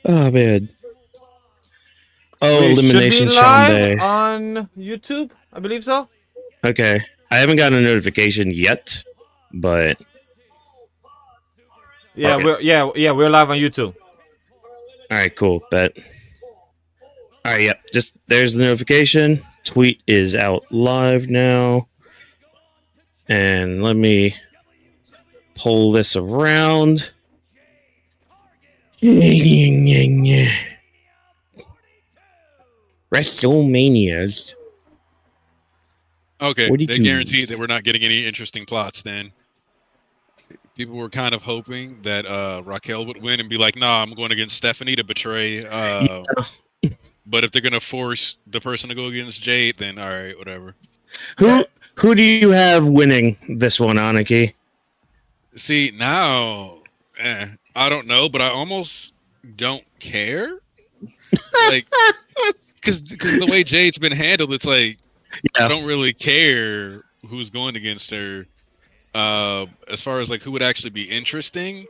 Oh man. Oh, We should be Elimination live Chamber. on YouTube. I believe so. Okay. I haven't gotten a notification yet, but Yeah, okay. we're live on YouTube. All right, cool. Bet. All right, yep. Just there's the notification. Tweet is out live now. And let me pull this around. WrestleManias. Okay, 42. they guaranteed that we're not getting any interesting plots then. People were kind of hoping that Raquel would win and be like, nah, I'm going against Stephanie to betray. But if they're going to force the person to go against Jade, then all right, whatever. Who do you have winning this one, Aniki? See, now, I don't know, but I almost don't care. Like, because the way Jade's been handled, it's like, I don't really care who's going against her. As far as like who would actually be interesting,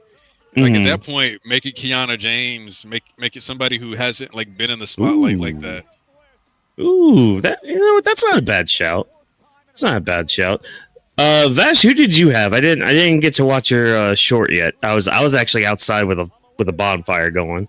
like at that point, make it Kiana James, make it somebody who hasn't like been in the spotlight like that. Ooh, that's not a bad shout. It's not a bad shout. Vash, who did you have? I didn't get to watch your short yet. I was actually outside with a bonfire going.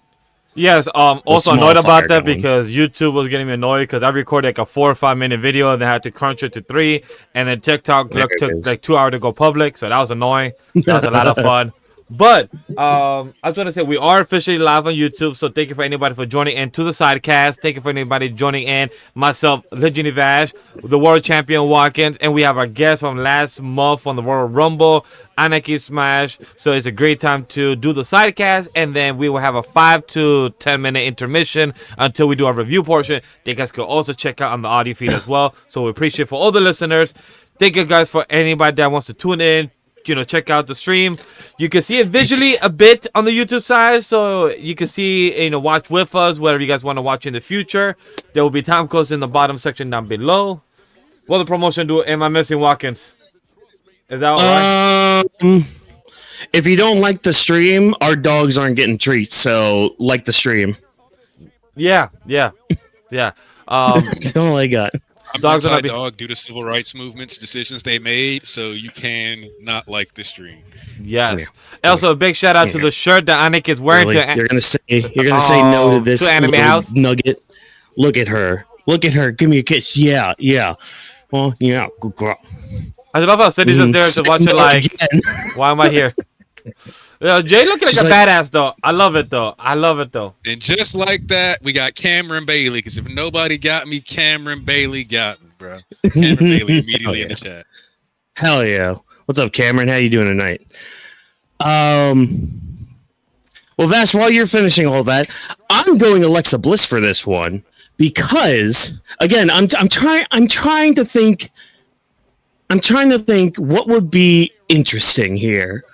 Yes. Also annoyed about that because YouTube was getting me annoyed because I recorded like a 4 or 5 minute video and then I had to crunch it to 3, and then TikTok took like 2 hours to go public, so that was annoying. That was a lot of fun. But I was going to say we are officially live on YouTube, so thank you for anybody for joining in to the sidecast. Thank you for anybody joining in. Myself, Legendary Vash, the World Champion Whawkins, and we have our guest from last month on the Royal Rumble, AnikiSmash. So it's a great time to do the sidecast, and then we will have a 5 to 10 minute intermission until we do our review portion. You guys can also check out on the audio feed as well. So we appreciate for all the listeners. Thank you guys for anybody that wants to tune in. Check out the stream. You can see it visually a bit on the YouTube side, so you can see, watch with us, whatever you guys want to watch in the future. There will be time codes in the bottom section down below. What the promotion do? Am I missing Whawkins? Is that all right? If you don't like the stream, our dogs aren't getting treats, so like the stream. Yeah. That's all I got. I'm anti-dog due to civil rights movements, decisions they made, so you can not like the stream. Yes. Also, a big shout out to the shirt that Anik is wearing. Really? You're gonna say no to this Anime House nugget. Look at her. Give me a kiss. Yeah. Well, yeah. Good girl. I love how Cindy's just there to watch it. Like, why am I here? Jay looking like a badass though. I love it though. And just like that, we got Cameron Bailey. Because if nobody got me, Cameron Bailey got me, bro. Cameron Bailey immediately in the chat. Hell yeah! What's up, Cameron? How you doing tonight? Well, Vash, while you're finishing all that, I'm going Alexa Bliss for this one because, again, I'm trying to think what would be interesting here.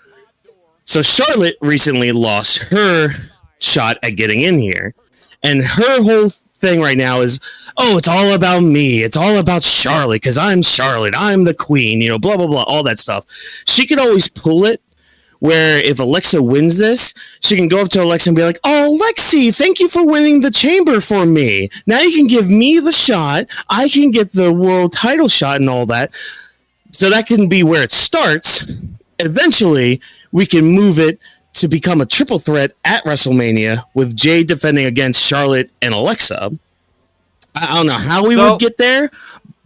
So Charlotte recently lost her shot at getting in here. And her whole thing right now is, it's all about me. It's all about Charlotte because I'm Charlotte. I'm the queen, blah, blah, blah, all that stuff. She could always pull it where if Alexa wins this, she can go up to Alexa and be like, oh, Lexi, thank you for winning the chamber for me. Now you can give me the shot. I can get the world title shot and all that. So that can be where it starts. Eventually, we can move it to become a triple threat at WrestleMania with Jade defending against Charlotte and Alexa. I don't know how we would get there,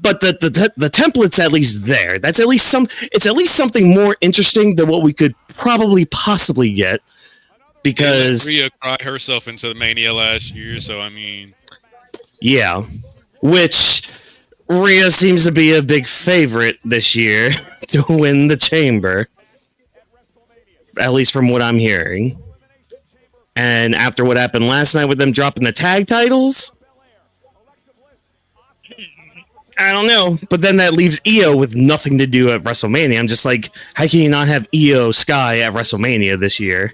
but the template's at least there. That's at least it's at least something more interesting than what we could probably possibly get. Because Rhea cried herself into the Mania last year, so I mean, yeah, which Rhea seems to be a big favorite this year to win the chamber. At least from what I'm hearing. And after what happened last night with them dropping the tag titles, I don't know. But then that leaves Io with nothing to do at WrestleMania. I'm just like, how can you not have Io Sky at WrestleMania this year?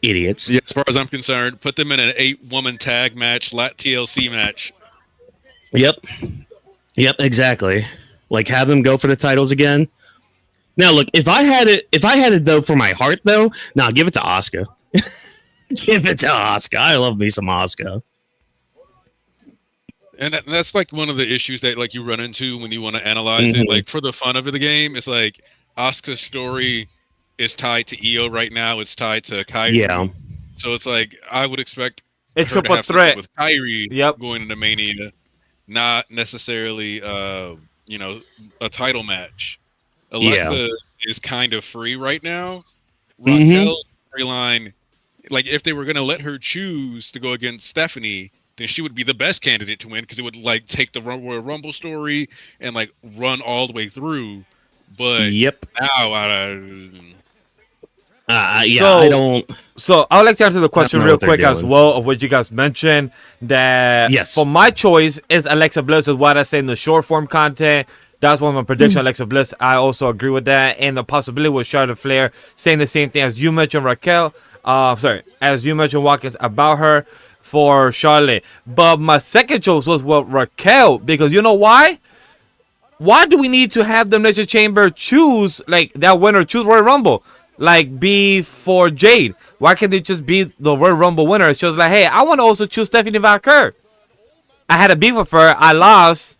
Idiots. Yeah, as far as I'm concerned, put them in an 8-woman tag match, TLC match. Yep, exactly. Like, have them go for the titles again. Now, look, if I had it though for my heart though, give it to Asuka. Give it to Asuka. I love me some Asuka. And that's like one of the issues that like you run into when you want to analyze it. Like for the fun of the game, it's like Asuka's story is tied to Io right now. It's tied to Kairi. Yeah. So it's like I would expect it's her to have threat with Kairi going into Mania, not necessarily you know, a title match. Alexa is kind of free right now. Raquel's storyline, like if they were gonna let her choose to go against Stephanie, then she would be the best candidate to win because it would like take the Royal Rumble story and like run all the way through. But now I don't. So I would like to answer the question real quick as well of what you guys mentioned. That for my choice is Alexa Bliss is what I say in the short form content. That's one of my predictions. Alexa Bliss, I also agree with that, and the possibility with Charlotte Flair saying the same thing as you mentioned, Raquel. As you mentioned, Whawkins about her for Charlotte. But my second choice was Raquel because you know why? Why do we need to have the Elimination Chamber choose like that winner choose Royal Rumble? Like be for Jade. Why can't they just be the Royal Rumble winner? It's just like, hey, I want to also choose Stephanie Valkyrie. I had a beef with her. I lost.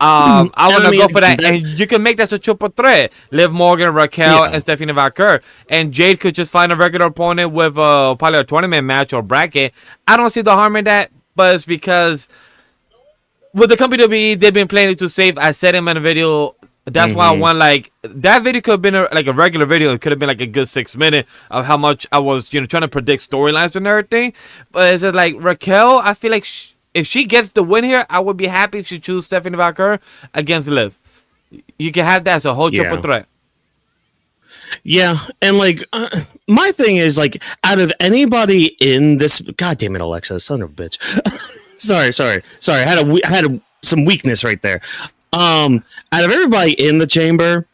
I want to go for that. And you can make that a triple threat. Liv Morgan, Raquel, and Stephanie Valkyrie. And Jade could just find a regular opponent with probably a tournament match or bracket. I don't see the harm in that. But it's because with the company WWE, they've been planning to save. I said him in a video. That's why I want like that video could have been like a regular video. It could have been like a good 6 minutes of how much I was trying to predict storylines and everything. But it's just like Raquel. I feel like if she gets the win here, I would be happy if she chooses Stephanie Valkyrie against Liv. You can have that as a whole triple threat. Yeah, and like my thing is like out of anybody in this, God damn it, Alexa, son of a bitch. sorry. I had some weakness right there. Out of everybody in the chamber,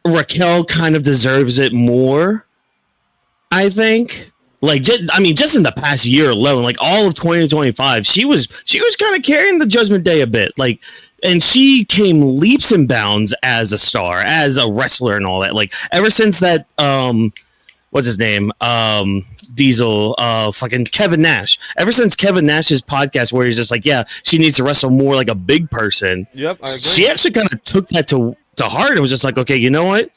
Raquel kind of deserves it more, I think. Like, just in the past year alone, like all of 2025, she was kind of carrying the Judgment Day a bit. Like, and she came leaps and bounds as a star, as a wrestler, and all that. Like, ever since that, what's his name, Diesel, fucking Kevin Nash. Ever since Kevin Nash's podcast, where he's just like, yeah, she needs to wrestle more like a big person. Yep, I agree. She actually kind of took that to heart and was just like, okay, you know what?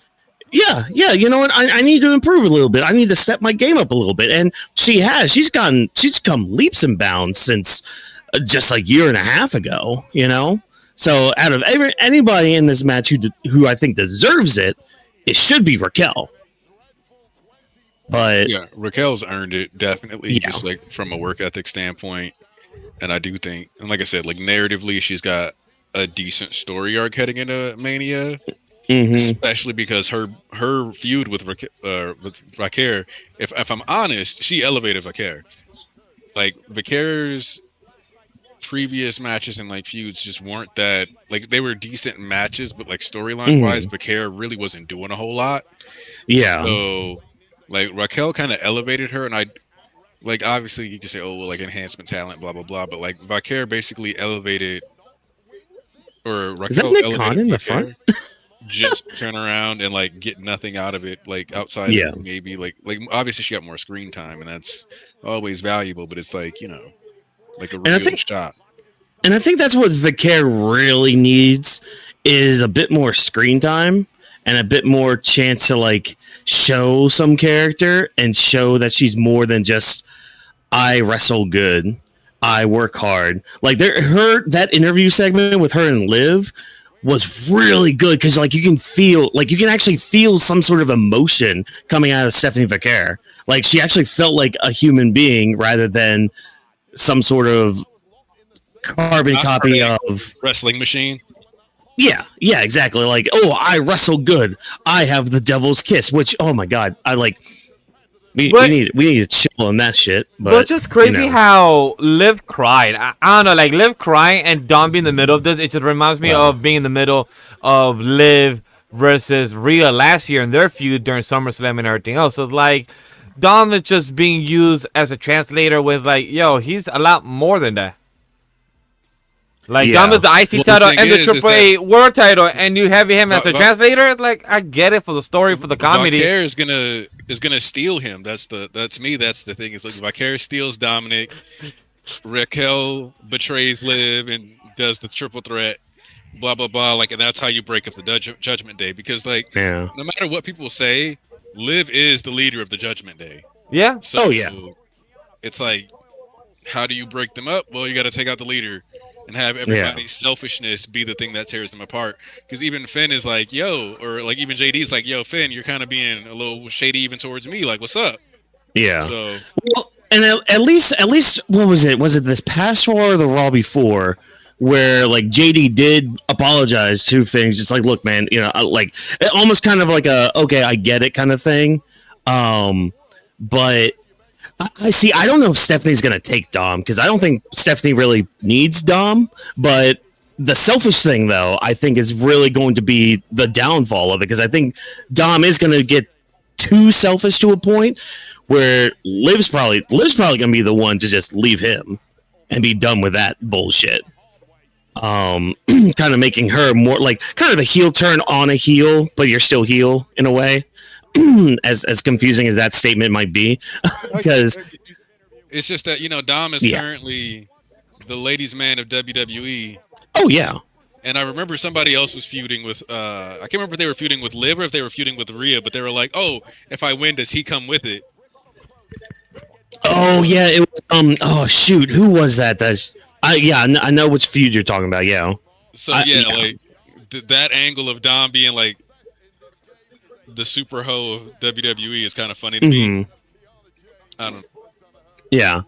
Yeah, you know what? I need to improve a little bit. I need to step my game up a little bit, and she has. She's come leaps and bounds since just a year and a half ago. You know, so out of anybody in this match who I think deserves it, it should be Raquel. But yeah, Raquel's earned it definitely, just like from a work ethic standpoint, and I do think, and like I said, like narratively, she's got a decent story arc heading into Mania. Especially because her feud with Vaquer, if I'm honest, she elevated Vaquer. Like Vaquer's previous matches and like feuds just weren't that, like they were decent matches, but like storyline wise, Vaquer really wasn't doing a whole lot. Yeah. So like Raquel kind of elevated her, and I like obviously you can say, oh well, like enhancement talent, blah blah blah, but like Vaquer basically elevated, or Raquel is that Nick Khan in the front? Just turn around and like get nothing out of it, like outside of maybe like obviously she got more screen time, and that's always valuable, but it's like, you know, like a real shot. And I think that's what Vaquer really needs is a bit more screen time and a bit more chance to like show some character and show that she's more than just I wrestle good, I work hard. Like that interview segment with her and Liv was really good because like you can actually feel some sort of emotion coming out of Stephanie Vaquer. Like she actually felt like a human being rather than some sort of carbon copy of wrestling machine. Yeah, exactly. Like, oh, I wrestle good. I have the devil's kiss, which oh my god, I like. We need to chill on that shit. But it's just crazy how Liv cried. I don't know, like Liv crying and Dom being in the middle of this. It just reminds me of being in the middle of Liv versus Rhea last year in their feud during SummerSlam and everything else. So like Dom is just being used as a translator with like, yo, he's a lot more than that. Like Dom is the IC title and the AAA World title, and you have him as a translator. Like I get it for the story, for the comedy. Vaquer is gonna steal him. That's me. That's the thing. Is like Vaquer steals Dominic. Raquel betrays Liv and does the triple threat. Blah blah blah. Like, and that's how you break up the Judgment Day. Because no matter what people say, Liv is the leader of the Judgment Day. Yeah. So it's like, how do you break them up? Well, you got to take out the leader. And have everybody's selfishness be the thing that tears them apart. Because even Finn is like, yo, or like even JD is like, yo, Finn, you're kind of being a little shady even towards me. Like, what's up? Yeah. So, well, and at least, what was it? Was it this past Raw or the Raw before, where like JD did apologize to Finn, just like, look, man, like almost kind of like a okay, I get it kind of thing. But. I see. I don't know if Stephanie's going to take Dom because I don't think Stephanie really needs Dom. But the selfish thing, though, I think is really going to be the downfall of it because I think Dom is going to get too selfish to a point where Liv's probably going to be the one to just leave him and be done with that bullshit. Kind of making her more like kind of a heel turn on a heel, but you're still heel in a way. as confusing as that statement might be, because it's just that Dom is currently the ladies' man of WWE. Oh yeah, and I remember somebody else was feuding with I can't remember if they were feuding with Liv or if they were feuding with Rhea, but they were like, oh, if I win, does he come with it? Oh yeah, it was oh shoot, who was that? I know which feud you're talking about. Yeah. So like that angle of Dom being like the super hoe of WWE is kind of funny to me. I don't know. Yeah.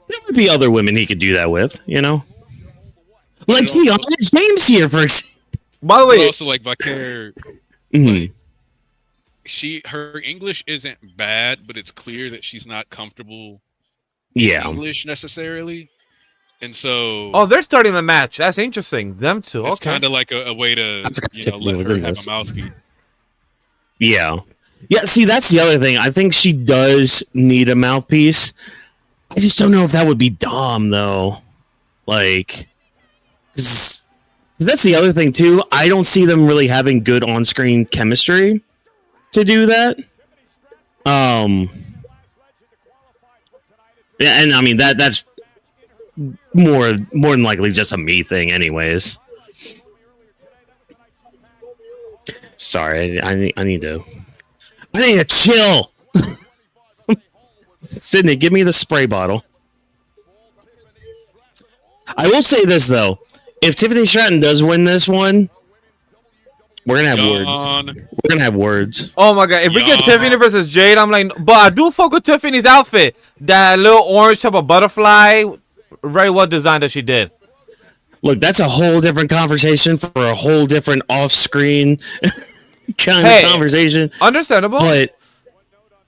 There would be other women he could do that with, Like James here, for example. By the way, also like Vaquer, like, her English isn't bad, but it's clear that she's not comfortable in English necessarily. And so they're starting the match. That's interesting. Them two. It's kind of like a way to let her have a mouthpiece. Yeah. See, that's the other thing. I think she does need a mouthpiece. I just don't know if that would be Dom, though. Like, 'cause that's the other thing, too. I don't see them really having good on-screen chemistry to do that. Yeah, and I mean, that's more than likely just a me thing anyways. Sorry, I need to chill. Sydney, give me the spray bottle. I will say this though: if Tiffany Stratton does win this one, we're gonna have words. We're gonna have words. Oh my god! If we get Tiffany versus Jade, I'm like, but I do fuck with Tiffany's outfit. That little orange type of butterfly, very well designed that she did. Look, that's a whole different conversation for a whole different off-screen kind of conversation. Understandable. But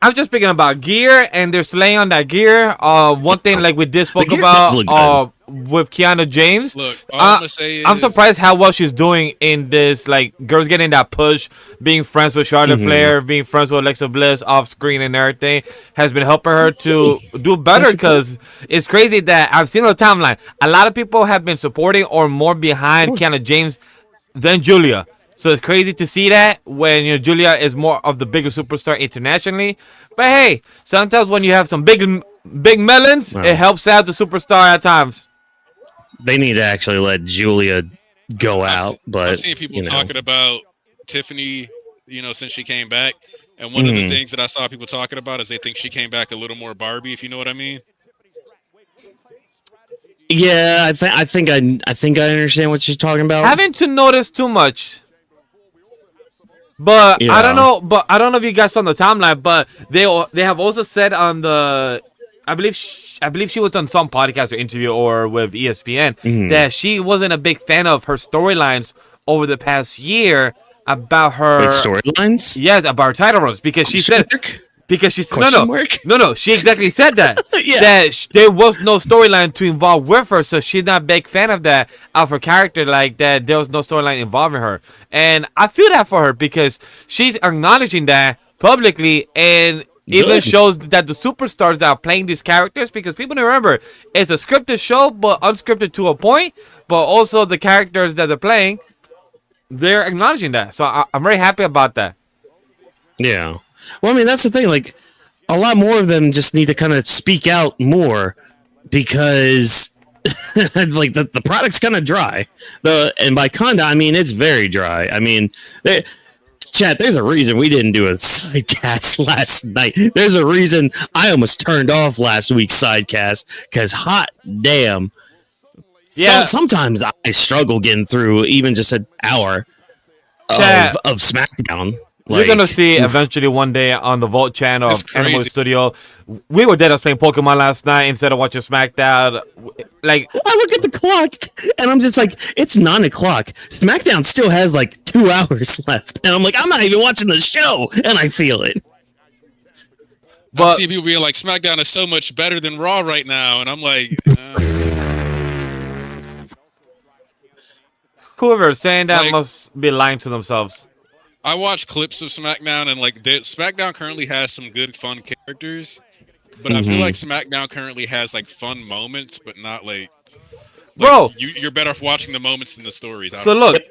I'm just speaking about gear, and they're slaying on that gear. One thing like we did spoke about with Kiana James. Look, all I'm gonna say is, I'm surprised how well she's doing in this. Like, girls getting that push, being friends with Charlotte Flair, being friends with Alexa Bliss off screen and everything has been helping her to do better. Because it's crazy that I've seen on the timeline, a lot of people have been supporting or more behind Kiana James than Julia. So it's crazy to see that when Julia is more of the bigger superstar internationally. But hey, sometimes when you have some big melons, it helps out the superstar at times. They need to actually let Julia go out. But I've seen people talking about Tiffany, since she came back, and one of the things that I saw people talking about is they think she came back a little more Barbie, if you know what I mean. Yeah, I think I understand what she's talking about. Haven't to notice too much. But I don't know. But I don't know if you guys saw on the timeline. But they have also said on the, I believe she was on some podcast or interview or with ESPN that she wasn't a big fan of her storylines over the past year about her storylines. Yes, about her title runs because she said. Because she's no, she exactly said that. That there was no storyline to involve with her, so she's not a big fan of that, of her character, like that there was no storyline involving her. And I feel that for her because she's acknowledging that publicly, and even shows that the superstars that are playing these characters, because people don't remember, it's a scripted show, but unscripted to a point, but also the characters that they're playing, they're acknowledging that. So I'm very happy about that. Yeah. Well, I mean, that's the thing. Like, a lot more of them just need to kind of speak out more because, like, the product's kind of dry. And by kinda, I mean, it's very dry. I mean, chat, there's a reason we didn't do a sidecast last night. There's a reason I almost turned off last week's sidecast because hot damn. Yeah. Sometimes I struggle getting through even just an hour of SmackDown. You're going to see eventually one day on the Vault channel of Animal Studio. We were dead. I was playing Pokemon last night instead of watching SmackDown. Like, I look at the clock and I'm just like, it's 9 o'clock. SmackDown still has like 2 hours left. And I'm like, I'm not even watching the show. And I feel it. But I see people being like, SmackDown is so much better than Raw right now. And I'm like, whoever's saying that must be lying to themselves. I watch clips of SmackDown, and like SmackDown currently has some good, fun characters, but I feel like SmackDown currently has like fun moments, but not like bro. You're better off watching the moments than the stories. So look,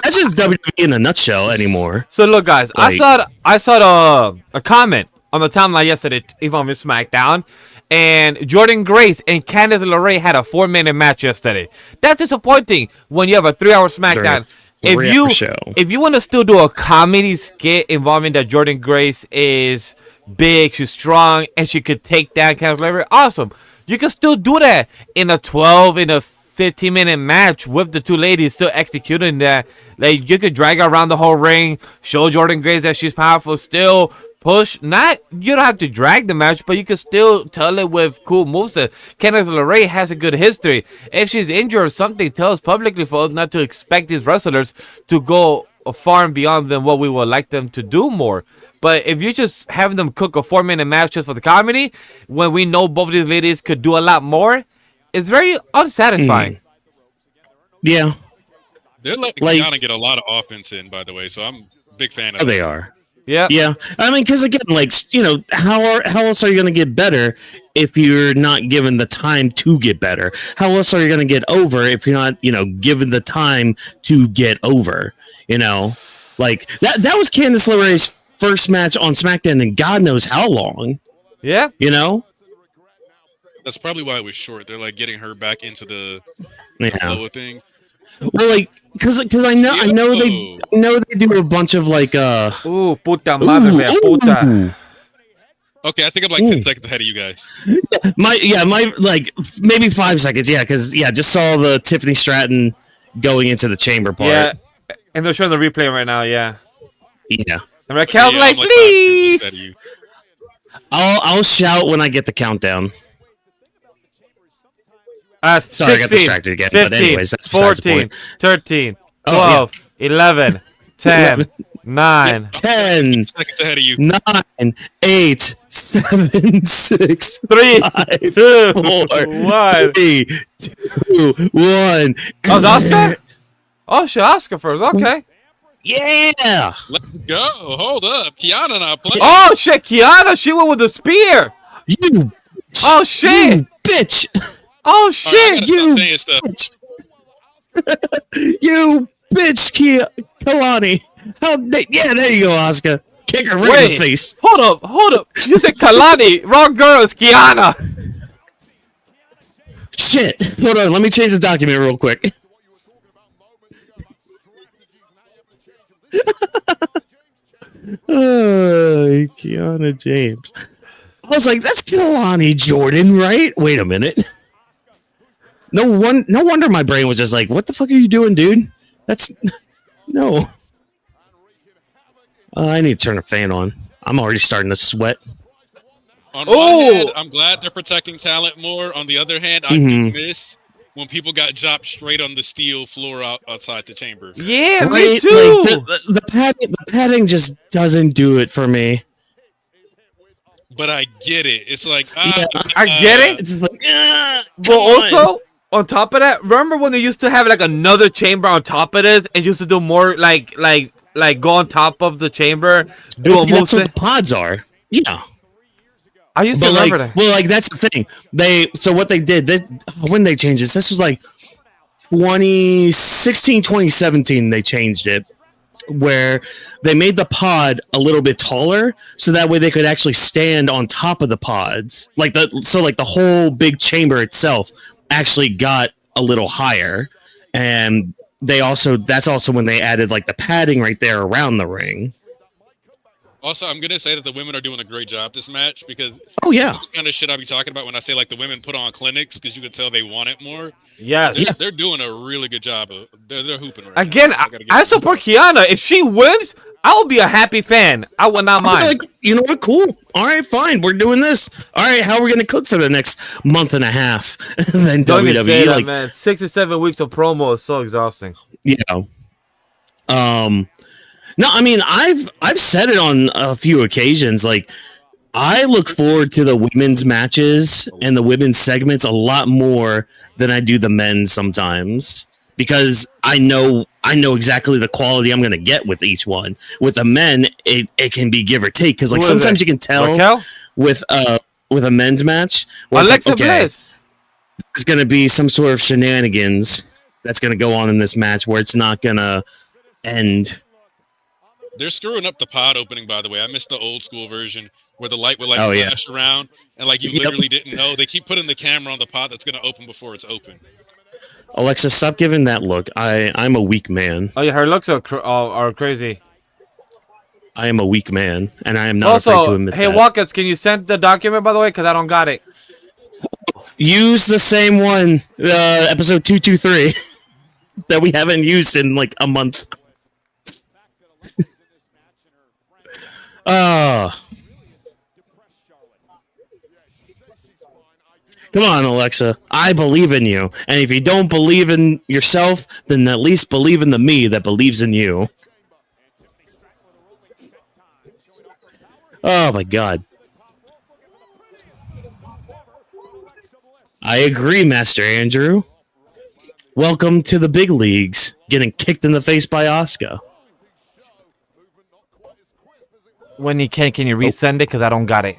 that's just WWE in a nutshell anymore. So look, guys, like, I saw a comment on the timeline yesterday, even on SmackDown. And Jordan Grace and Candice LeRae had a 4-minute match yesterday. That's disappointing when you have a 3-hour SmackDown. If you want to still do a comedy skit involving that Jordan Grace is big, she's strong, and she could take down Candice LeRae, awesome. You can still do that in a 15-minute match with the two ladies still executing that. Like, you could drag her around the whole ring, show Jordan Grace that she's powerful, still push. You don't have to drag the match, but you can still tell it with cool moves. Candice LeRae has a good history. If she's injured or something, tell us publicly for us not to expect these wrestlers to go far and beyond than what we would like them to do more. But if you just have them cook a 4-minute match just for the comedy, when we know both of these ladies could do a lot more, it's very unsatisfying. Yeah. They're letting Kiana get a lot of offense in, by the way, so I'm a big fan of they are. Yeah. Yeah. I mean, because again, like, you know, how else are you going to get better if you're not given the time to get better? How else are you going to get over if you're not, you know, given the time to get over? You know, like that was Candice LeRae's first match on SmackDown in God knows how long. Yeah. You know? That's probably why it was short. They're like getting her back into the flow of things. Well, like, because I know they do a bunch of like puta madre mea puta. Okay, I think I'm like 10 seconds ahead of you guys. My like maybe 5 seconds. Yeah, because just saw the Tiffany Stratton going into the chamber part. Yeah, and they're showing the replay right now. Yeah. Yeah. And Raquel's like, please. I'll shout when I get the countdown. Sorry, 16, I got distracted again. 15, but anyways, that's 14, 13, 12, 11, 10, 9. 10 seconds ahead of you. 9, 8, 7, 6, 3, 5, 2, 4, 1. 3, 2, 1. Oh, it's Oscar? Oh, shit, Oscar first. Okay. Yeah. Let's go. Hold up. Kiana not playing. Oh, shit, Kiana. She went with the spear. You. Oh, shit. You bitch. Oh, shit. Right, you saying stuff. You bitch, Kalani. Yeah, there you go, Oscar. Kick her right in the face. Hold up. You said Kalani. Wrong girl. It's Kiana. Shit. Hold on. Let me change the document real quick. Kiana James. I was like, that's Kalani Jordan, right? Wait a minute. No wonder my brain was just like, what the fuck are you doing, dude? That's no. I need to turn a fan on. I'm already starting to sweat. On one hand, I'm glad they're protecting talent more. On the other hand, I do miss when people got dropped straight on the steel floor outside the chamber. Yeah, right? Me too. Like the padding just doesn't do it for me. But I get it. It's like I get it. It's like, but also on top of that, remember when they used to have like another chamber on top of this and used to do more like go on top of the chamber, do a move. That's what the pods are. Yeah. I used to remember that. Well, like that's the thing. So what they did, when they changed this was like 2016, 2017. They changed it where they made the pod a little bit taller, so that way they could actually stand on top of the pods. Like the whole big chamber itself actually got a little higher, and that's also when they added like the padding right there around the ring. Also, I'm gonna say that the women are doing a great job this match because this is the kind of shit I be talking about when I say like the women put on clinics because you can tell they want it more. Yes, they're doing a really good job. They're hooping right again. Now. I support Kiana. If she wins, I will be a happy fan. I would not mind. Like, you know what? Cool. All right, fine. We're doing this. All right, how are we gonna cook for the next month and a half? And then Don't WWE say that, man. 6 or 7 weeks of promo is so exhausting. Yeah. No, I mean I've said it on a few occasions. Like, I look forward to the women's matches and the women's segments a lot more than I do the men's sometimes, because I know exactly the quality I'm gonna get with each one. With the men, it can be give or take, because like sometimes you can tell Raquel? with a men's match. Alexa Bliss. There's gonna be some sort of shenanigans that's gonna go on in this match where it's not gonna end. They're screwing up the pod opening, by the way. I missed the old school version where the light would flash around and like you literally didn't know. They keep putting the camera on the pod that's going to open before it's open. Alexa, stop giving that look. I'm a weak man. Oh yeah, her looks are crazy. I am a weak man, and I am not afraid to admit that. Hey, Whawkins, can you send the document, by the way? Because I don't got it. Use the same one, episode 223, that we haven't used in like a month. Come on, Alexa. I believe in you. And if you don't believe in yourself, then at least believe in the me that believes in you. Oh my god. I agree, Master Andrew. Welcome to the big leagues, getting kicked in the face by Asuka. When you can you resend it? Because I don't got it.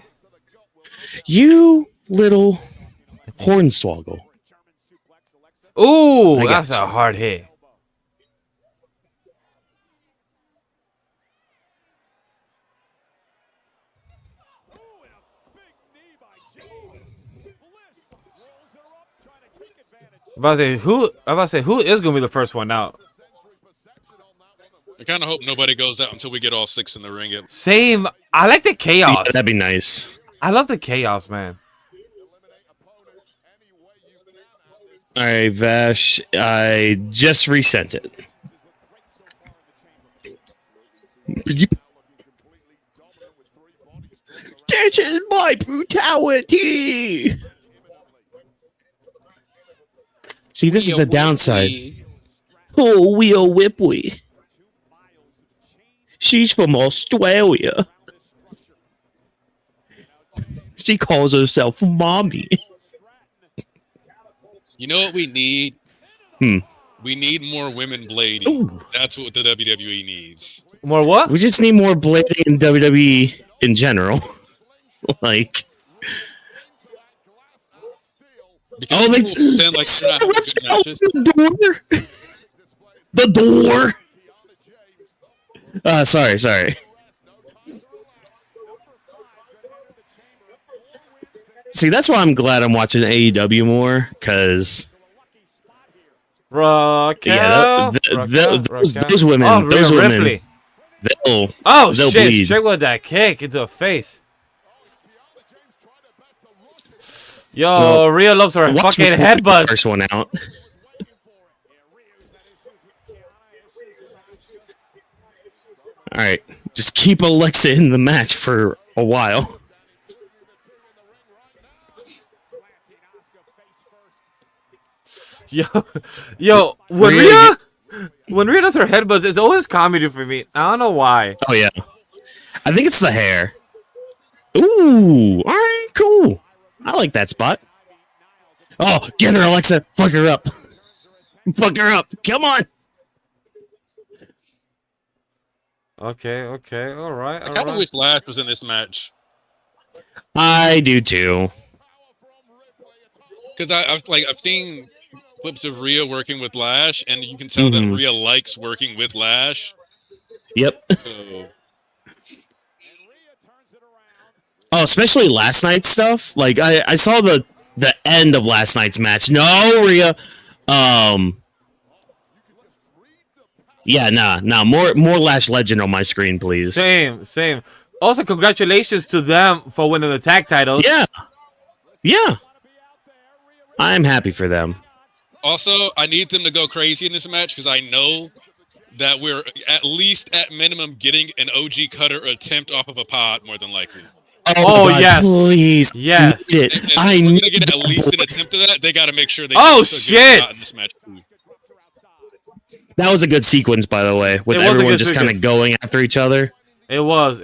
You little hornswoggle. Ooh, that's a hard hit. I'm about to say who is gonna be the first one out? I kind of hope nobody goes out until we get all 6 in the ring. Same. I like the chaos. Yeah, that'd be nice. I love the chaos, man. All right, Vash. I just resent it. This is my brutality. See, this is the downside. Oh, Rhea Ripley. She's from Australia. She calls herself mommy. You know what we need? We need more women blading. Ooh. That's what the WWE needs. More what? We just need more blading in WWE in general. Like... Because they pretend like they're not the door. Sorry. See, that's why I'm glad I'm watching AEW more, because those women, they'll bleed. Check with that kick into the face. Yo, Rhea loves her fucking headbutt. First one out. All right, just keep Alexa in the match for a while. Yo, when Rhea does her headbutts, it's always comedy for me. I don't know why. Oh yeah, I think it's the hair. Ooh, all right, cool. I like that spot. Oh, get her, Alexa. Fuck her up. Fuck her up. Come on. Okay. All right. I kind of wish Lash was in this match. I do too. Because I've seen clips of Rhea working with Lash, and you can tell that Rhea likes working with Lash. Yep. So. Oh, especially last night's stuff. Like I saw the end of last night's match. No, Rhea. Yeah, nah. More Lash Legend on my screen, please. Same. Also, congratulations to them for winning the tag titles. Yeah. I'm happy for them. Also, I need them to go crazy in this match because I know that we're at least at minimum getting an OG Cutter attempt off of a pod more than likely. Oh God, yes, please, yes. I need to get at least an attempt of that. They got to make sure they. Shit! In this match too. That was a good sequence, by the way, with everyone just kind of going after each other. It was.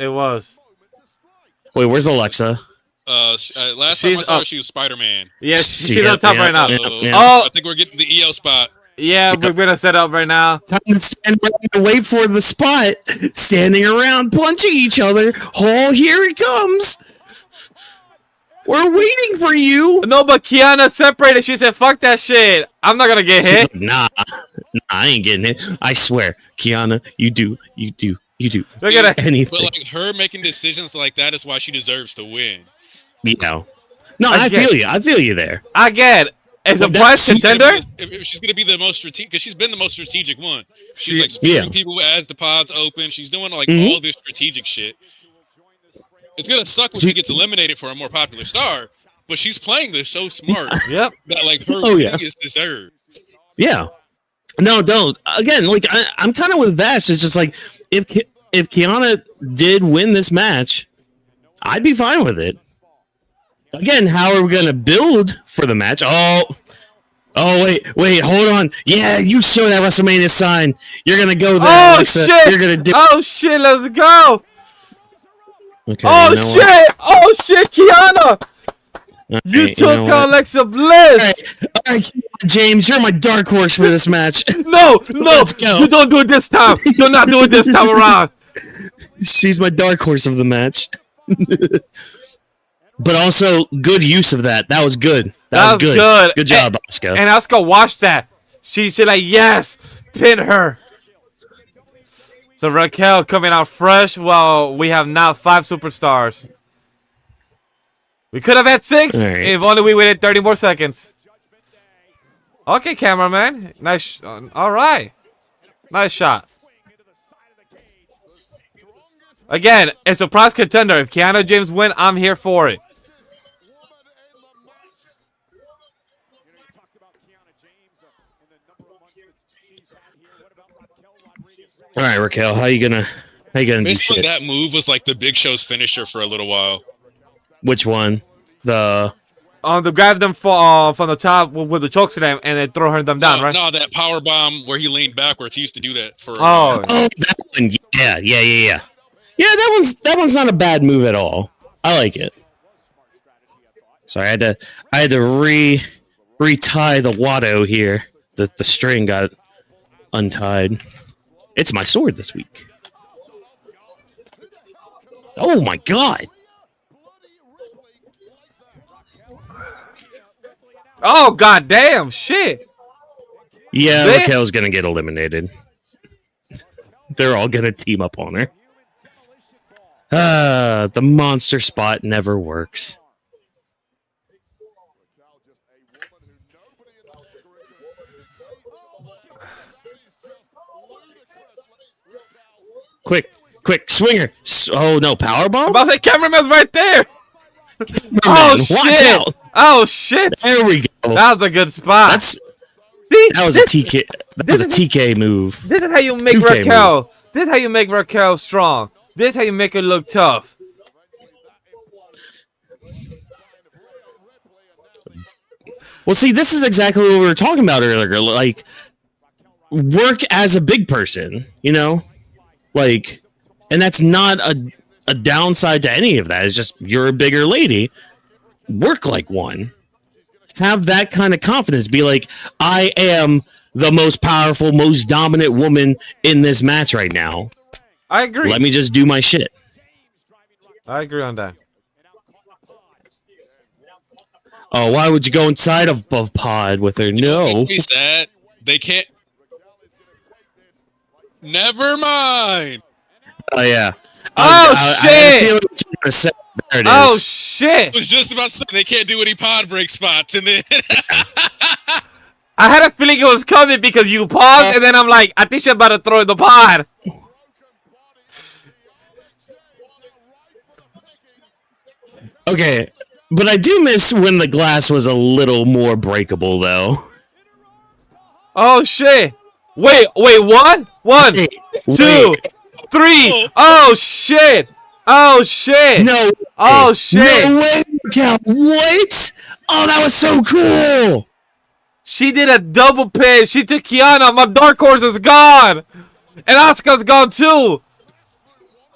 Wait, where's Alexa? Last time I saw her, she was Spider-Man. Yeah, she's on top right now. I think we're getting the EO spot. Yeah, we're gonna set up right now. Time to stand around and wait for the spot. Standing around, punching each other. Oh, here it comes. We're waiting for you. No, but Kiana separated. She said, "Fuck that shit. I'm not gonna get hit." Like, nah, I ain't getting hit. I swear, Kiana, you do. Look at anything. But like her making decisions like that is why she deserves to win. No, I feel you there. I get it. As a prize contender, if she's gonna be the most strategic, because she's been the most strategic one. She's like speaking people as the pods open. She's doing like all this strategic shit. It's gonna suck when she gets eliminated for a more popular star, but she's playing this so smart. Yep. That like her winning is deserved. Yeah. No, don't. Again, like I'm kind of with Vash. It's just like if Kiana did win this match, I'd be fine with it. Again, how are we going to build for the match? Oh, wait, hold on. Yeah, you show that WrestleMania sign. You're going to go there, Alexa. Shit. You're going to Oh, shit, let's go. Okay, Oh, shit, Kiana. You took Alexa Bliss. All right, James, you're my dark horse for this match. No, you don't do it this time. Do not do it this time around. She's my dark horse of the match. But also, good use of that. That was good. That was good. Good job, Asuka. And Asuka watched that. She like, yes, pin her. So Raquel coming out fresh. Well, we have now 5 superstars. We could have had 6 if only we waited 30 more seconds. Okay, cameraman. Nice. All right. Nice shot. Again, it's a prize contender. If Kiana James win, I'm here for it. All right, Raquel, how you gonna Basically, do shit? that move was like the Big Show's finisher for a little while. Which one? The grab them from the top with the chokeslam and then throw them down, right? No, that power bomb where he leaned backwards. He used to do that for. That one. Yeah. Yeah, that one's not a bad move at all. I like it. Sorry, I had to retie the Watto here. The string got untied. It's my sword this week. Oh my god. Oh god damn shit. Yeah, Raquel's gonna get eliminated. They're all gonna team up on her. The monster spot never works. Quick, swinger. Oh no, powerbomb? I'm about to say cameraman's right there. Oh shit. Watch out. Oh shit. There we go. That was a good spot. That was a TK. That was a TK move. This is how you make Raquel. This is how you make Raquel strong. This is how you make her look tough. Well, see, this is exactly what we were talking about earlier. Like, work as a big person, you know? Like, and that's not a downside to any of that. It's just you're a bigger lady. Work like one. Have that kind of confidence. Be like, I am the most powerful, most dominant woman in this match right now. I agree. Let me just do my shit. I agree on that. Oh, why would you go inside of a pod with her? No. Makes me sad. They can't. Never mind. Oh yeah. Shit! There it is. Oh shit! I was just about to say they can't do any pod break spots, and then I had a feeling it was coming because you paused, and then I'm like, I think she's about to throw in the pod. Okay, but I do miss when the glass was a little more breakable, though. Oh shit! Wait, what? 1, 2, 3. Oh shit! Oh shit! No. Oh shit! No way, Cal. What? Oh, that was so cool. She did a double pin. She took Kiana. My dark horse is gone, and Asuka's gone too.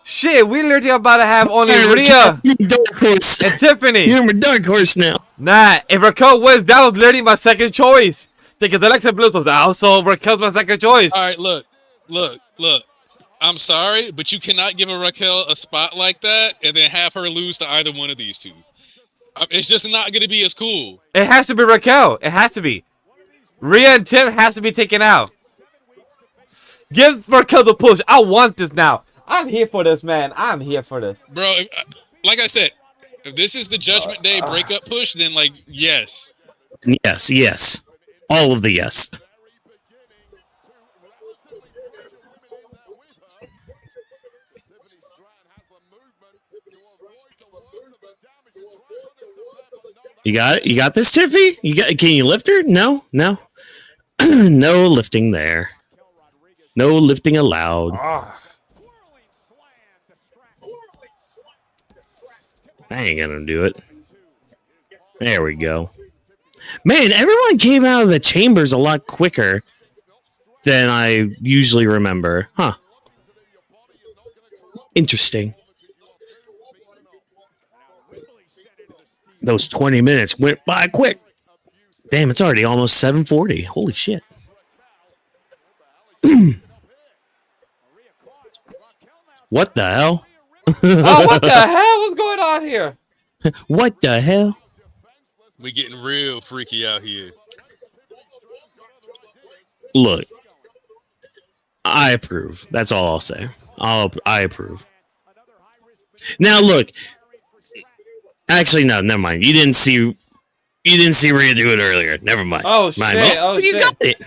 Shit, we literally about to have only Rhea dark horse and Tiffany. You're my dark horse now. Nah, if Raquel wins, that was literally my second choice. Because Alexa Bliss was out, so Raquel's my second choice. all right, look. I'm sorry, but you cannot give a Raquel a spot like that and then have her lose to either one of these two. It's just not going to be as cool. It has to be Raquel. It has to be. Rhea and Tim has to be taken out. Give Raquel the push. I want this now. I'm here for this, man. I'm here for this. Bro, like I said, if this is the Judgment Day breakup push, then, like, yes. Yes. All of the yes. You got it? You got this, Tiffy? Can you lift her? No. No lifting there. No lifting allowed. I ain't gonna do it. There we go. Man, everyone came out of the chambers a lot quicker than I usually remember. Huh. Interesting. Those 20 minutes went by quick. Damn, it's already almost 7:40. Holy shit. What the hell? Oh, what the hell? What's going on here? What the hell? We getting real freaky out here. Look, I approve. That's all I'll say. I approve. Now, look. Actually, no, never mind. You didn't see Rhea do it earlier. Never mind. Oh shit! Oh, you shit. got it.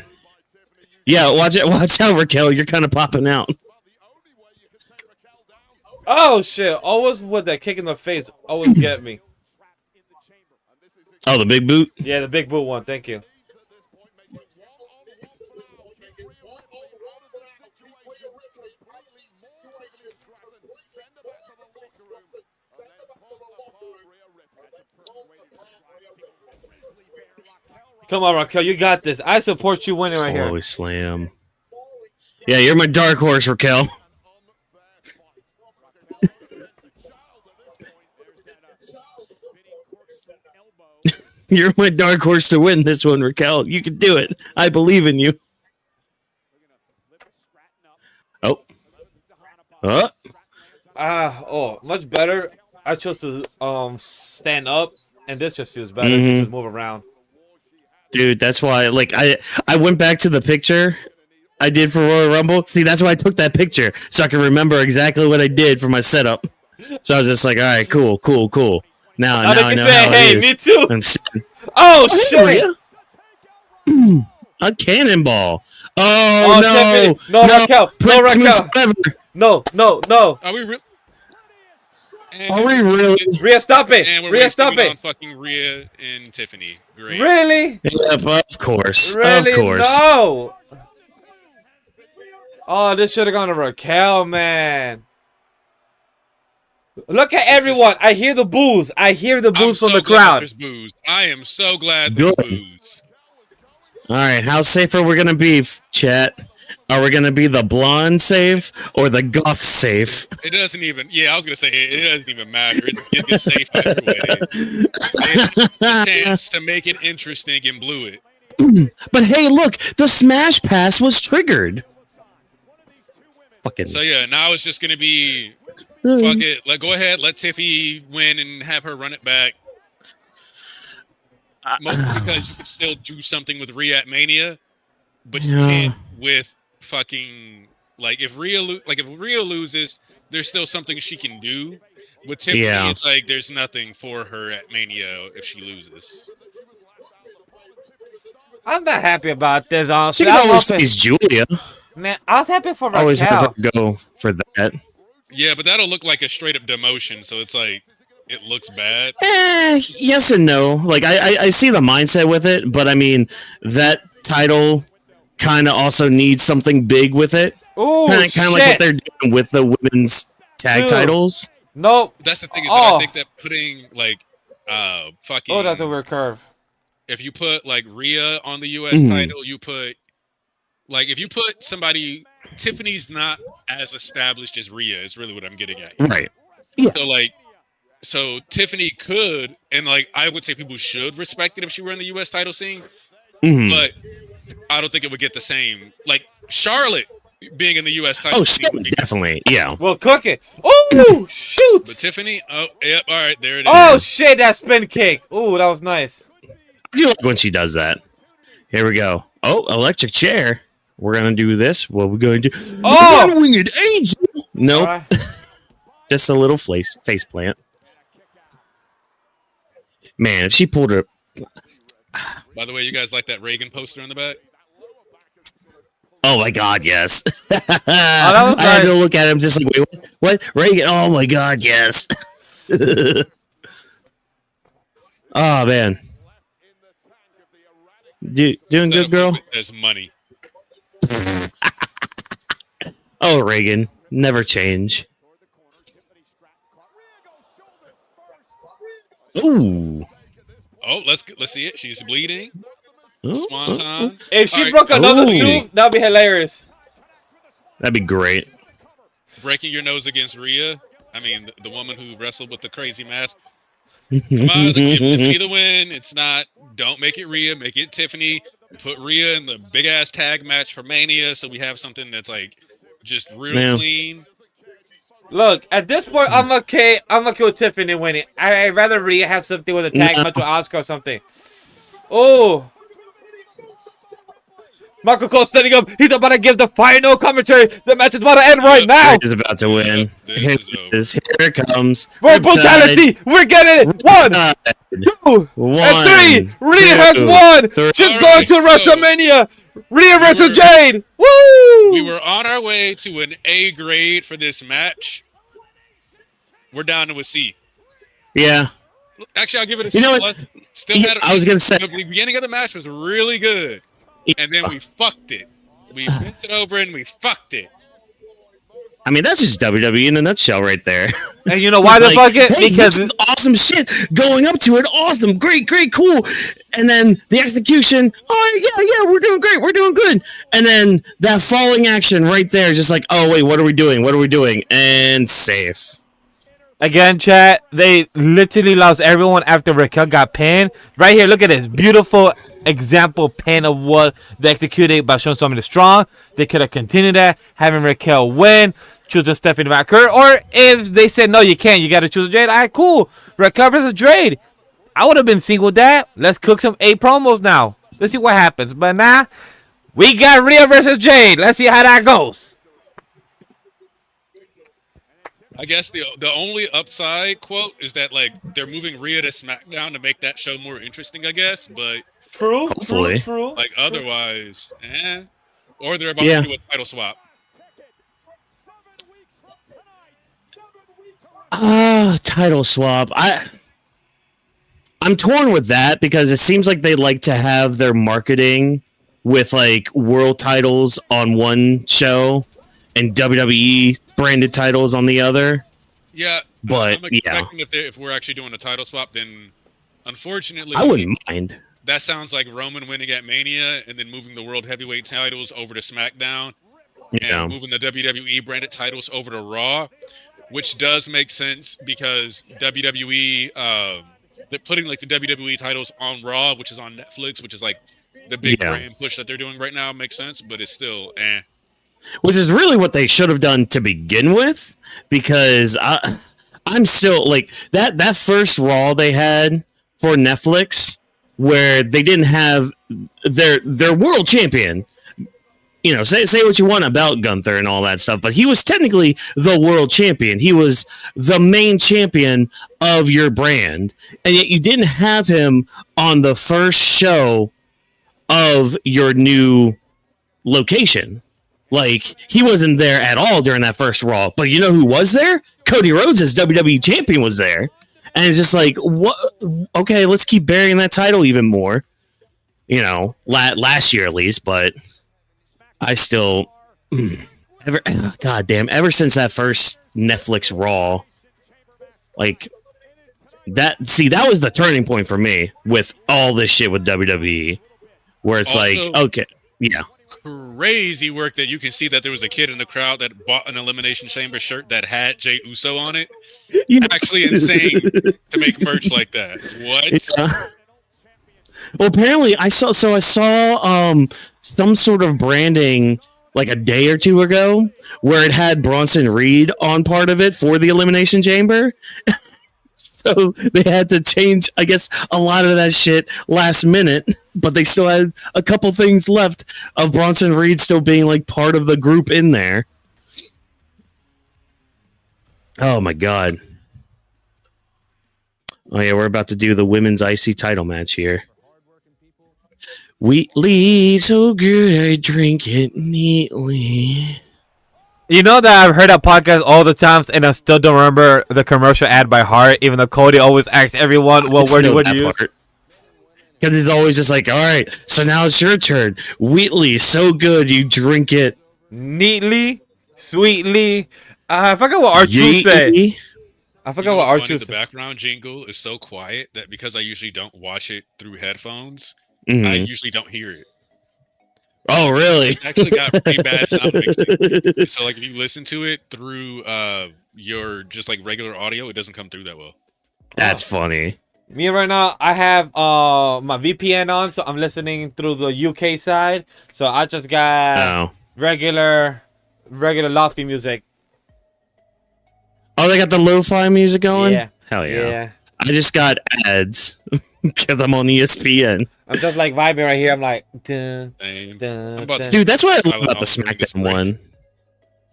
Yeah, watch it. Watch out, Raquel. You're kind of popping out. Oh shit! Always with that kick in the face. Always get me. Oh, the big boot? Yeah, the big boot one. Thank you. Come on, Raquel. You got this. I support you winning right here. Slowly slam. Yeah, you're my dark horse, Raquel. You're my dark horse to win this one, Raquel. You can do it. I believe in you. Oh. Much better. I chose to stand up, and this just feels better. You just move around. Dude, that's why. Like, I went back to the picture I did for Royal Rumble. See, that's why I took that picture so I can remember exactly what I did for my setup. So I was just like, all right, cool. Now I know how hey, it is. me too. Oh, shit! A cannonball. Oh, no. No, Raquel. No, Raquel. No. Are we really? Are we really? Rhea, stop it. And we're Rhea, stop it. on fucking Rhea and Tiffany. Great. Really? Yep, of course. Really? Of course. No. Oh, this should have gone to Raquel, man. Look at everyone. I hear the boos. I hear the boos from the crowd. There's boos. I am so glad there's boos. All right, how safe are we going to be, chat? Are we going to be the blonde safe or the goth safe? It doesn't even, I was going to say, it doesn't even matter. It's safe either way. They had a chance to make it interesting and blew it. But hey, look, the smash pass was triggered. Fucking. So yeah, now it's just going to be, fuck it. Go ahead, let Tiffy win and have her run it back. mostly because you can still do something with Rhea at Mania, but you can't with fucking if Rhea loses, there's still something she can do. With Tiffany, it's like there's nothing for her at Mania if she loses. I'm not happy about this, honestly. She can always face Julia. Man, I was happy for Raquel. Always have her go for that. Yeah, but that'll look like a straight up demotion, so it's like it looks bad. Yes and no. Like I see the mindset with it, but I mean that title kind of also needs something big with it. Ooh, kind of like what they're doing with the women's tag titles. Nope. That's the thing is that I think that putting fucking. Oh, that's a weird curve. If you put Rhea on the U.S. title, you put if you put somebody, Tiffany's not as established as Rhea. Is really what I'm getting at. Right. Yeah. So Tiffany could, and I would say people should respect it if she were in the U.S. title scene, but I don't think it would get the same. Charlotte being in the U.S. title. Oh, definitely. Yeah. Well, cook it. Oh, shoot. But Tiffany, all right, there it is. Oh, shit, that spin kick. Ooh, that was nice. I do like when she does that. Here we go. Oh, electric chair. We're going to do this. What we're going to do. Oh! Winged angel. Nope. Right. Just a little face plant. Man, if she pulled her... By the way, you guys like that Reagan poster in the back? Oh my God, yes. I had to look at him just like, wait, what? Reagan? Oh my God, yes. Oh man. Doing good, girl? There's money. Oh, Reagan. Never change. Ooh. Oh, let's see it. She's bleeding. Swanton. If she broke another tooth, that'd be hilarious. That'd be great. Breaking your nose against Rhea. I mean, the woman who wrestled with the crazy mask. Come on, give Tiffany the win. It's not. Don't make it Rhea. Make it Tiffany. Put Rhea in the big ass tag match for Mania, so we have something that's just real clean. Look, at this point, I'm okay. I'm okay with Tiffany winning. I'd rather Rhea have something with a tag match with Asuka or something. Oh. Michael Cole standing up. He's about to give the final commentary. The match is about to end right now. He's about to win. Here it comes. We're brutality. We're getting it. 1, 2, and 3. Rhea has won. She's going to WrestleMania. Rhea versus Jade. Woo! We were on our way to an A grade for this match. We're down to a C. Yeah. Actually, I'll give it a C. I was going to say. The beginning of the match was really good. And then we fucked it. We bent it over and we fucked it. I mean, that's just WWE in a nutshell right there. And you know why they fuck it? Hey, because this is awesome shit going up to it. Awesome. Great, cool. And then the execution. Oh, yeah, we're doing great. We're doing good. And then that falling action right there. Just like, oh, wait, what are we doing? And safe. Again, chat, they literally lost everyone after Raquel got pinned. Right here, look at this. Beautiful example pin of what they executed by showing somebody strong. They could have continued that, having Raquel win, choosing Stephanie McCurry, or if they said, no, you can't, you got to choose Jade. All right, cool. Raquel versus Jade. I would have been seen with that. Let's cook some 8 promos now. Let's see what happens. But nah, we got Rhea versus Jade. Let's see how that goes. I guess the only upside quote is that they're moving Rhea to SmackDown to make that show more interesting, I guess. But true. Otherwise, or they're about to do a title swap. Title swap. I'm torn with that because it seems like they like to have their marketing with world titles on one show and WWE branded titles on the other. Yeah, but I'm expecting if we're actually doing a title swap, then unfortunately I wouldn't mind. That sounds like Roman winning at Mania and then moving the world heavyweight titles over to SmackDown and moving the WWE branded titles over to Raw, which does make sense because WWE they're putting the WWE titles on Raw, which is on Netflix, which is the big brand push that they're doing right now. Makes sense, but it's still Which is really what they should have done to begin with, because I'm still that first Raw they had for Netflix where they didn't have their world champion. You know, say what you want about Gunther and all that stuff, but he was technically the world champion. He was the main champion of your brand, and yet you didn't have him on the first show of your new location. Like, he wasn't there at all during that first Raw. But you know who was there? Cody Rhodes as WWE champion was there. And it's just like, what? Okay, let's keep burying that title even more. You know, last year at least, but I still, ever since that first Netflix Raw, like that was the turning point for me with all this shit with WWE, where it's also, like, okay, yeah. Crazy work that you can see that there was a kid in the crowd that bought an Elimination Chamber shirt that had Jey Uso on it. Yeah. Actually insane to make merch like that. What? Yeah. Well, apparently I saw some sort of branding like a day or two ago where it had Bronson Reed on part of it for the Elimination Chamber. So they had to change, I guess, a lot of that shit last minute, but they still had a couple things left of Bronson Reed still being like part of the group in there. Oh my God. Oh yeah, we're about to do the women's IC title match here. Wheatley, so good, I drink it neatly. You know that I've heard that podcast all the times, and I still don't remember the commercial ad by heart, even though Cody always asks everyone what word would you use. Because he's always just like, all right, so now it's your turn. Wheatley, so good, you drink it neatly, sweetly. I forgot what R2 said. I forgot what R2 said. The background jingle is so quiet that because I usually don't watch it through headphones, I usually don't hear it. Oh, really? It actually got pretty bad sound mixing. So, like, if you listen to it through your just like regular audio, it doesn't come through that well. That's funny. Me right now, I have my VPN on, so I'm listening through the UK side. So I just got regular lofi music. Oh, they got the lo-fi music going? Yeah. Hell yeah. I just got ads because I'm on ESPN. I'm just like vibing right here. I'm like, dude, that's what I love about the SmackDown one.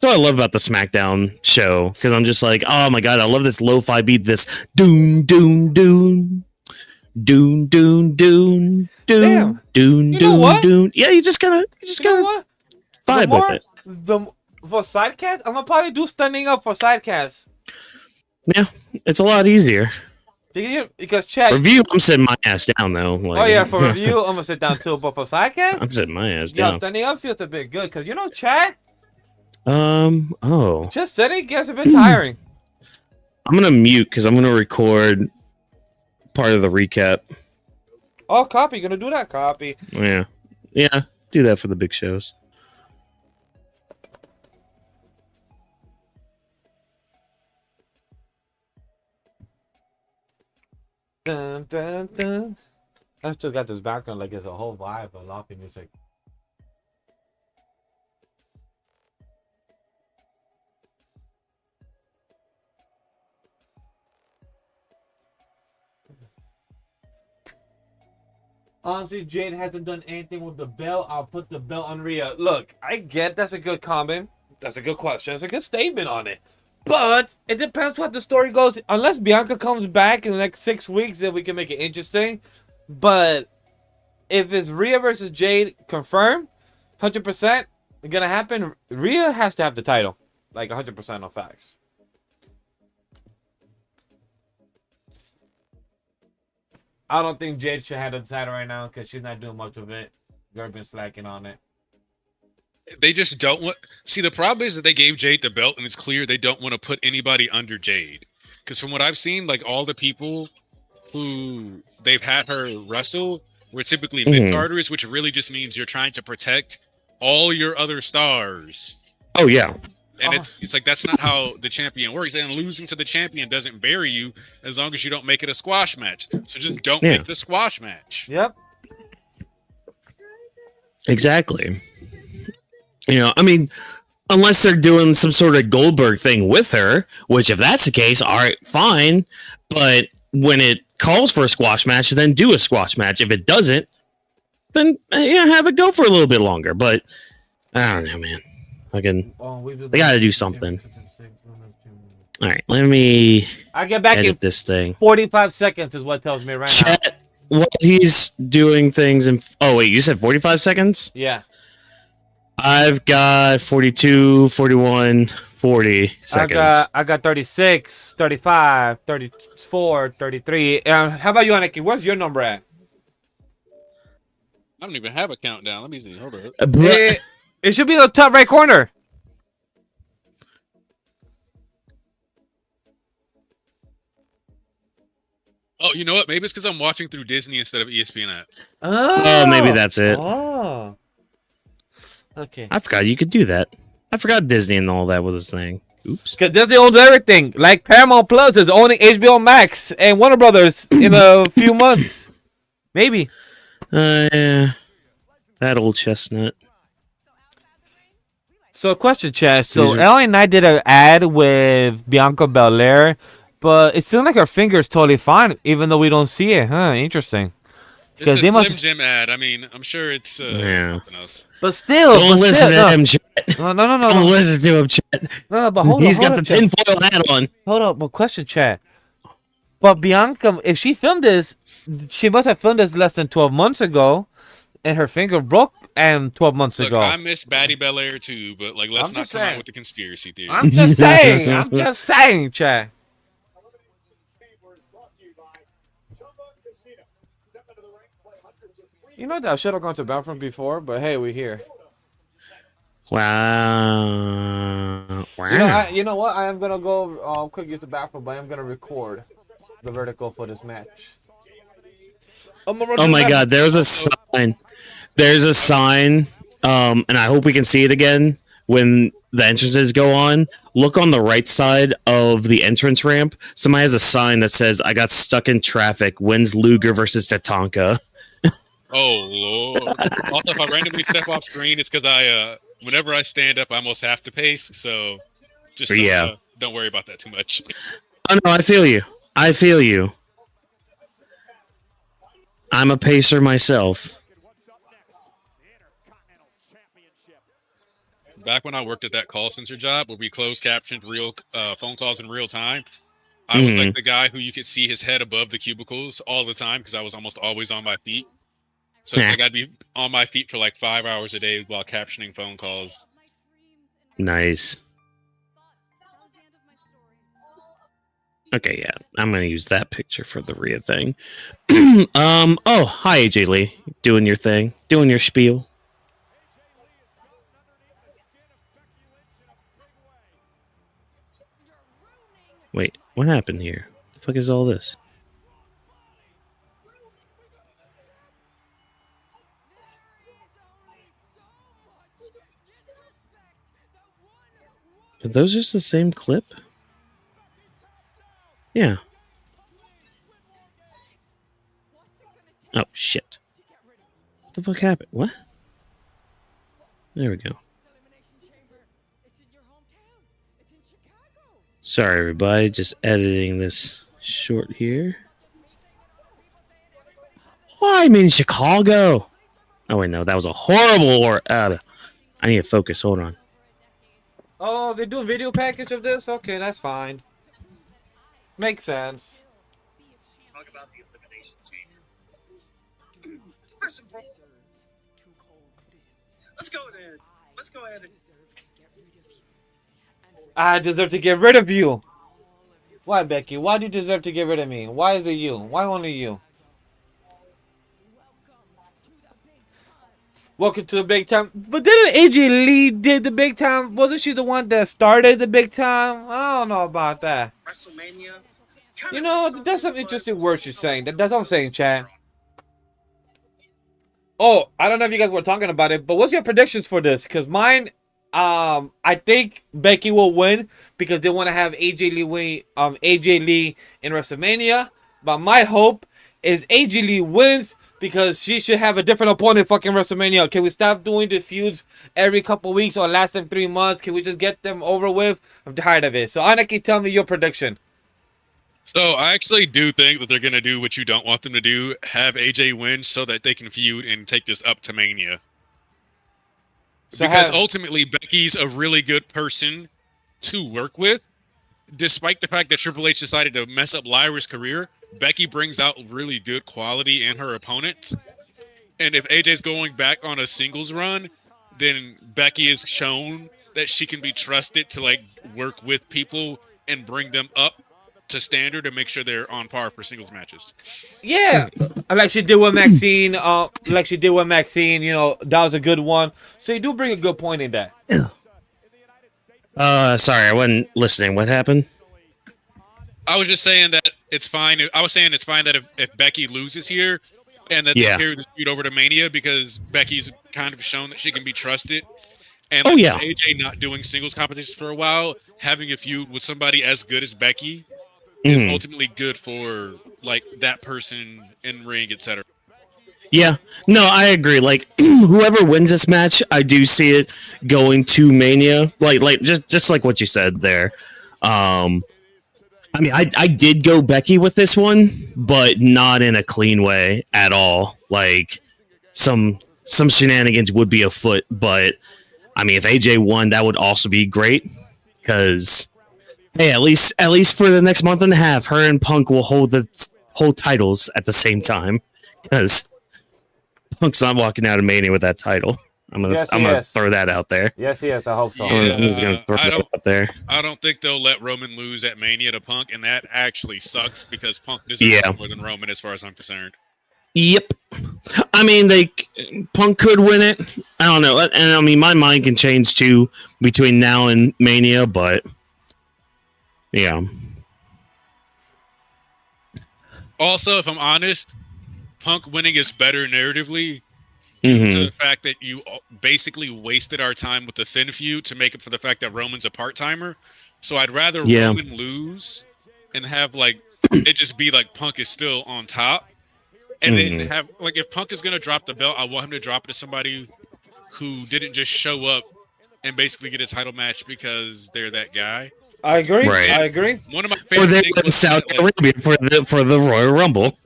That's what I love about the SmackDown show, because I'm just like, oh my God, I love this lo-fi beat, this doon doon doon doon doon doon doon doon doon. Yeah, you just gotta vibe with it. For Sidecast, I'm gonna probably do standing up for Sidecast. Yeah, it's a lot easier. Because chat review, I'm sitting my ass down though. Like, oh yeah, for review, I'm gonna sit down too. But for Sidecast, I'm sitting my ass down. Standing up feels a bit good because chat. Oh. Just sitting gets a bit tiring. I'm gonna mute because I'm gonna record part of the recap. Oh, copy. Gonna do that. Copy. Yeah. Do that for the big shows. Dun, dun, dun. I still got this background like it's a whole vibe of lofi music. Honestly, Jade hasn't done anything with the belt. I'll put the belt on Rhea. Look, I get that's a good comment. That's a good question. That's a good statement on it. But it depends what the story goes. Unless Bianca comes back in the next 6 weeks, then we can make it interesting. But if it's Rhea versus Jade confirmed, 100% gonna happen, Rhea has to have the title. Like 100% on facts. I don't think Jade should have the title right now because she's not doing much of it. They've been slacking on it. They just don't want. See, the problem is that they gave Jade the belt, and it's clear they don't want to put anybody under Jade. Because from what I've seen, like all the people who they've had her wrestle were typically mid-carders, which really just means you're trying to protect all your other stars. Oh yeah. And it's like that's not how the champion works. And losing to the champion doesn't bury you as long as you don't make it a squash match. So just don't make it a squash match. Yep. Exactly. I mean, unless they're doing some sort of Goldberg thing with her, which if that's the case, all right, fine. But when it calls for a squash match, then do a squash match. If it doesn't, then have it go for a little bit longer. But I don't know, man. They got to do something. All right, let me. I get back edit this thing. 45 seconds is what tells me right now. While he's doing things in. Oh wait, you said 45 seconds? Yeah. I've got 42, 41, 40 seconds. I got 36, 35, 34, 33. How about you, Aniki? Where's your number at? I don't even have a countdown. Let me see. Hold up. It should be the top right corner. Oh, you know what? Maybe it's because I'm watching through Disney instead of ESPN app. Oh, maybe that's it. Oh. Okay. I forgot you could do that. I forgot Disney and all that was his thing. Oops. Because Disney owns everything. Like Paramount Plus is owning HBO Max and Warner Brothers in a few months. Maybe. Yeah. That old chestnut. So, question, Chad. So, Ellie and I did an ad with Bianca Belair, but it seemed like her finger is totally fine, even though we don't see it. Huh? Interesting. Because they must. Slim Jim ad. I mean, I'm sure it's something else. But still, don't listen to him, Chet. No. Don't listen to him, Chet. No, but hold on. He's got the tinfoil hat on. Hold up, but question, Chat. But Bianca, if she filmed this, she must have filmed this less than 12 months ago, and her finger broke 12 months ago. I miss Batty Belair too, but let's not come out with the conspiracy theory. I'm just saying. I'm just saying, Chat. You know that I should have gone to the bathroom before, but hey, we're here. Wow. You know what? I am gonna go quick use the bathroom, but I am gonna record the vertical for this match. Oh my God! There's a sign. There's a sign. And I hope we can see it again when the entrances go on. Look on the right side of the entrance ramp. Somebody has a sign that says, "I got stuck in traffic. Wins Luger versus Tatanka." Oh Lord! Also, if I randomly step off screen, it's because whenever I stand up, I almost have to pace. So, just don't worry about that too much. Oh no, I feel you. I'm a pacer myself. Back when I worked at that call center job where we closed captioned real phone calls in real time, I was like the guy who you could see his head above the cubicles all the time because I was almost always on my feet. So it's like I'd be on my feet for 5 hours a day while captioning phone calls. Nice. Okay, yeah. I'm going to use that picture for the Rhea thing. Oh, hi, AJ Lee. Doing your thing. Doing your spiel. Wait, what happened here? What the fuck is all this? Are those just the same clip? Yeah. Oh, shit. What the fuck happened? What? There we go. Sorry, everybody. Just editing this short here. Oh, I'm in Chicago. Oh, wait, no. That was a horrible... I need to focus. Hold on. Oh, they do a video package of this? Okay, that's fine. Makes sense. Talk about the elimination chamber. Let's go ahead and I deserve to get rid of you. Why, Becky? Why do you deserve to get rid of me? Why is it you? Why only you? Welcome to the big time. But didn't AJ Lee did the big time? Wasn't she the one that started the big time? I don't know about that. WrestleMania. You know, that's some interesting words you're saying. That's what I'm saying, Chad. Oh, I don't know if you guys were talking about it, but what's your predictions for this? Because mine, I think Becky will win because they want to have AJ Lee win, AJ Lee in WrestleMania. But my hope is AJ Lee wins because she should have a different opponent fucking WrestleMania. Can we stop doing the feuds every couple weeks or last them 3 months? Can we just get them over with? I'm tired of it. So Aniki, tell me your prediction. So I actually do think that they're gonna do what you don't want them to do: have AJ win so that they can feud and take this up to Mania. So Because ultimately, Becky's a really good person to work with. Despite the fact that Triple H decided to mess up Lyra's career, Becky brings out really good quality in her opponents. And if AJ's going back on a singles run, then Becky is shown that she can be trusted to like work with people and bring them up to standard and make sure they're on par for singles matches. Yeah, like she did with Maxine. You know, that was a good one. So you do bring a good point in that. Sorry, I wasn't listening. What happened? I was just saying that it's fine. I was saying it's fine that if Becky loses here, and that they carry the feud over to Mania because Becky's kind of shown that she can be trusted. And AJ not doing singles competitions for a while, having a feud with somebody as good as Becky is ultimately good for like that person in ring, etc. Yeah, no, I agree. Like whoever wins this match, I do see it going to Mania. Like just like what you said there. I mean, I did go Becky with this one, but not in a clean way at all. Like some shenanigans would be afoot, but I mean, if AJ won, that would also be great because hey, at least for the next month and a half, her and Punk will hold titles at the same time because Punk's not walking out of Mania with that title. I'm gonna throw that out there. Yes, he is. I hope so. Yeah, I don't think they'll let Roman lose at Mania to Punk, and that actually sucks because Punk deserves more than Roman, as far as I'm concerned. Yep. I mean, Punk could win it. I don't know, and I mean, my mind can change too between now and Mania, but yeah. Also, if I'm honest, Punk winning is better narratively. Due to the fact that you basically wasted our time with the Finn feud to make up for the fact that Roman's a part-timer. So I'd rather Roman lose and have like it just be like Punk is still on top. And then have like if Punk is gonna drop the belt, I want him to drop it to somebody who didn't just show up and basically get a title match because they're that guy. I agree. Right. I agree. One of my favorite things was South Arabia for the Royal Rumble.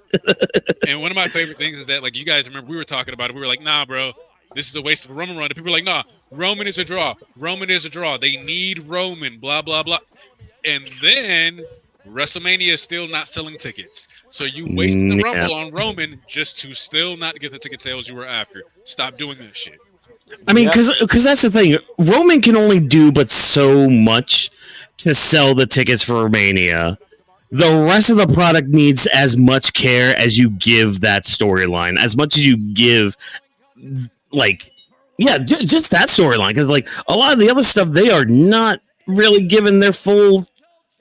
And one of my favorite things is that, like, you guys remember we were talking about it. We were like, nah, bro, this is a waste of a Roman run. And people were like, nah, Roman is a draw. Roman is a draw. They need Roman, blah, blah, blah. And then WrestleMania is still not selling tickets. So you wasted the Rumble on Roman just to still not get the ticket sales you were after. Stop doing that shit. I mean, because that's the thing. Roman can only do but so much to sell the tickets for Mania. The rest of the product needs as much care as you give that storyline, as much as you give, like, just that storyline. Because, like, a lot of the other stuff, they are not really giving their full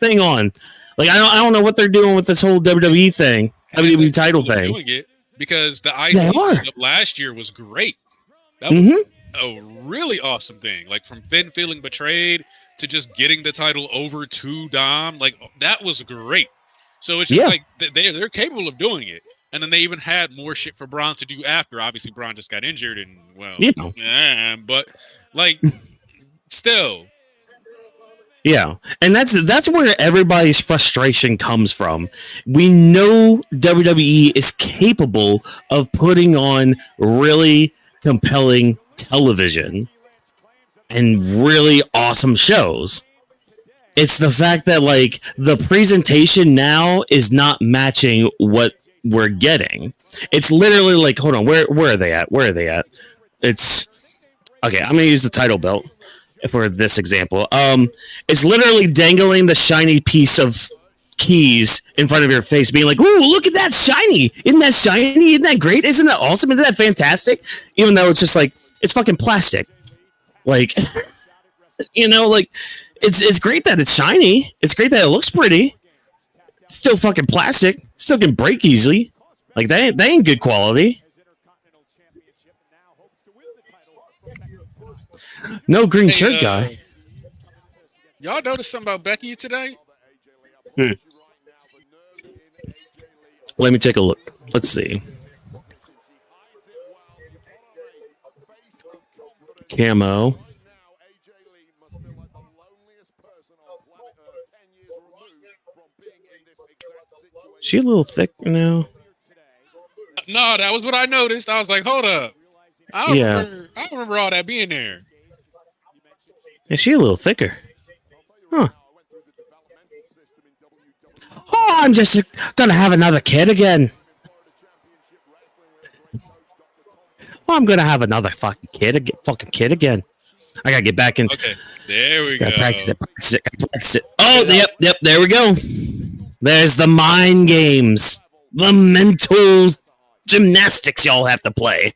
thing on. Like, I don't know what they're doing with this whole WWE thing, WWE title thing. Doing it because the idea of last year was great. That was a really awesome thing. Like, from Finn feeling betrayed to just getting the title over to Dom, like that was great. So it's just like they're capable of doing it, and then they even had more shit for Braun to do after. Obviously, Braun just got injured, and but like still, and that's where everybody's frustration comes from. We know WWE is capable of putting on really compelling television and really awesome shows. It's the fact that like the presentation now is not matching what we're getting. It's literally like, hold on, where are they at? Where are they at? It's okay. I'm gonna use the title belt for this example. It's literally dangling the shiny piece of keys in front of your face, being like, "Ooh, look at that shiny! Isn't that shiny? Isn't that great? Isn't that awesome? Isn't that fantastic?" Even though it's just like it's fucking plastic. Like, you know, like it's great that it's shiny. It's great that it looks pretty. It's still fucking plastic. Still can break easily. Like they ain't good quality. No green shirt guy. Y'all noticed something about Becky today? Let me take a look. Let's see. Camo. She a little thick now. No, that was what I noticed. I was like, hold up. I remember all that being there. Yeah, she a little thicker. Huh. Oh, I'm just gonna have another kid again. Oh, I'm gonna have another fucking kid again. I gotta get back in. Okay, there we go. Practice it. Oh, yep, there we go. There's the mind games. The mental gymnastics y'all have to play.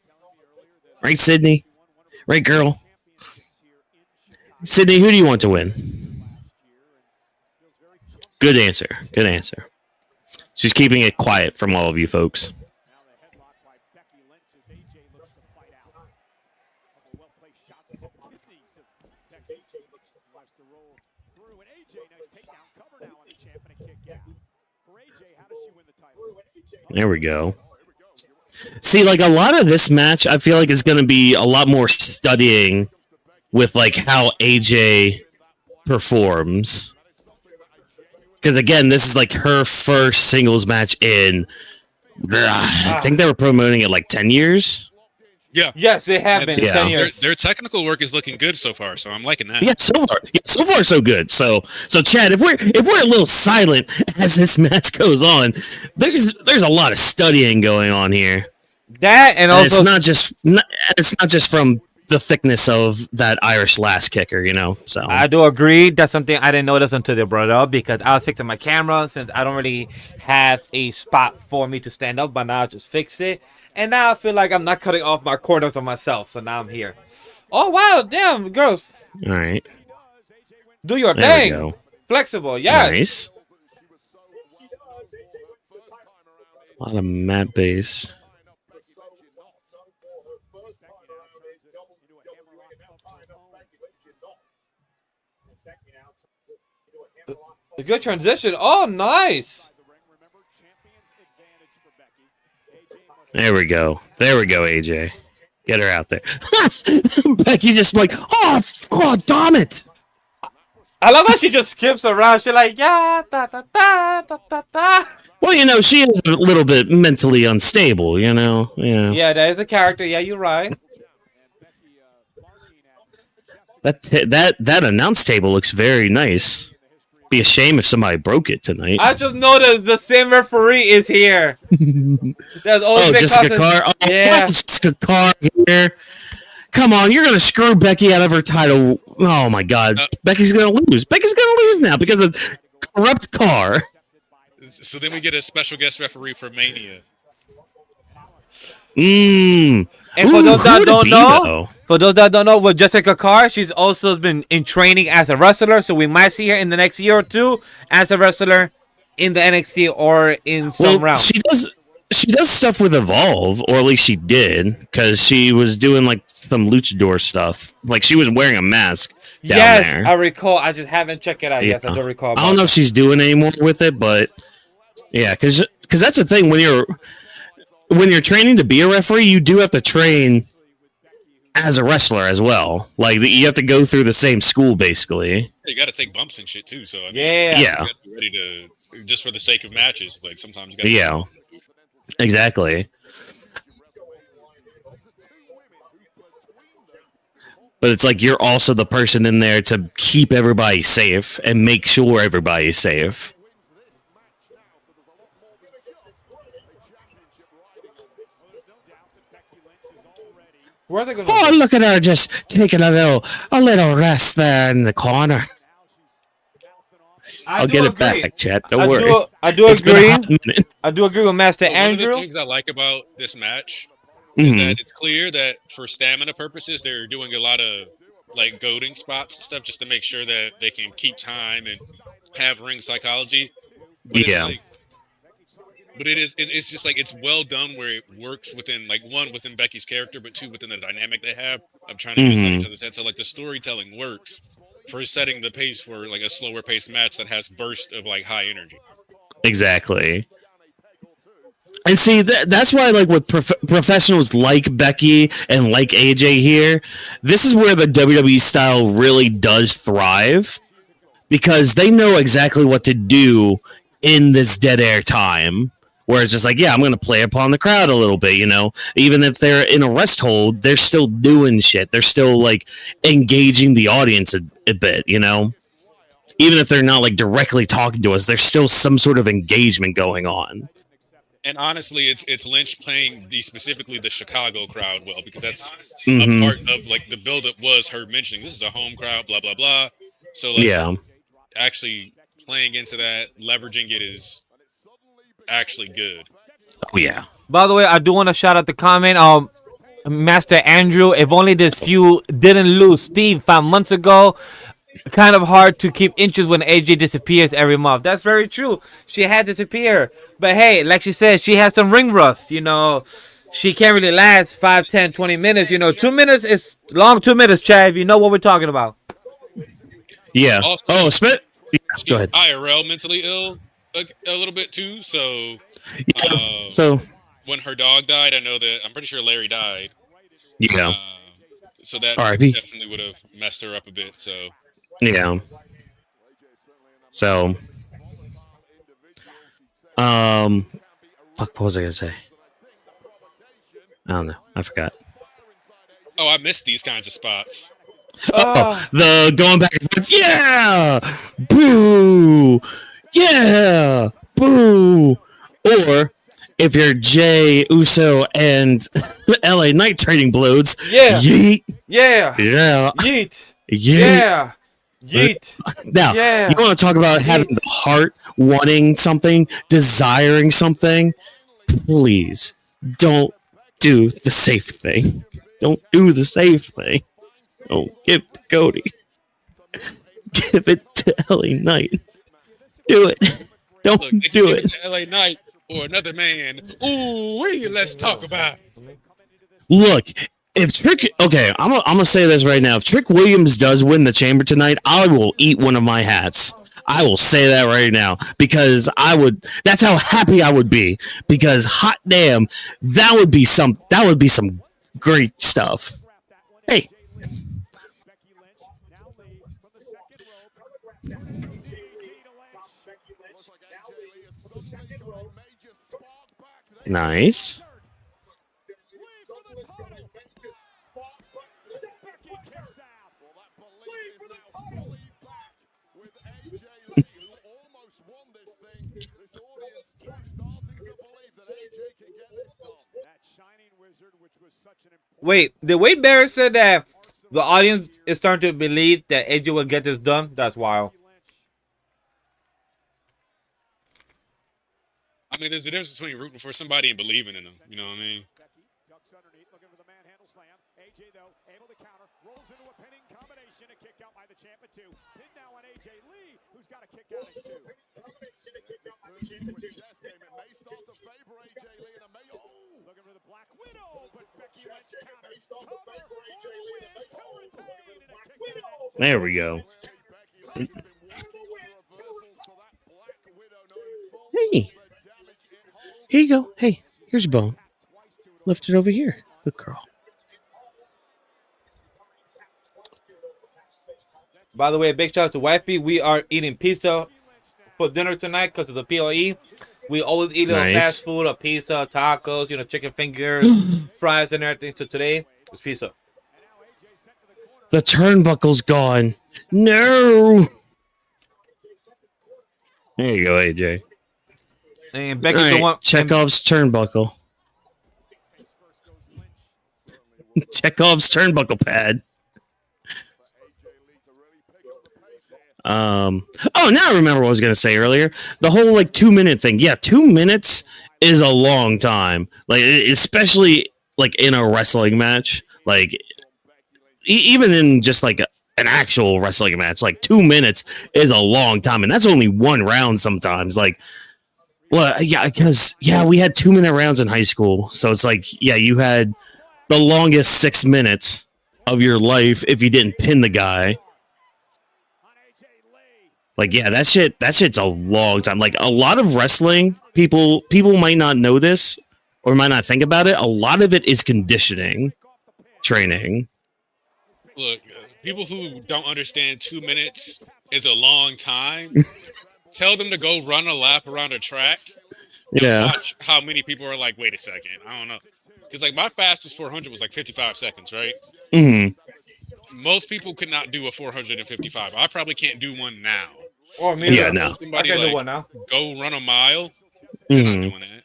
Right, Sydney? Right, girl? Sydney, who do you want to win? Good answer. She's keeping it quiet from all of you folks. There we go. See, like a lot of this match, I feel like is going to be a lot more studying with like how AJ performs. Because again, this is like her first singles match in, I think they were promoting it like 10 years. Yeah. Yes, they have been. 10 years. Their technical work is looking good so far, so I'm liking that. Yeah, so far so good. So Chad, if we're a little silent as this match goes on, there's a lot of studying going on here. That and also it's not just from the thickness of that Irish lass kicker, you know. So I do agree. That's something I didn't notice until they brought it up because I was fixing my camera since I don't really have a spot for me to stand up, but now I just fixed it. And now I feel like I'm not cutting off my corners on myself, so now I'm here. Oh, wow, damn, girls. All right. Do your thing. Flexible, yes. Nice. A lot of mat base. A good transition. Oh, nice. There we go, AJ. Get her out there. Becky's just like, oh, damn it. I love how she just skips around. She's like, yeah, da, da, da, da, da, da. Well, you know, she is a little bit mentally unstable, you know? Yeah. Yeah, that is the character. Yeah, you're right. That announce table looks very nice. Be a shame if somebody broke it tonight. I just noticed the same referee is here. Jessica Carr. Oh, yeah. Jessica Carr here. Come on, you're gonna screw Becky out of her title. Oh my God, Becky's gonna lose. Becky's gonna lose now because of corrupt Carr. So then we get a special guest referee for Mania. And for those that don't know, with Jessica Carr, she's also been in training as a wrestler, so we might see her in the next year or two as a wrestler in the NXT or in some round. She does stuff with Evolve, or at least she did, because she was doing like some luchador stuff. Like she was wearing a mask down there. Yes, I recall. I just haven't checked it out. Yeah. Yes, I do recall. I don't know if she's doing any more with it, but yeah, because that's the thing when you're training to be a referee, you do have to train as a wrestler as well. Like you have to go through the same school, basically. You got to take bumps and shit too. So I mean, yeah, you got to be ready to just for the sake of matches. Like sometimes you got to exactly. But it's like you're also the person in there to keep everybody safe and make sure everybody's safe. Where are they going? Oh, look at her just taking a little rest there in the corner. I'll get it back, chat. Don't worry. I do agree. I do agree with Master Andrew. One of the things I like about this match is that it's clear that for stamina purposes, they're doing a lot of like goading spots and stuff just to make sure that they can keep time and have ring psychology. But it's just like it's well done where it works within like one within Becky's character, but two within the dynamic they have of trying to get inside each other's head. So like the storytelling works for setting the pace for like a slower paced match that has bursts of like high energy. Exactly. And see, that's why, like, with professionals like Becky and like AJ here, this is where the WWE style really does thrive because they know exactly what to do in this dead air time where it's just like, yeah, I'm going to play upon the crowd a little bit, you know, even if they're in a rest hold, they're still doing shit. They're still like engaging the audience a bit, you know, even if they're not like directly talking to us, there's still some sort of engagement going on. And honestly, it's Lynch playing specifically the Chicago crowd well, because that's a part of like the buildup was her mentioning this is a home crowd, blah blah blah. So like, actually playing into that, leveraging it is actually good. Oh yeah. By the way, I do want to shout out the comment. Master Andrew, if only this feud didn't lose Steve 5 months ago. Kind of hard to keep interest when AJ disappears every month. That's very true. She had to disappear. But hey, like she said, she has some ring rust. You know, she can't really last 5, 10, 20 minutes. You know, 2 minutes is long 2 minutes, Chad. You know what we're talking about. Yeah. Also, Spit. Yeah, go ahead. IRL mentally ill a little bit too. So, so when her dog died, I'm pretty sure Larry died. Yeah. So that R.I.P. definitely would have messed her up a bit. So. Yeah. So, fuck, what was I gonna say? I don't know. I forgot. Oh, I missed these kinds of spots. The going back and forth. Yeah, boo. Yeah, boo. Or if you're Jay Uso and LA Knight trading blows. Yeah. Yeet. Yeah. Yeah. Yeet. Yeet. Yeah. Yeet. Now, you want to talk about having the heart, wanting something, desiring something? Please don't do the safe thing. Don't do the safe thing. Don't give it to Cody. Give it to LA Knight. Do it. Don't do it. To LA Knight or another man. Ooh, let's talk about. Look. If Trick, okay, I'm gonna say this right now. If Trick Williams does win the Chamber tonight, I will eat one of my hats. I will say that right now because that's how happy I would be. Because hot damn, that would be some great stuff. Hey. Nice. Wait, the Wade Barrett said that the audience is starting to believe that AJ will get this done. That's wild. I mean, there's a difference between rooting for somebody and believing in them. You know what I mean? AJ, though, able to counter, rolls into a pinning combination, a kick out by the champ at 2. Pin now on AJ Lee, who's got a kick out at 2. Looking for the Black Widow, but Becky Lynch counter. There we go. Hey. Here you go. Hey, here's your bone. Lift it over here. Good girl. By the way, big shout out to Wifey. We are eating pizza for dinner tonight because of the PLE. We always eat fast food, a pizza, tacos, chicken fingers, fries, and everything. So today, it's pizza. The turnbuckle's gone. No. There you go, AJ. And Becky's the one. Chekhov's turnbuckle. Chekhov's turnbuckle pad. Oh, now I remember what I was going to say earlier. The whole 2 minute thing. Yeah, 2 minutes is a long time. Especially in a wrestling match. Even in just an actual wrestling match, 2 minutes is a long time, and that's only one round sometimes. Because we had 2 minute rounds in high school, so it's you had the longest 6 minutes of your life if you didn't pin the guy. That shit's a long time. A lot of wrestling, people might not know this or might not think about it. A lot of it is conditioning training. Look, people who don't understand 2 minutes is a long time. tell them to go run a lap around a track. Yeah. Watch how many people are like, wait a second, I don't know. Because like my fastest 400 was like 55 seconds, right? Mm-hmm. Most people could not do a 455. I probably can't do one now. Or me. Yeah, no. Somebody I can do like one now. go run a mile. They're Mm-hmm. not doing that.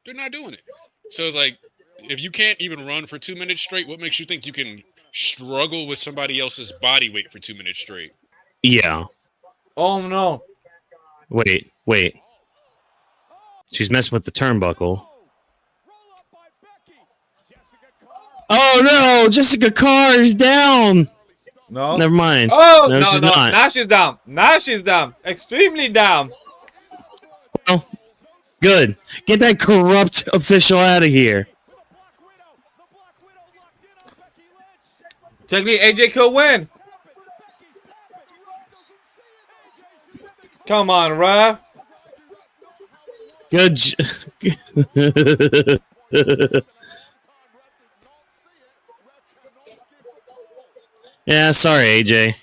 They're not doing it. So it's like, if you can't even run for 2 minutes straight, what makes you think you can struggle with somebody else's body weight for 2 minutes straight? Yeah. Oh no. Wait. She's messing with the turnbuckle. Oh no! Jessica Carr is down. No. Never mind. Oh No, no, she's no. not. Now she's down. Now she's down. Extremely down. Well, good. Get that corrupt official out of here. Technically, AJ could win. Come on, ref. Good. Yeah, sorry, AJ.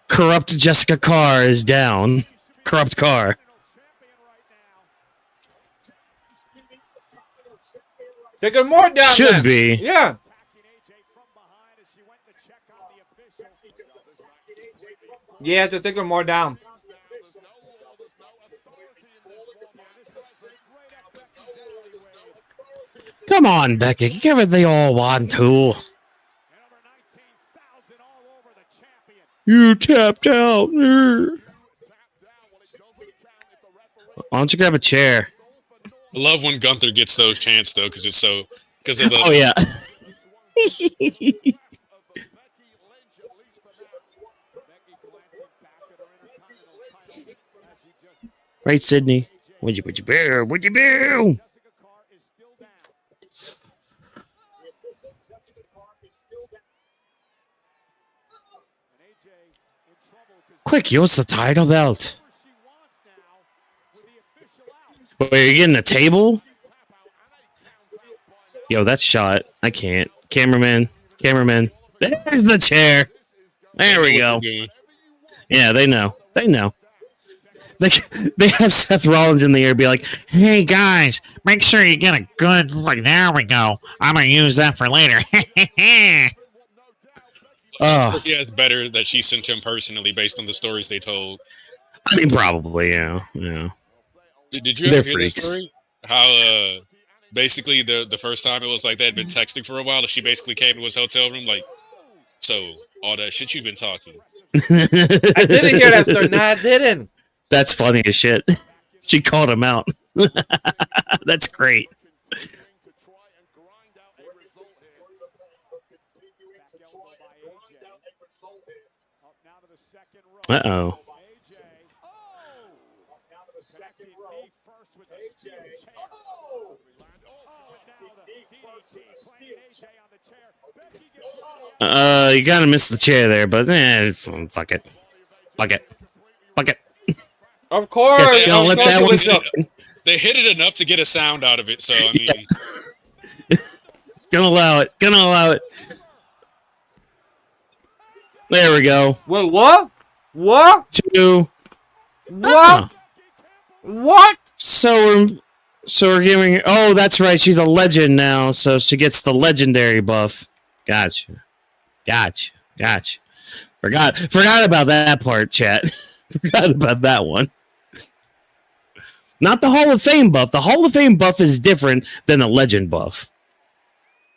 Corrupt Jessica Carr is down. Corrupt Carr. Take her more down. Should then. be. Yeah. Yeah, just take her more down. Come on, Becky. Give it the all one tool. You tapped out. Why don't you grab a chair? I love when Gunther gets those chants though, because it's so because of the Oh yeah. Right, Sydney. Would you boo? Would you boo? Quick, use the title belt. Wait, are you getting a table? Yo, that's shot. I can't. Cameraman. There's the chair. There we go. Yeah, they know. They have Seth Rollins in the air be like, hey guys, make sure you get a good look. There we go. I'm going to use that for later. Oh, yeah, it's better that she sent him personally based on the stories they told. I mean, probably, yeah. Did you ever hear that story? How basically the first time it was like they had been texting for a while, and she basically came to his hotel room like, so all that shit you've been talking. I didn't hear that story. No, I didn't. That's funny as shit. She called him out. That's great. Uh-oh. You gotta miss the chair there, but fuck it. Of course. Yeah, let that one they hit it enough to get a sound out of it, so I mean, Gonna allow it. There we go. Wait, what? 2. What? What? So we're giving. Oh, that's right. She's a legend now, so she gets the legendary buff. Gotcha. Forgot about that part, chat. Forgot about that one. Not the Hall of Fame buff. The Hall of Fame buff is different than the legend buff.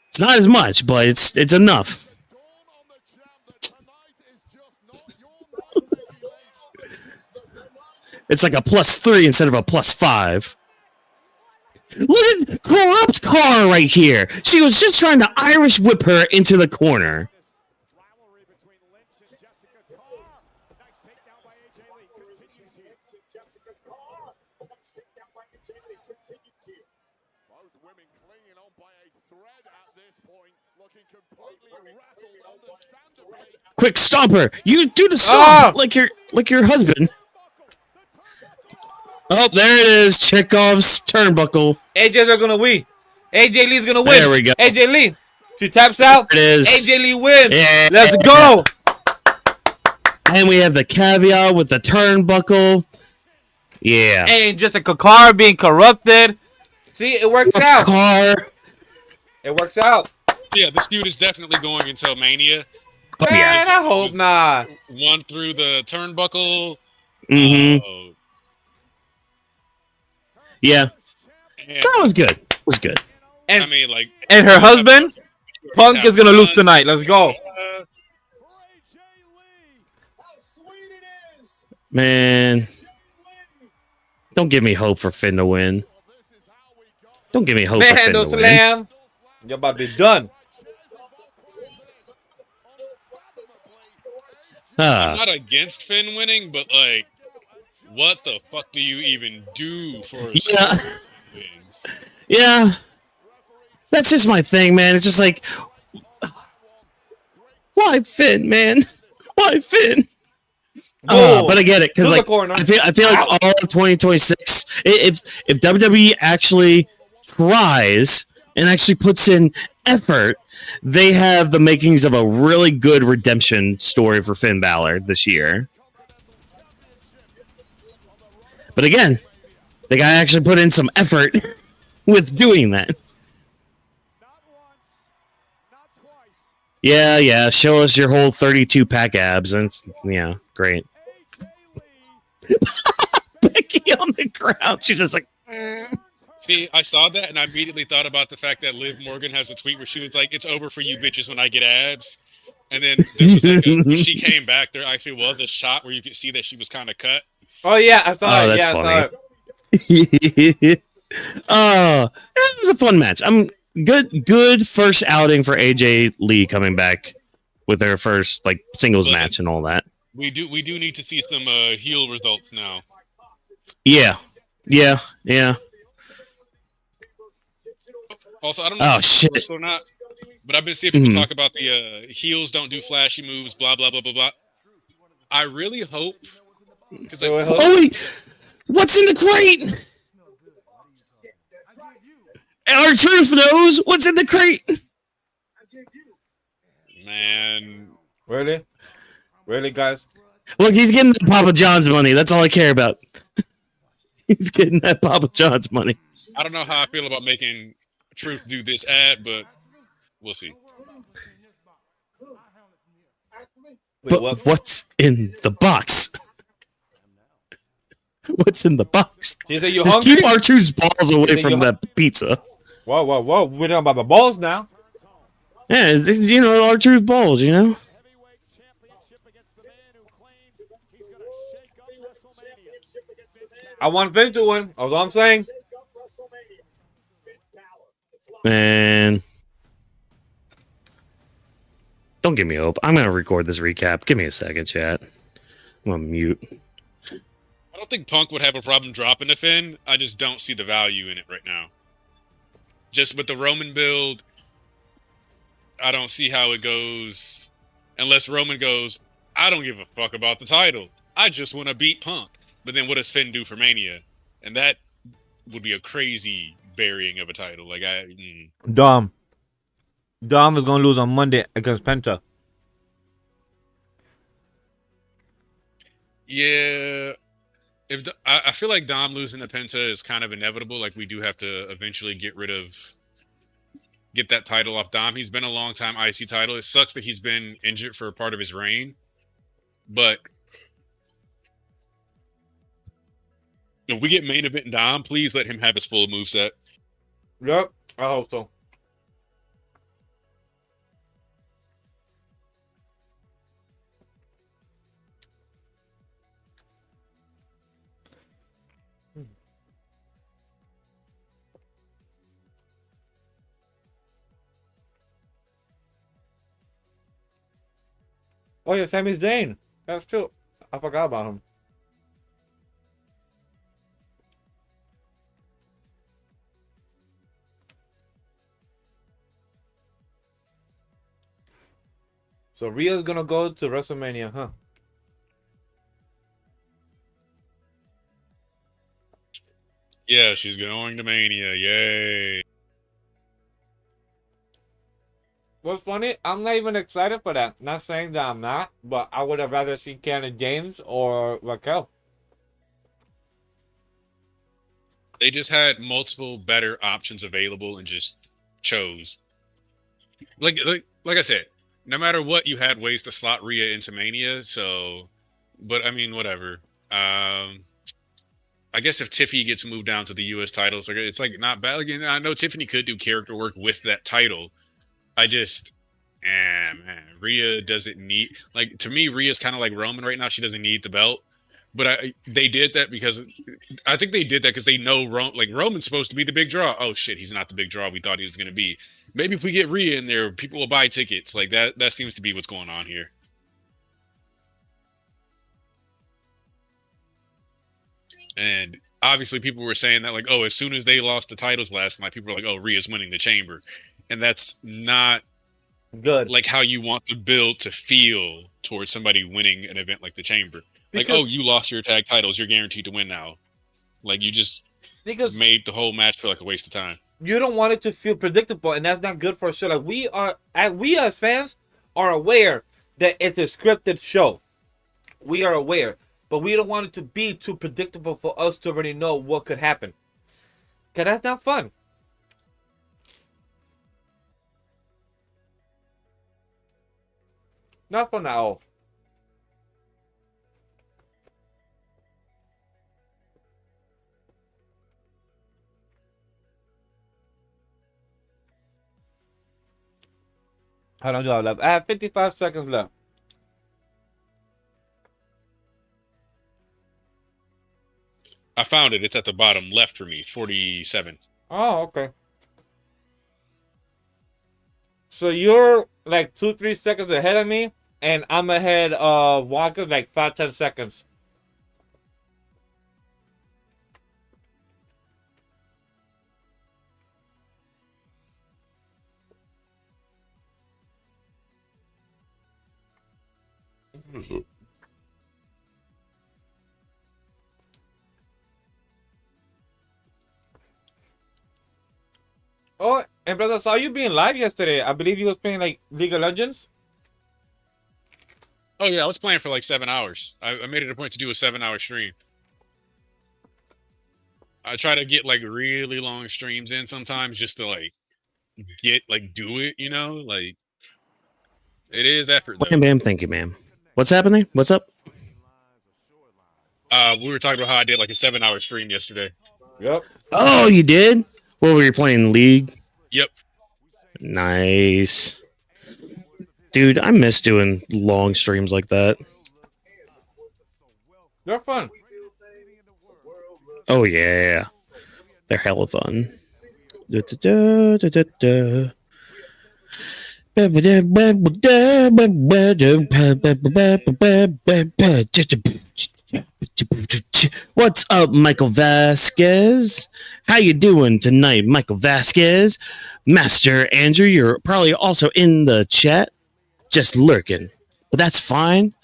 It's not as much, but it's enough. It's like a +3 instead of a +5. Look at Corrupt Carr right here. She was just trying to Irish whip her into the corner. Quick stomper! You do the stomp like your husband. Oh, there it is. Chekhov's turnbuckle. AJ's are gonna win. AJ Lee's gonna win. There we go. AJ Lee. She taps out. There it is. AJ Lee wins. Yeah. Let's go. And we have the caveat with the turnbuckle. Yeah. Ain't just a car being corrupted. See, it works out. Car. It works out. Yeah, this feud is definitely going until Mania. Oh, Man, yeah. I hope not. One through the turnbuckle. Mm-hmm. And, Yeah. That was good. It was good. And, I mean, like, and her husband, Punk, is gonna lose tonight. Let's go. Man. Don't give me hope for Finn to win. Don't give me hope for Finn to win. Slam. You're about to be done. I'm not against Finn winning, but like, what the fuck do you even do for wins? Yeah. That's just my thing, man. It's just like, why Finn, man? Why Finn? But I get it because like I feel like all of 2026, if WWE actually tries and actually puts in effort, they have the makings of a really good redemption story for Finn Balor this year. But again, they gotta actually put in some effort with doing that. Yeah. Show us your whole 32-pack abs, and yeah, great. Becky on the ground. She's just like. See, I saw that, and I immediately thought about the fact that Liv Morgan has a tweet where she was like, "It's over for you bitches when I get abs." And then there was like when she came back, there actually was a shot where you could see that she was kind of cut. Oh yeah, I saw it. That's yeah, funny. I saw it. It was a fun match. I'm good first outing for AJ Lee coming back with their first like singles match and all that. We do need to see some heel results now. Yeah. Also, I don't know if it's or not, but I've been seeing people talk about the heels don't do flashy moves, blah blah blah blah blah. I really hope because like, wait, what's in the crate? Our truth knows what's in the crate. Man, really, guys? Look, he's getting that Papa John's money. That's all I care about. He's getting that Papa John's money. I don't know how I feel about making Truth do this ad, but we'll see. But what's in the box? What's in the box? You just hungry? Keep R2's balls away from that pizza. Whoa. We're talking about the balls now. Yeah, you know, R2's balls, you know? I want Finn to win. That's all I'm saying. Man. Don't give me hope. I'm going to record this recap. Give me a second, chat. I'm going to mute. I don't think Punk would have a problem dropping a Finn. I just don't see the value in it right now. Just with the Roman build, I don't see how it goes unless Roman goes, I don't give a fuck about the title. I just want to beat Punk. But then what does Finn do for Mania? And that would be a crazy burying of a title. Like Dom is going to lose on Monday against Penta. Yeah. I feel like Dom losing to Penta is kind of inevitable. Like we do have to eventually get that title off Dom. He's been a long time IC title. It sucks that he's been injured for a part of his reign, but if we get main event Dom, please let him have his full moveset. Yep, I hope so. Oh yeah, Sami Zayn. That's true. I forgot about him. So Rhea's gonna go to WrestleMania, huh? Yeah, she's going to Mania. Yay. What's funny, I'm not even excited for that. Not saying that I'm not, but I would have rather seen Cannon James or Raquel. They just had multiple better options available and just chose. Like I said, no matter what, you had ways to slot Rhea into Mania. So, but I mean, whatever. I guess if Tiffany gets moved down to the U.S. titles, it's like not bad. Again, I know Tiffany could do character work with that title. I just, man, Rhea doesn't need, like, to me, Rhea's kind of like Roman right now. She doesn't need the belt. But they did that because I think they did that because they know Roman's supposed to be the big draw. Oh shit, he's not the big draw we thought he was going to be. Maybe if we get Rhea in there, people will buy tickets. Like that seems to be what's going on here. And obviously people were saying that, like, oh, as soon as they lost the titles last night, people were like, oh, Rhea's winning the chamber. And that's not good. Like how you want the build to feel towards somebody winning an event like the chamber. Because, like, oh, you lost your tag titles, you're guaranteed to win now. Like, you just made the whole match feel like a waste of time. You don't want it to feel predictable, and that's not good for a show. Like, we as fans are aware that it's a scripted show. We are aware. But we don't want it to be too predictable for us to already know what could happen. Because that's not fun. Not fun at all. How long do I have left? I have 55 seconds left. I found it. It's at the bottom left for me. 47. Oh, okay. So you're like 2-3 seconds ahead of me, and I'm ahead of Whawkins like 5-10 seconds. Oh, and brother, I saw you being live yesterday. I believe you was playing like League of Legends. Oh yeah, I was playing for like 7 hours. I made it a point to do a 7-hour stream. I try to get like really long streams in sometimes just to like do it, you know? Like, it is effort though. Bam, thank you, ma'am. What's happening? What's up? We were talking about how I did like a 7-hour stream yesterday. Yep. Oh, you did? What were you playing? League? Yep. Nice. Dude, I miss doing long streams like that. They're fun. Oh, yeah. They're hella fun. What's up, Michael Vasquez? How you doing tonight, Michael Vasquez? Master Andrew, you're probably also in the chat, just lurking, but that's fine.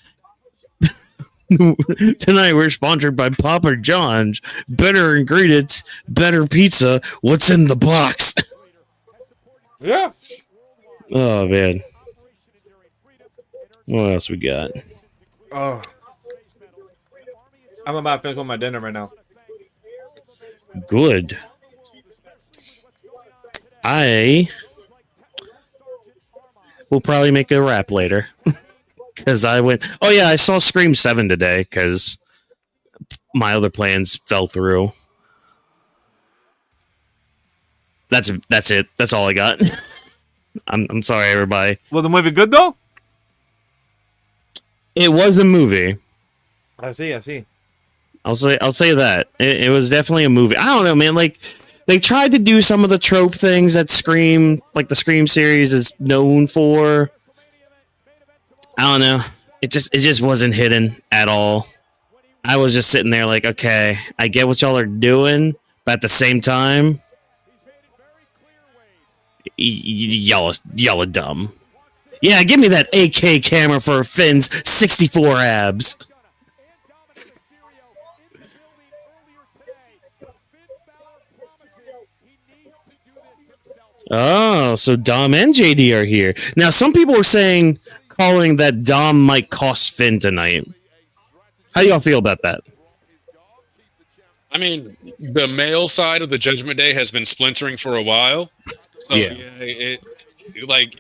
Tonight we're sponsored by Papa John's. Better ingredients, better pizza. What's in the box? Yeah. Oh man. What else we got? Oh. I'm about to finish with my dinner right now. Good. I will probably make a rap later. Because I went... Oh yeah, I saw Scream 7 today because my other plans fell through. That's it. That's all I got. I'm sorry, everybody. Was the movie good though? It was a movie. I see. I'll say that. It was definitely a movie. I don't know, man. Like, they tried to do some of the trope things that Scream, like the Scream series, is known for. I don't know. It just wasn't hidden at all. I was just sitting there like, okay, I get what y'all are doing, but at the same time, y'all are dumb. Yeah, give me that AK camera for Finn's 64 abs. Oh, so Dom and JD are here. Now, some people were calling that Dom might cost Finn tonight. How do y'all feel about that? I mean, the male side of the Judgment Day has been splintering for a while. So Yeah. like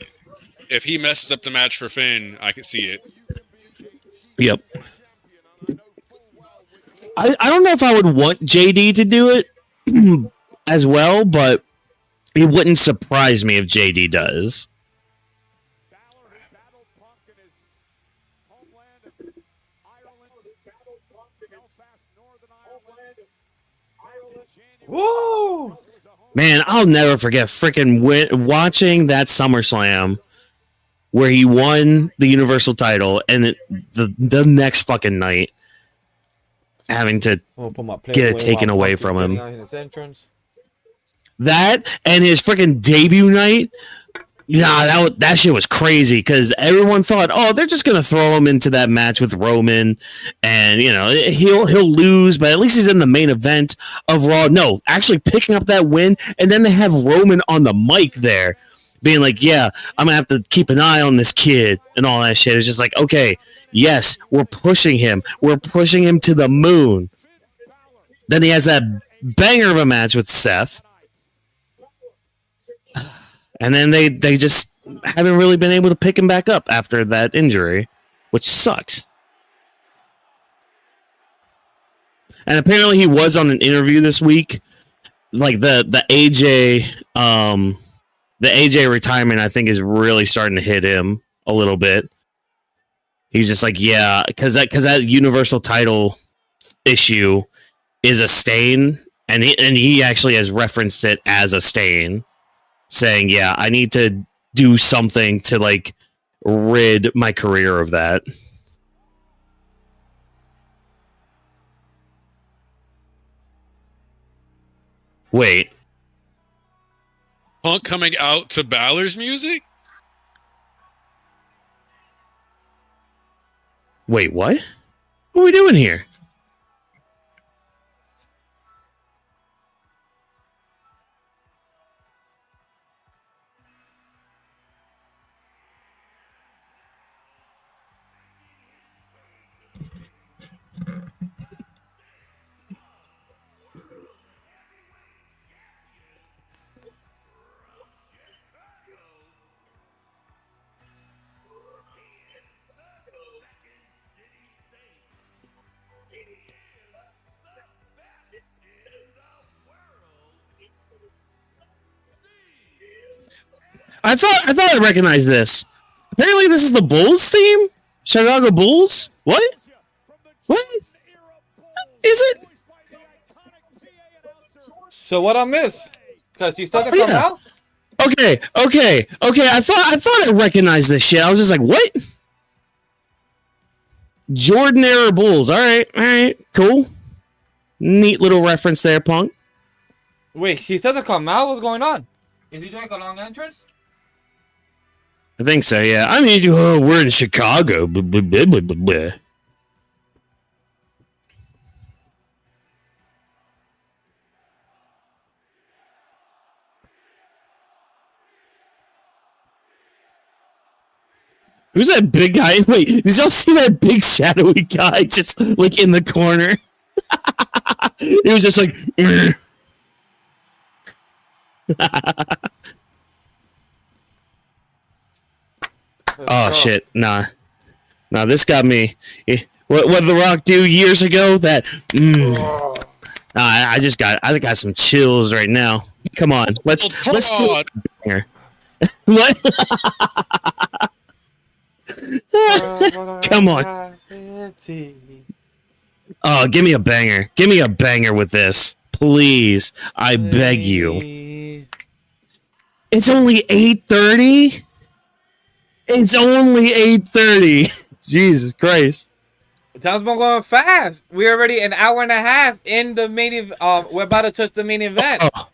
if he messes up the match for Finn, I can see it. Yep. I don't know if I would want JD to do it as well, but it wouldn't surprise me if JD does. Balor, who battled Punk in his homeland of Ireland, Belfast, Northern Ireland. Woo! Man, I'll never forget freaking watching that SummerSlam where he won the Universal title, and the next fucking night having to get it taken away from him. That and his freaking debut night. Nah, that shit was crazy because everyone thought, oh, they're just gonna throw him into that match with Roman, and you know he'll lose, but at least he's in the main event of Raw. No, actually picking up that win, and then they have Roman on the mic there, being like, yeah, I'm gonna have to keep an eye on this kid and all that shit. It's just like, okay, yes, we're pushing him to the moon. Then he has that banger of a match with Seth. And then they just haven't really been able to pick him back up after that injury, which sucks. And apparently he was on an interview this week. Like the AJ retirement, I think, is really starting to hit him a little bit. He's just like, yeah, because that Universal title issue is a stain, and he actually has referenced it as a stain, saying, yeah, I need to do something to like rid my career of that. Wait. Punk coming out to Balor's music? Wait, what? What are we doing here? I thought I recognized this. Apparently, this is the Bulls theme. Chicago Bulls. What? What is it? So what I miss? Because you still come out. Okay. I thought I recognized this shit. I was just like, what? Jordan era Bulls. All right, cool. Neat little reference there, Punk. Wait, he said to come out. What's going on? Is he doing a long entrance? I think so, yeah. I mean, we're in Chicago. Blah, blah, blah, blah, blah. Who's that big guy? Wait, did y'all see that big shadowy guy just like in the corner? He was just like, oh shit, nah, this got me. What did The Rock do years ago? That I got some chills right now. Come on, let's do it here. What? Come on. Oh, give me a banger. Give me a banger with this. Please. I beg you. It's only 8:30? It's only 8:30. Jesus Christ. Time's been going fast. We're already an hour and a half in the main event. We're about to touch the main event. Oh.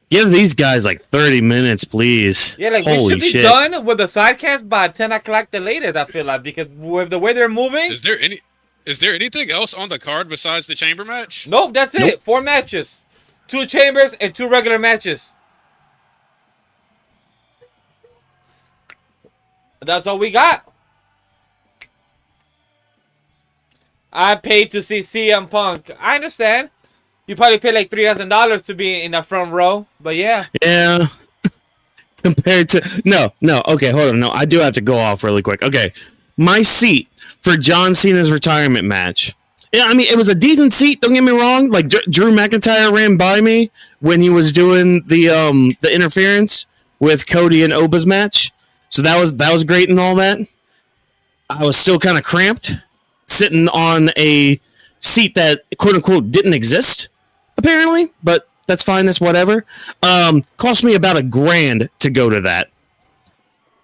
Give these guys like 30 minutes, please. Yeah, like holy we should be done with the sidecast by 10 o'clock the latest, I feel like, because with the way they're moving. Is there anything else on the card besides the chamber match? Nope, that's it. 4 matches. 2 chambers and 2 regular matches. That's all we got. I paid to see CM Punk. I understand. You probably paid like $3,000 to be in the front row, but yeah. Yeah. Compared to no, okay, hold on. No, I do have to go off really quick. Okay. My seat for John Cena's retirement match. Yeah, I mean, it was a decent seat, don't get me wrong. Like Drew McIntyre ran by me when he was doing the interference with Cody and Oba's match. So that was great and all that. I was still kind of cramped sitting on a seat that quote unquote didn't exist apparently, but that's fine. That's whatever. Cost me about $1,000 to go to that.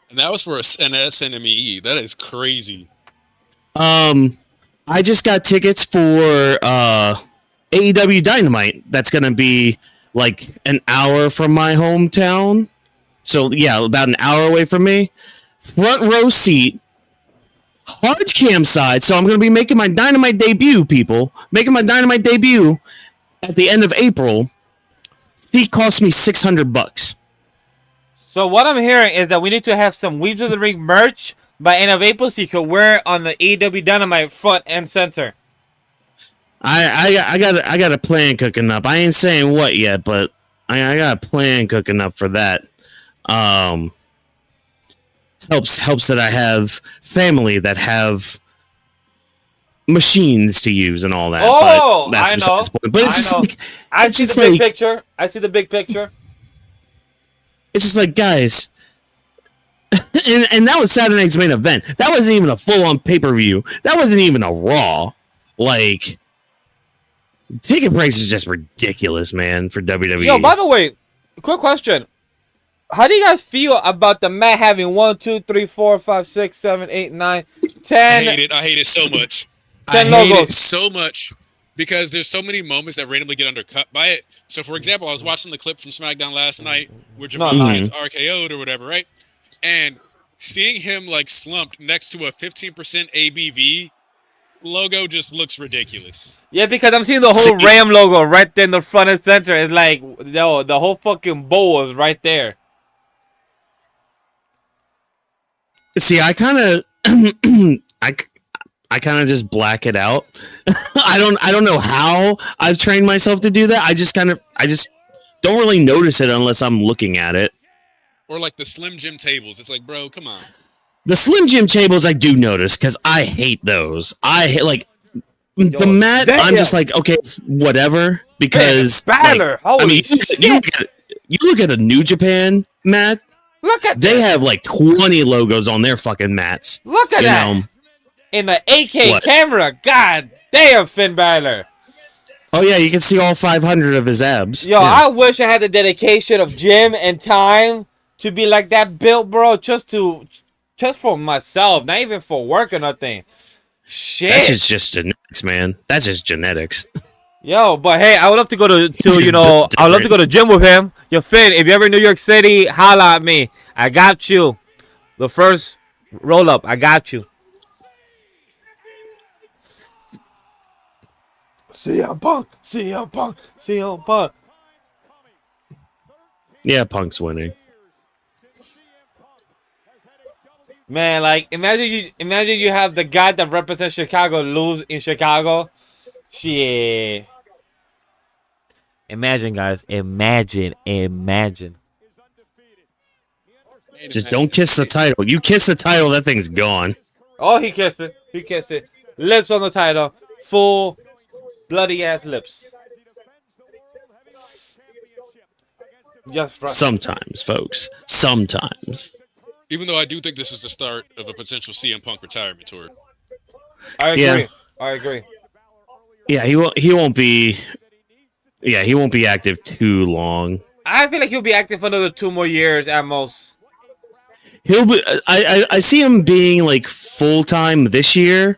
And that was for an SNME. That is crazy. I just got tickets for AEW Dynamite. That's gonna be like an hour from my hometown. So yeah, about an hour away from me. Front row seat, hard cam side. So I'm gonna be making my Dynamite debut, people. Making my Dynamite debut at the end of April. Seat cost me $600. So what I'm hearing is that we need to have some Weebs of the Ring merch by end of April so you can wear it on the AEW Dynamite front and center. I got a plan cooking up. I ain't saying what yet, but I got a plan cooking up for that. Helps that I have family that have machines to use and all that. Oh, but that's I know. But it's just like, I see the big picture. I see the big picture. It's just like, guys, and that was Saturday night's main event. That wasn't even a full-on pay-per-view. That wasn't even a Raw. Like, ticket price is just ridiculous, man, for WWE. Yo, by the way, quick question. How do you guys feel about the mat having 1, 2, 3, 4, 5, 6, 7, 8, 9, 10? I hate it so much. 10 I hate logos. it so much because there's so many moments that randomly get undercut by it. So, for example, I was watching the clip from SmackDown last night where Jamal gets RKO'd or whatever, right? And seeing him like slumped next to a 15% ABV logo just looks ridiculous. Yeah, because I'm seeing the whole Ram logo right there in the front and center. It's like, yo, the whole fucking bowl is right there. See, I kind of, I kind of just black it out. I don't know how I've trained myself to do that. I just don't really notice it unless I'm looking at it. Or like the Slim Jim tables. It's like, bro, come on. The Slim Jim tables I do notice because I hate those. I hate like the mat. I'm just like, okay, whatever. Because Balor, like, I mean, you look at a New Japan mat. Look at they have like 20 logos on their fucking mats. Look at that. In the 8K camera. God damn, Finn Balor. Oh, yeah, you can see all 500 of his abs. Yo, I wish I had the dedication of gym and time to be like that built, bro. Just for myself. Not even for work or nothing. Shit. That's just genetics, man. That's just genetics. Yo, but hey, I would love to go to you know, I would love to go to gym with him. Yo, Finn, if you're ever in New York City, holla at me. I got you. The first roll up, I got you. CM Punk, CM Punk, CM Punk. Yeah, Punk's winning. Man, like imagine you have the guy that represents Chicago lose in Chicago. Shit. Imagine, guys. Imagine. Just don't kiss the title. You kiss the title, that thing's gone. Oh, he kissed it. He kissed it. Lips on the title. Full bloody ass lips. Just right. Sometimes, folks. Sometimes. Even though I do think this is the start of a potential CM Punk retirement tour. I agree. Yeah. I agree. Yeah, he won't be. Yeah, he won't be active too long. I feel like he'll be active for another 2 more years at most. He'll be. I see him being like full time this year,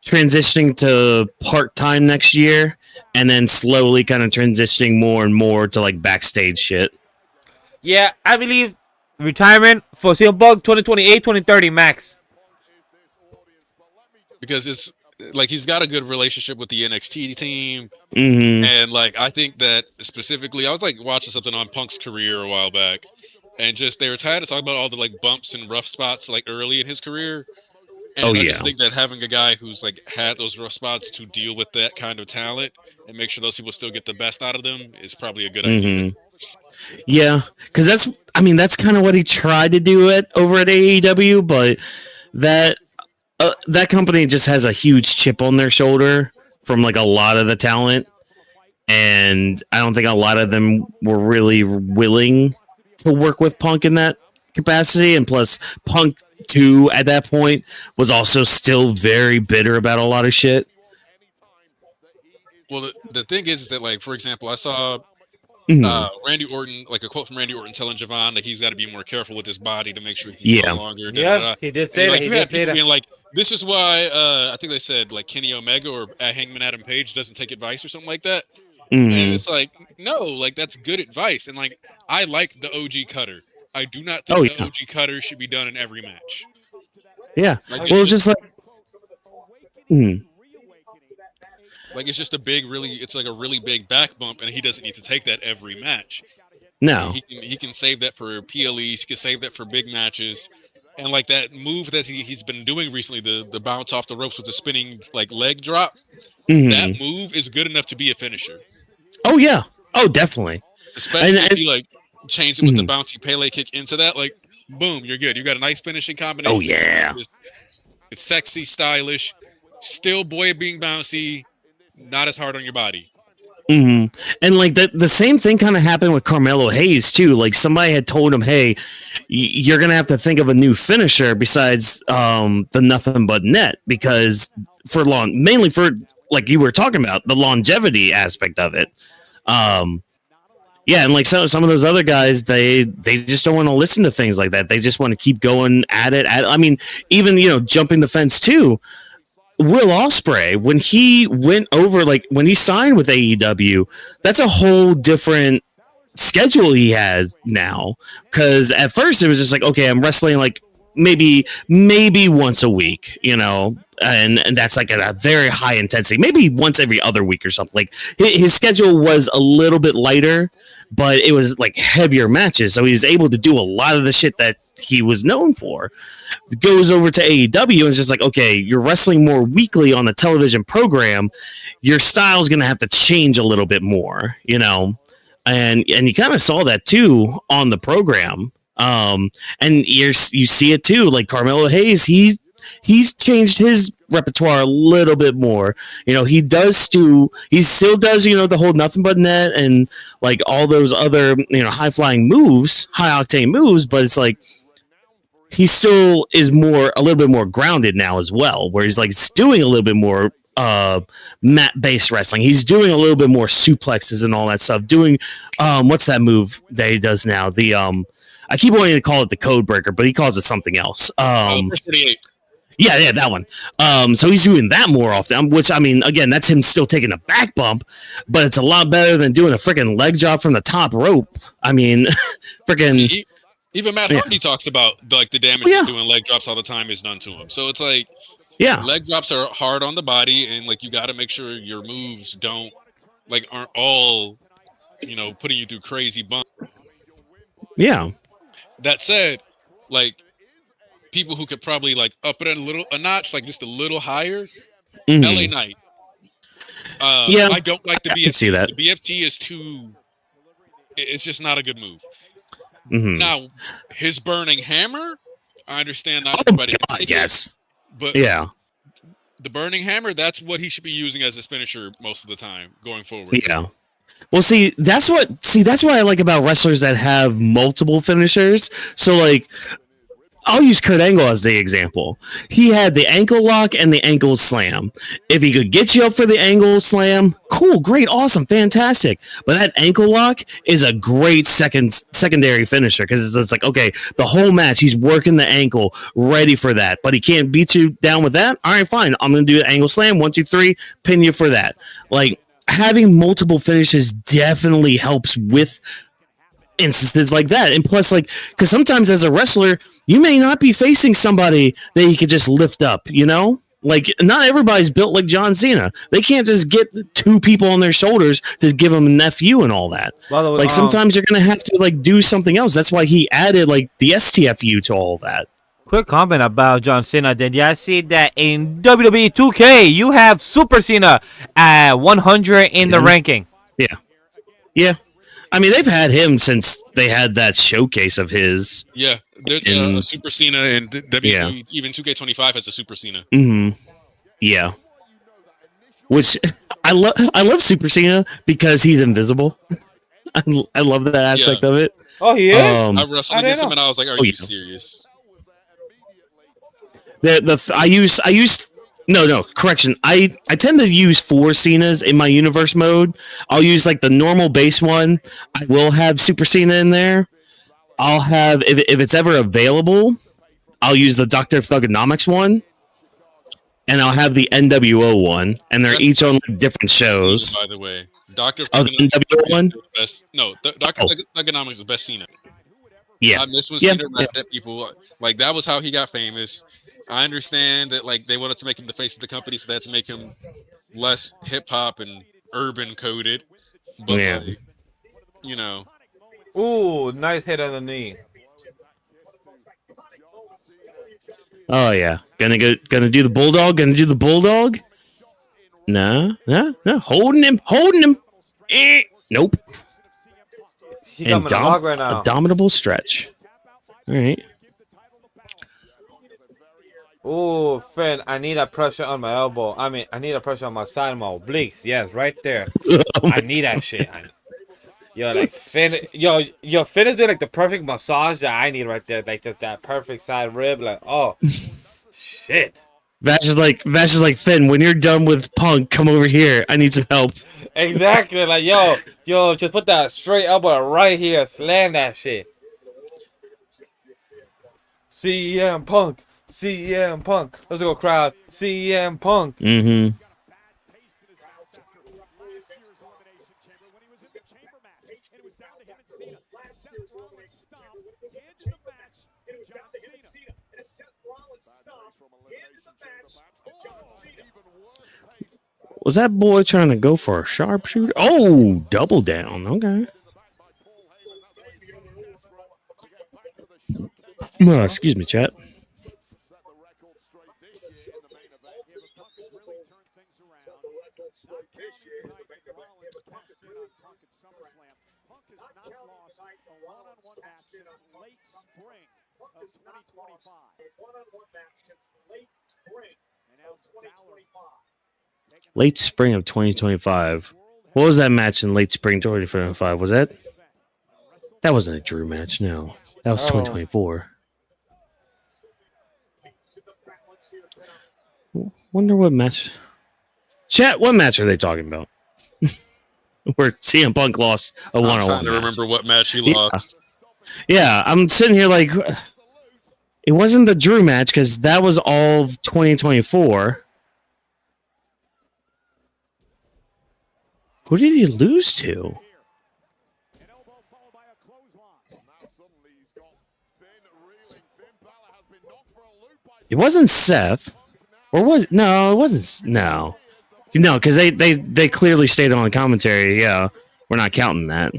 transitioning to part time next year, and then slowly kind of transitioning more and more to like backstage shit. Yeah, I believe retirement for CM Punk 2028, 2030 max. Because it's like he's got a good relationship with the NXT team, and like I think that specifically, I was like watching something on Punk's career a while back, and just they were tired of talking about all the like bumps and rough spots like early in his career, And I just think that having a guy who's like had those rough spots to deal with that kind of talent and make sure those people still get the best out of them is probably a good idea. Yeah, because that's kind of what he tried to do it over at AEW, but that company just has a huge chip on their shoulder from like a lot of the talent, and I don't think a lot of them were really willing to work with Punk in that capacity. And plus, Punk too at that point was also still very bitter about a lot of shit. Well, the thing is that, like, for example, I saw Randy Orton, like a quote from Randy Orton telling Javon that he's got to be more careful with his body to make sure he's no longer. Yeah, he did say that. Like, he did say that. Being like, this is why I think they said like Kenny Omega or Hangman Adam Page doesn't take advice or something like that. And it's like, no, like that's good advice. And like, I like the OG cutter. I do not think the OG cutter should be done in every match. Yeah, like, well, just like. Like, it's just it's like a really big back bump, and he doesn't need to take that every match. No. He can save that for PLEs, he can save that for big matches. And like that move that he's been doing recently, the bounce off the ropes with the spinning like leg drop, that move is good enough to be a finisher. Oh yeah. Oh, definitely. Especially if you like change it with the bouncy Pele kick into that, like boom, you're good. You got a nice finishing combination. Oh yeah. It's sexy, stylish, still boy being bouncy. Not as hard on your body. And like the same thing kind of happened with Carmelo Hayes too. Like somebody had told him, hey, you're going to have to think of a new finisher besides the nothing but net, because mainly for like you were talking about the longevity aspect of it. Yeah. And like some of those other guys, they just don't want to listen to things like that. They just want to keep going at it. I mean, even, jumping the fence too. Will Ospreay, when he went over, like when he signed with AEW, that's a whole different schedule he has now. Because at first it was just like, okay, I'm wrestling like maybe once a week, and that's like at a very high intensity, maybe once every other week or something. Like his schedule was a little bit lighter, but it was like heavier matches, so he was able to do a lot of the shit that he was known for. Goes over to AEW and it's just like, okay, you're wrestling more weekly on a television program, your style's gonna have to change a little bit more, and you kind of saw that too on the program. And you see it too, like Carmelo Hayes, he's changed his repertoire a little bit more. He still does, the whole nothing but net and like all those other, high flying moves, high octane moves, but it's like he still is a little bit more grounded now as well, where he's like doing a little bit more mat based wrestling. He's doing a little bit more suplexes and all that stuff. Doing what's that move that he does now? The I keep wanting to call it the code breaker, but he calls it something else. First 38. Yeah, that one. So he's doing that more often, which, I mean, again, that's him still taking a back bump, but it's a lot better than doing a freaking leg drop from the top rope. I mean, freaking... Even Matt Hardy talks about like the damage of doing leg drops all the time is done to him. So it's like, leg drops are hard on the body, and like you got to make sure your moves aren't all, putting you through crazy bumps. Yeah. That said, like, people who could probably like up it a notch, like just a little higher. LA Knight. I don't like the BFT. I can see that. The BFT is too. It's just not a good move. Now, his burning hammer, I understand not everybody. Yes, but the burning hammer, that's what he should be using as his finisher most of the time going forward. Yeah. Well, that's what I like about wrestlers that have multiple finishers. So like, I'll use Kurt Angle as the example. He had the ankle lock and the ankle slam. If he could get you up for the ankle slam, cool, great, awesome, fantastic. But that ankle lock is a great secondary finisher, because it's like, okay, the whole match he's working the ankle, ready for that, but he can't beat you down with that. All right, fine, I'm gonna do the ankle slam, 1, 2, 3, pin you for that. Like, having multiple finishes definitely helps with instances like that. And plus, like, because sometimes as a wrestler, you may not be facing somebody that you could just lift up, like not everybody's built like John Cena. They can't just get 2 people on their shoulders to give them an FU and all that. Like sometimes you're gonna have to like do something else. That's why he added like the STFU to all that. Quick comment about John Cena. Did y'all see that in WWE 2K you have Super Cena at 100 in the ranking? Yeah. Yeah. I mean, they've had him since they had that showcase of his. Yeah, there's a Super Cena and WWE, even 2K25 has a Super Cena. Mm-hmm. Yeah. Which I love Super Cena because he's invisible. I love that aspect of it. Oh, he is? I wrestled against him and I was like, "Are you serious?" Correction. I tend to use 4 Cenas in my universe mode. I'll use like the normal base one. I will have Super Cena in there. I'll have if it's ever available, I'll use the Doctor of Thugonomics one. And I'll have the NWO one, and they're each on like different shows. By the way, Doctor the NWO one. Best, no, Doctor Thugonomics is the best Cena. Yeah, I miss when Cena rapped at people. Like that was how he got famous. I understand that like they wanted to make him the face of the company, so they had to make him less hip hop and urban coded. But like, you know, ooh, nice hit on the knee. Oh yeah, gonna do the bulldog. No, holding him. Nope. He got him log right now. Abominable stretch. All right. Ooh, Finn, I need a pressure on my elbow. I mean, I need a pressure on my side of my obliques. Yes, right there. I need that shit. Yo, like Finn, Finn is doing like the perfect massage that I need right there, like just that perfect side rib. Like, oh, shit. Vash is like Finn. When you're done with Punk, come over here. I need some help. Exactly. Like, yo, just put that straight elbow right here. Slam that shit. CM Punk. Let's go, crowd. CM Punk. Mm-hmm. Was that boy trying to go for a sharpshooter? Oh, double down. Okay. Excuse me, chat. Late spring of 2025. What was that match in late spring 2025? Was that wasn't a Drew match? No, that was 2024. Wonder what match. Chat, what match are they talking about? Where CM Punk lost a one-on-one. I'm trying to remember what match he lost. Yeah, I'm sitting here like it wasn't the Drew match because that was all 2024. Who did he lose to? It wasn't Seth. Or was it? No, it wasn't. No, because they clearly stated on the commentary. Yeah, we're not counting that.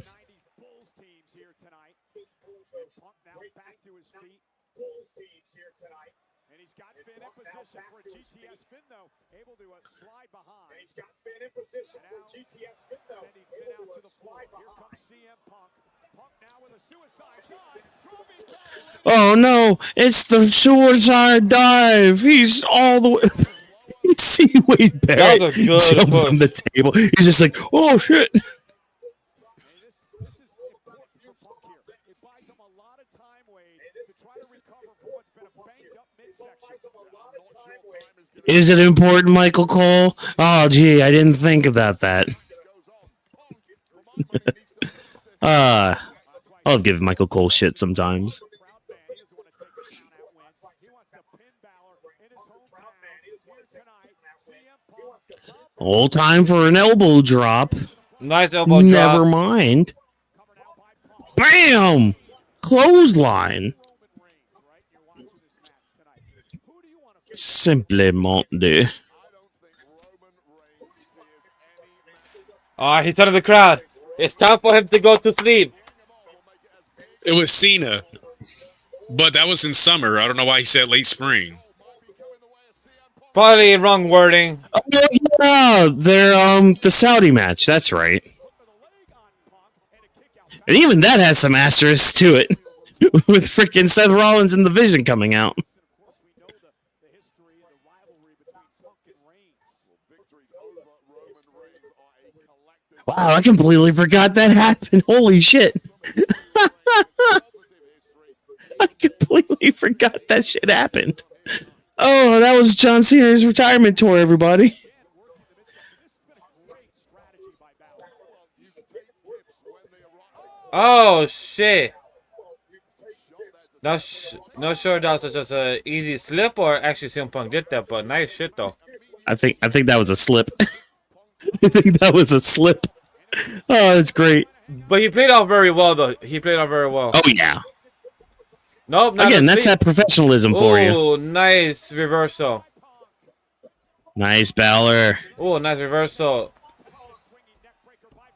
Oh no, it's the suicide dive. He's all the way. You see Wade Barrett jump from the table. He's just like, oh shit. Is it important, Michael Cole? Oh gee, I didn't think about that. I'll give Michael Cole shit sometimes. All time for an elbow drop. Nice elbow drop. Never mind. Bam! Clothesline. Simply Monty. Oh, he's telling the crowd. It's time for him to go to sleep. It was Cena. But that was in summer. I don't know why he said late spring. Probably wrong wording. Oh, yeah, they're the Saudi match. That's right. And even that has some asterisks to it, with freaking Seth Rollins and the Vision coming out. Wow, I completely forgot that happened. Holy shit. I completely forgot that shit happened. Oh, that was John Cena's retirement tour, everybody. Oh, shit. Not sure that was just an easy slip or actually CM Punk did that, but nice shit, though. I think that was a slip. I think that was a slip. Oh, that's great. But he played off very well, though. He played off very well. Oh, yeah. Nope, not again, that's that professionalism for you. Oh, nice reversal. Nice, Balor. Oh, nice reversal.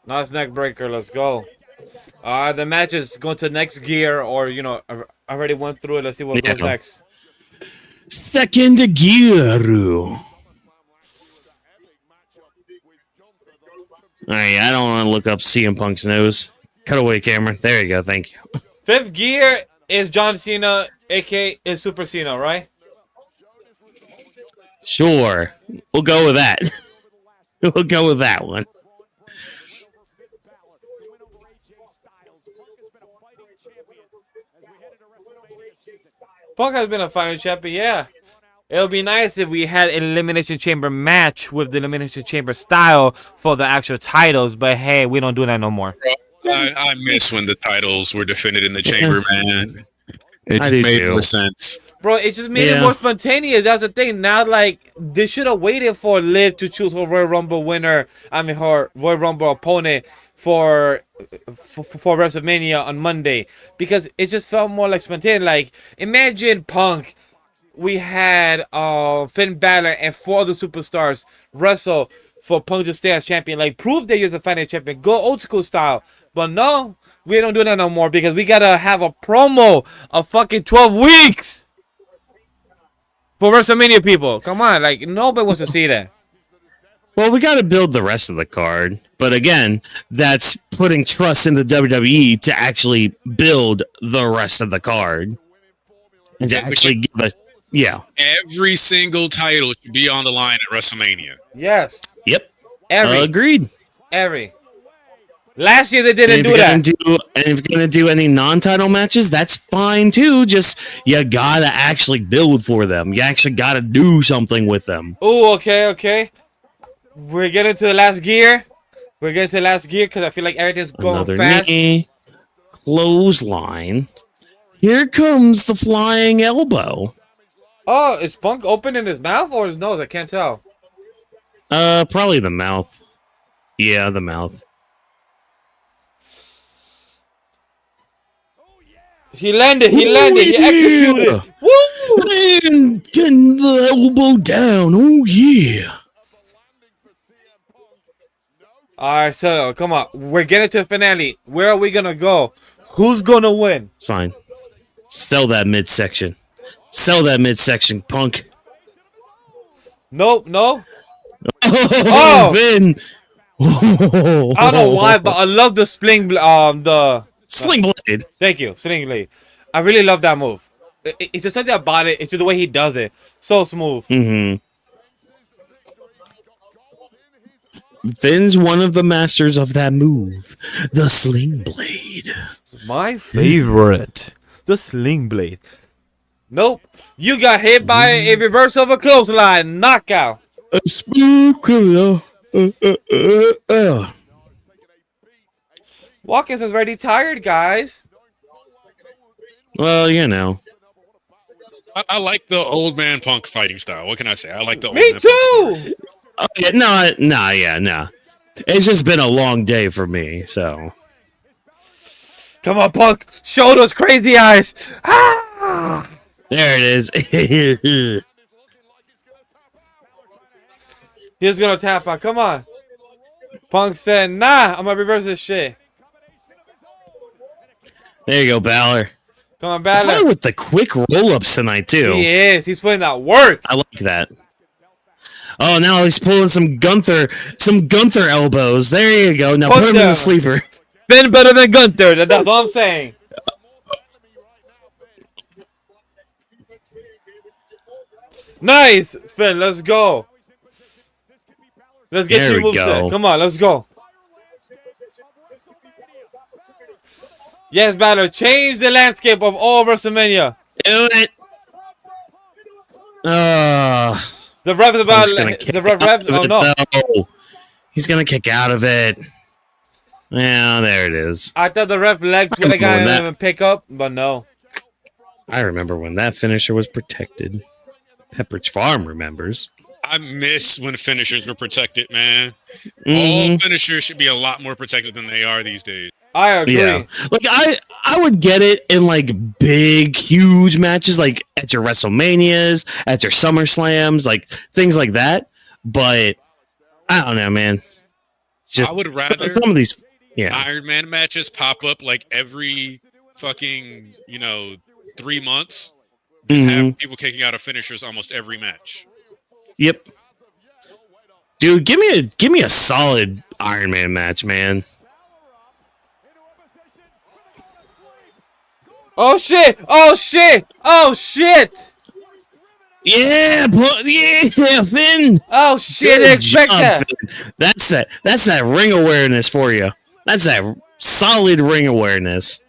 Nice neck breaker. Let's go. The match is going to next gear, or, you know, I already went through it. Let's see what goes next. Second gear. Alright, I don't want to look up CM Punk's nose. Cut away, camera. There you go. Thank you. Fifth gear is John Cena, aka is Super Cena, right? Sure. We'll go with that. We'll go with that one. Punk has been a fighting champion, yeah. It would be nice if we had an Elimination Chamber match with the Elimination Chamber style for the actual titles, but hey, we don't do that no more. I miss when the titles were defended in the chamber, man. It I made do. more sense. Bro, it just made it more spontaneous. That's the thing. Now, like, they should have waited for Liv to choose her Royal Rumble winner. I mean, her Royal Rumble opponent for WrestleMania on Monday, because it just felt more like spontaneous. Like, imagine Punk. We had Finn Balor and 4 other superstars wrestle for Punk to stay as champion. Like, prove that you're the fighting champion. Go old school style. But no, we don't do that no more because we gotta have a promo of fucking 12 weeks for WrestleMania, people. Come on, like, nobody wants to see that. Well, we got to build the rest of the card. But again, that's putting trust in the WWE to actually build the rest of the card. And to actually give us, every single title should be on the line at WrestleMania. Yes. Yep. Agreed. Last year they didn't do that. And if you're going to do any non-title matches, that's fine too. Just, you got to actually build for them. You actually got to do something with them. Oh, okay. We're getting to the last gear. Because I feel like everything's going fast. Knee, clothesline. Here comes the flying elbow. Oh, is Punk opening his mouth or his nose? I can't tell. Probably the mouth. Yeah, the mouth. He landed. He executed. Woo! And getting the elbow down. Oh, yeah. All right, so come on. We're getting to the finale. Where are we going to go? Who's going to win? It's fine. Sell that midsection. Punk. Nope, no. Oh, Vin. I don't know why, but I love the sling blade. Thank you, sling blade. I really love that move. It's just something about it. It's just the way he does it. So smooth. Mm-hmm. Vin's one of the masters of that move, the sling blade. It's my favorite, the sling blade. Nope, you got hit by a reverse of a clothesline knockout. A smooth criminal. Whawkins is already tired, guys. Well, you know. I like the old man Punk fighting style. What can I say? I like the old Me man too. Punk style. Oh, yeah, no. It's just been a long day for me, so. Come on, Punk. Show those crazy eyes. Ah! There it is. He's gonna tap out. Come on. Punk said, nah, I'm gonna reverse this shit. There you go, Balor. Come Come on, Balor. Balor with the quick roll-ups tonight, too. He is. He's putting that work. I like that. Oh, now he's pulling some Gunther elbows. There you go. Now put him in the sleeper. Been better than Gunther. That's all I'm saying. Nice, Finn. Let's go. Let's get your moveset. Come on, let's go. Yes, Balor, change the landscape of all WrestleMania. Do it. The ref is about the ref. Oh no, he's gonna kick out of it. Yeah, there it is. I thought the ref legged when the guy didn't even pick up, but no. I remember when that finisher was protected. Pepperidge Farm remembers. I miss when finishers were protected, man. All finishers should be a lot more protected than they are these days. I agree. Yeah. Like I would get it in like big, huge matches, like at your WrestleManias, at your SummerSlams, like things like that. But I don't know, man. Just I would rather some of these Iron Man matches pop up like every fucking 3 months than have people kicking out of finishers almost every match. Yep. Dude, give me a solid Iron Man match, man. Oh shit! Oh shit! Oh shit! Yeah, Finn. Oh shit! Good Expect job, that. Finn. That's that ring awareness for you. That's that solid ring awareness.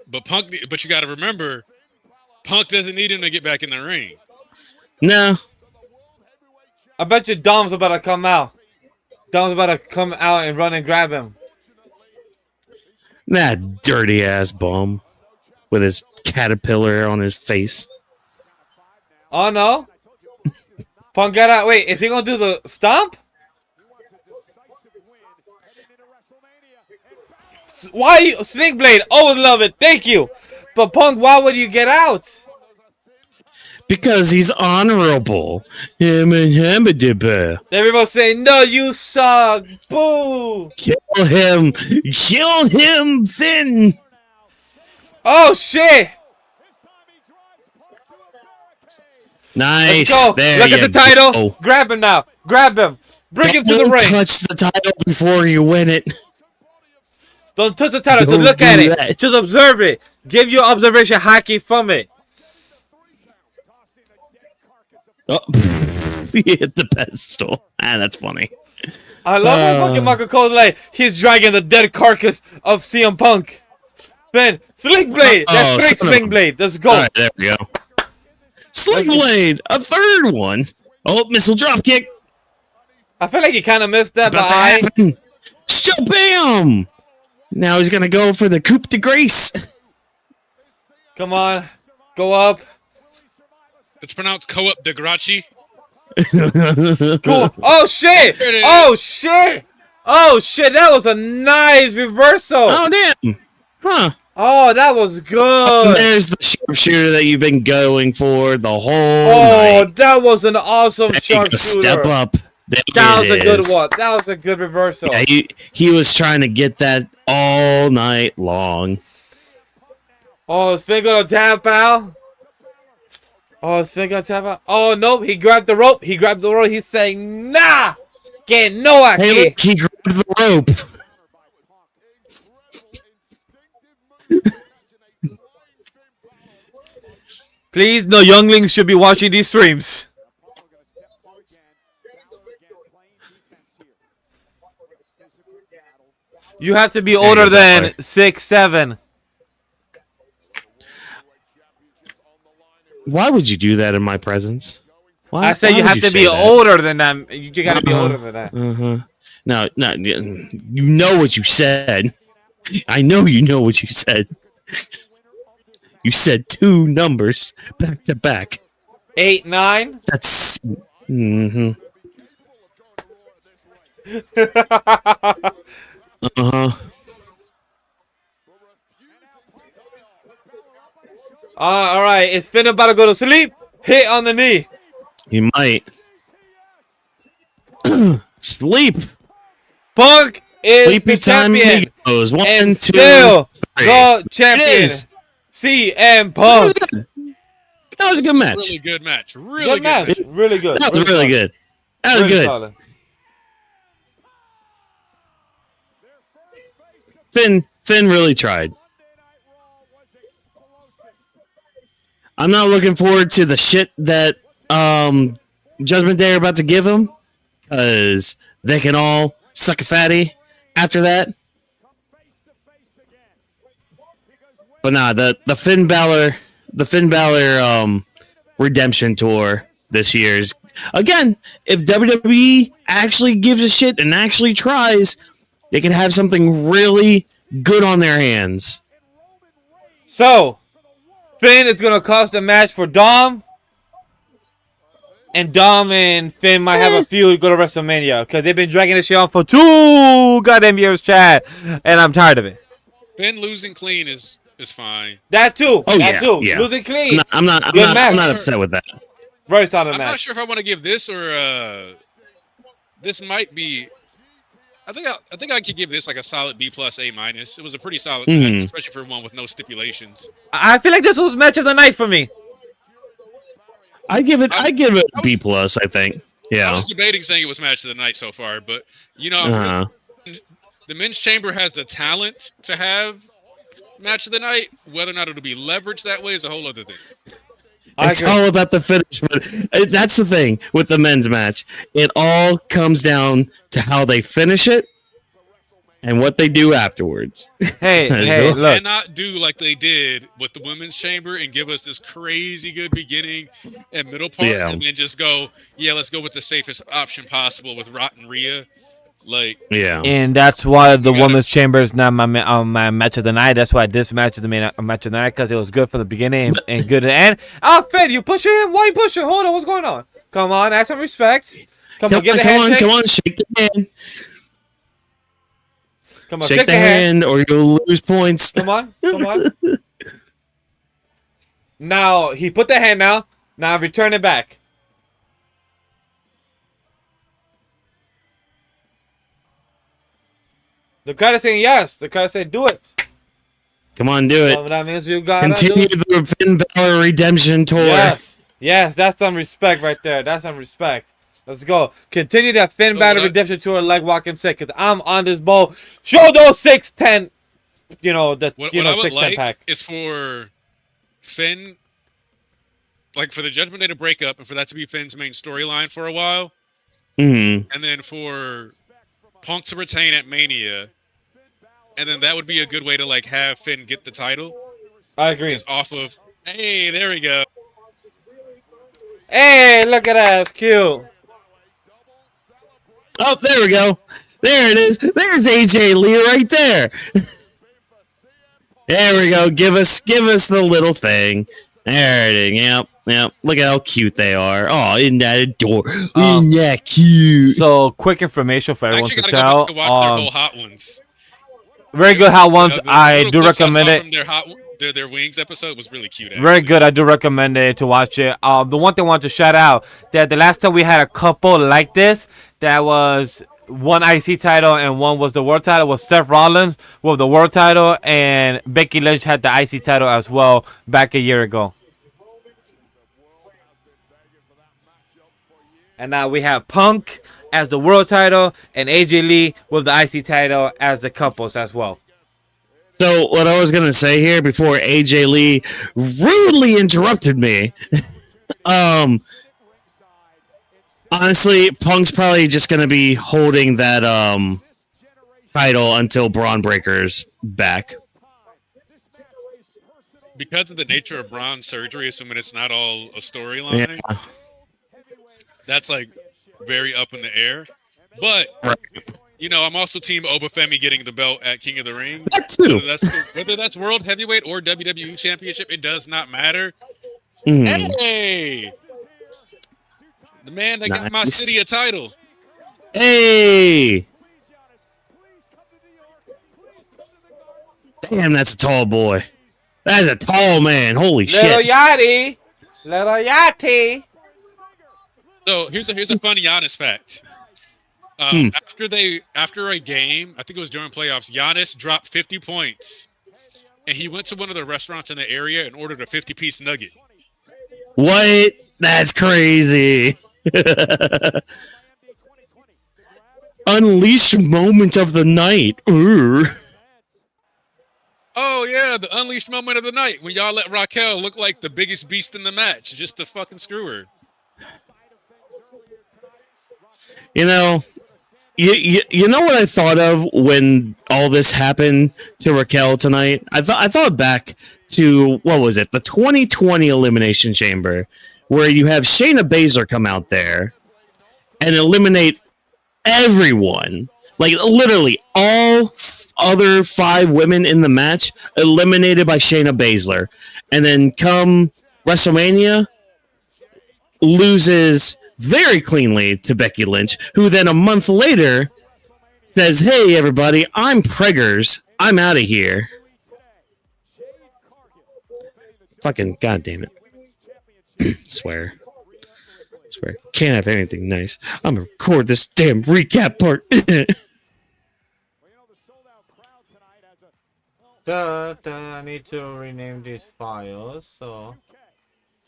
But you got to remember, Punk doesn't need him to get back in the ring. No. I bet you Dom's about to come out. Dom's about to come out and run and grab him. That dirty ass bum with his caterpillar on his face. Oh no. Punk got out. Wait, is he gonna do the stomp? Why you Snake Blade? Always love it. Thank you. But Punk, why would you get out? Because he's honorable. Everyone saying, no, you suck. Boo. Kill him, Finn. Oh shit. Nice. Let's go. There Look at the title. Go. Grab him now. Grab him. Bring him to the ring. Don't touch the title before you win it. Don't touch the title. Just look at it. Just observe it. Give your observation hockey from it. Oh, he hit the pedestal. That's funny. I love how fucking Michael Cole's like, he's dragging the dead carcass of CM Punk. Then, Sling Blade. That's great, Sling Blade. Let's go. All right, there we go. Sling Blade, a third one. Oh, missile drop kick. I feel like he kind of missed that, About but Still bam. Now he's going to go for the coup de grace. Come on. Go up. It's pronounced Co-op de Graci. Cool. Oh, shit. Oh, shit. Oh, shit. That was a nice reversal. Oh, damn. Huh. Oh, that was good. And there's the sharpshooter that you've been going for the whole night. That was an awesome sharpshooter. Step up. That was a good one. That was a good reversal. Yeah, he was trying to get that all night long. Oh, is Finn gonna tap out? Oh, is Finn gonna tap out? Oh, nope. He grabbed the rope. He's saying, nah. Que no aquí. Hey, look, he grabbed the rope. Please, no younglings should be watching these streams. You have to be older than 6'7". Why would you do that in my presence? I said you have to be older than them. You gotta be older than that. No, you know what you said. I know you know what you said. You said two numbers back to back. 8, 9. That's. All right, is Finn about to go to sleep? Hit on the knee. He might. Sleep. Punk is Sleepy the champion. Goes. 1, and 2, still 3. the champion. CM Punk. That was a good match. Really good match. Really Good match. Really good. That was really good. That was good. Solid. Finn really tried. I'm not looking forward to the shit that Judgment Day are about to give him, because they can all suck a fatty after that. But nah, the Finn Balor redemption tour this year's, again, if WWE actually gives a shit and actually tries, they can have something really good on their hands. So, Finn is gonna cost a match for Dom, and Dom and Finn might have a feud go to WrestleMania, because they've been dragging this shit on for 2 goddamn years, Chad, and I'm tired of it. Finn losing clean is fine. That too. Oh, that too. yeah. Losing clean. I'm not upset with that. Very solid I'm match. not sure if I want to give this or this might be. I think I could give this like a solid B plus A minus. It was a pretty solid match, especially for one with no stipulations. I feel like this was match of the night for me. I give it B plus. I think. Yeah. I was debating saying it was match of the night so far, but you know, the men's chamber has the talent to have match of the night. Whether or not it'll be leveraged that way is a whole other thing. It's all about the finish, but that's the thing with the men's match. It all comes down to how they finish it and what they do afterwards. Hey, look. Cannot do like they did with the women's chamber and give us this crazy good beginning and middle part, and then just go, let's go with the safest option possible with Rotten Rhea. And that's why the women's chamber is not my match of the night. That's why this match is the main match of the night, because it was good for the beginning and good at the end. Oh, Finn, you pushing him? Why you pushing? Hold on, what's going on? Come on, ask some respect. Come on, give the handshake. Come on, shake the hand. Come on, shake the hand, or you'll lose points. Come on. Now he put the hand now. Now return it back. The crowd is saying yes. The crowd is saying do it. Come on, do it. So that means you gotta continue the Finn Balor redemption tour. Yes, that's some respect right there. That's some respect. Let's go. Continue that Finn Balor redemption tour like walking sick, because I'm on this bowl. Show those 6'10", what I would 6'10" like pack. Is for Finn, like for the Judgment Day to break up and for that to be Finn's main storyline for a while. Mm-hmm. And then for Punk to retain at Mania. And then that would be a good way to like have Finn get the title. I agree. It's off of, hey, there we go. Hey, look at that. It's cute. Oh, there we go. There it is. There's AJ Lee right there. There we go. Give us the little thing. There it is. Yep. Look at how cute they are. Oh, isn't that adorable? Isn't that cute? So, quick information for everyone to tell. Go watch their whole Hot Ones. Very good Hot Ones. I do recommend it. Their Wings episode was really cute. Actually. Very good. I do recommend it to watch it. The one thing I want to shout out, that the last time we had a couple like this, that was one IC title and one was the world title, was Seth Rollins with the world title, and Becky Lynch had the IC title as well back a year ago. And now we have Punk as the world title and AJ Lee with the IC title as the couples as well. So what I was going to say here before AJ Lee rudely interrupted me, honestly, Punk's probably just going to be holding that title until Braun Breaker's back. Because of the nature of Braun's surgery, assuming it's not all a storyline, that's like very up in the air. But I'm also team Obafemi getting the belt at King of the Ring. That too. Whether that's World Heavyweight or WWE Championship, it does not matter. Hey, the man that got my city a title. Hey. Damn, that's a tall boy. That's a tall man. Holy shit. Little Yachty. So here's a funny Giannis fact. After a game, I think it was during playoffs, Giannis dropped 50 points and he went to one of the restaurants in the area and ordered a 50-piece nugget. What? That's crazy. Unleashed moment of the night. Ooh. Oh yeah, the unleashed moment of the night when y'all let Raquel look like the biggest beast in the match just to fucking screw her. You know, you know what I thought of when all this happened to Raquel tonight? I thought back to, what was it, the 2020 Elimination Chamber, where you have Shayna Baszler come out there and eliminate everyone. Like, literally all other 5 women in the match eliminated by Shayna Baszler. And then come WrestleMania, loses very cleanly to Becky Lynch, who then a month later says, "Hey, everybody, I'm Preggers. I'm out of here." Fucking goddamn it. Swear. Can't have anything nice. I'm gonna record this damn recap part. I need to rename these files, so...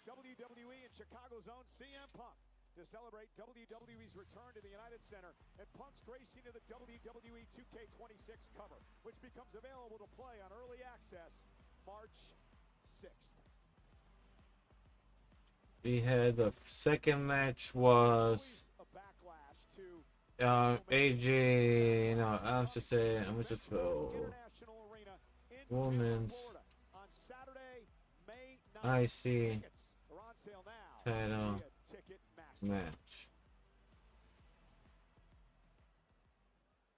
WWE in Chicago's own CM Punk to celebrate WWE's return to the United Center and Punk's gracing of the WWE 2K26 cover, which becomes available to play on early access March 6th. We had the second match was AJ. No, I was just saying. I'm just women's IC title match.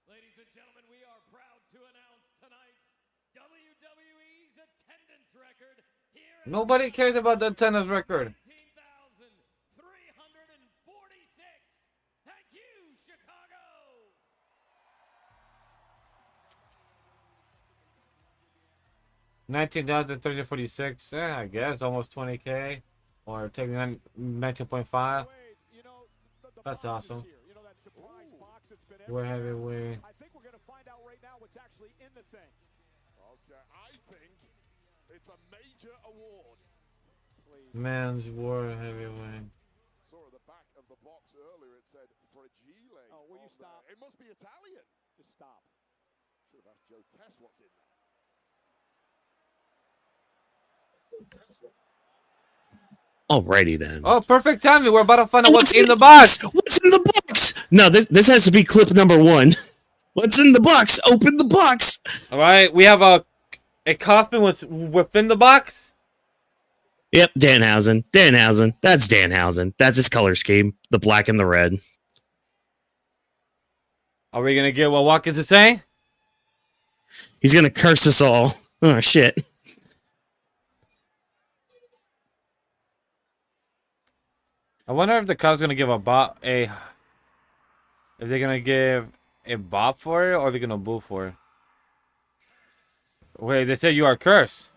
Ladies and gentlemen, we are proud to announce tonight's WWE's attendance record here. Nobody cares about the attendance record. 19,346. Thank you, Chicago. 19,346. Yeah, I guess almost 20K, or taking 19.5. That's awesome. We're heavyweight. I think we're going to find out right now what's actually in the thing. Okay, I think it's a major award. Please. Men's World Heavyweight. Saw at the back of the box earlier it said Fragile. Oh, will you stop? It must be Italian. Just stop. Should have asked Joe Tess what's in there. Alrighty then. Oh, perfect timing. We're about to find out what's in the box. What's in the box? No, this has to be clip number 1. What's in the box? Open the box. All right, we have a coffin within the box. Yep, Danhausen. That's Danhausen. That's his color scheme, the black and the red. Are we gonna get what Whawkins is saying? He's gonna curse us all. Oh shit. I wonder if the crowd's gonna give if they're gonna give a bop for it or they're gonna boo for it. Wait, they said you are cursed.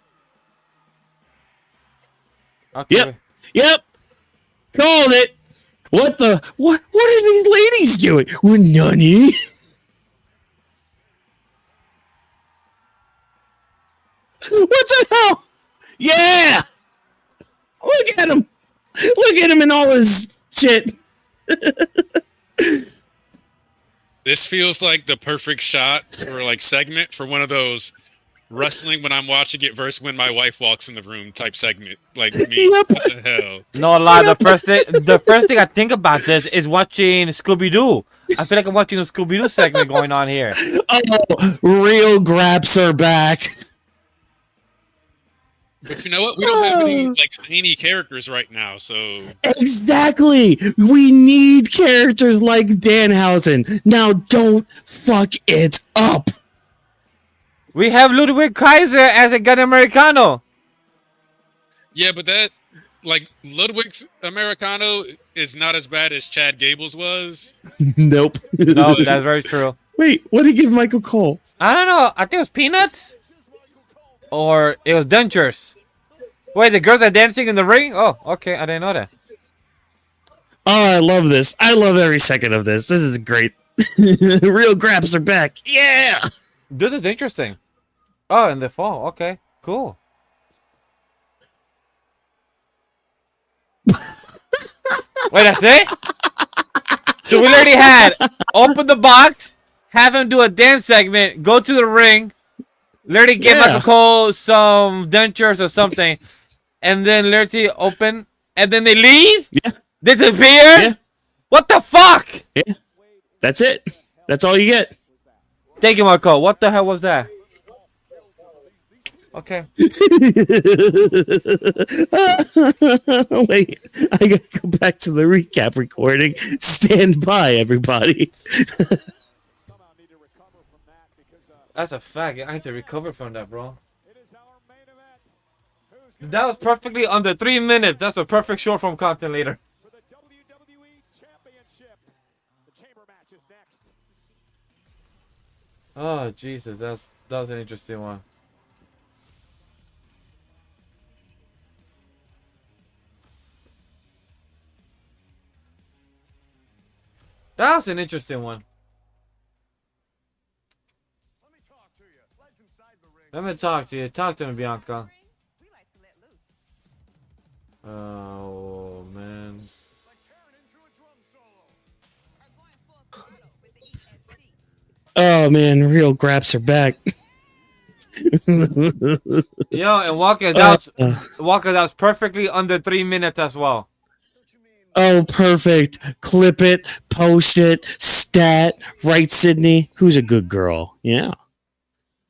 Okay. Yep. Called it. What are these ladies doing? We're nunny. What the hell? Yeah. Look at him. Look at him in all his shit. This feels like the perfect shot or like segment for one of those wrestling when I'm watching it versus when my wife walks in the room type segment. Like me. Yep. What the hell? No lie, the first thing I think about this is watching Scooby-Doo. I feel like I'm watching a Scooby-Doo segment going on here. Oh, real graps are back. But you know what? We don't have any like zany characters right now, so Exactly. We need characters like Danhausen. Now don't fuck it up. We have Ludwig Kaiser as a good Americano. yeah, but that like Ludwig's Americano is not as bad as Chad Gable's was. Nope. No, that's very true. Wait, what did he give Michael Cole? I don't know. I think it was peanuts, or it was dentures. Wait, the girls are dancing in the ring? Oh, okay. I didn't know that. Oh, I love this. I love every second of this. This is great. Real graps are back. Yeah. This is interesting. Oh, in the fall. Okay, Cool. Wait, that's it? So we already had open the box, have him do a dance segment, go to the ring, literally give Michael Cole some dentures or something, and then literally open, and then they leave? Yeah. Disappear? Yeah. What the fuck? Yeah. That's it. That's all you get. Thank you, Michael. What the hell was that? Okay. Wait, I gotta go back to the recap recording. Stand by, everybody. That's a fact. I need to recover from that, bro. That was perfectly under 3 minutes. That's a perfect short form content later. For the WWE Championship. The chamber match is next. Oh, Jesus. That was an interesting one. That was an interesting one. Let me talk to you. Talk to me, Bianca. Oh, man. Oh man, real graps are back. Yo, and Walker, that was perfectly under 3 minutes as well. Oh, perfect. Clip it, post it, stat, right, Sydney? Who's a good girl? Yeah.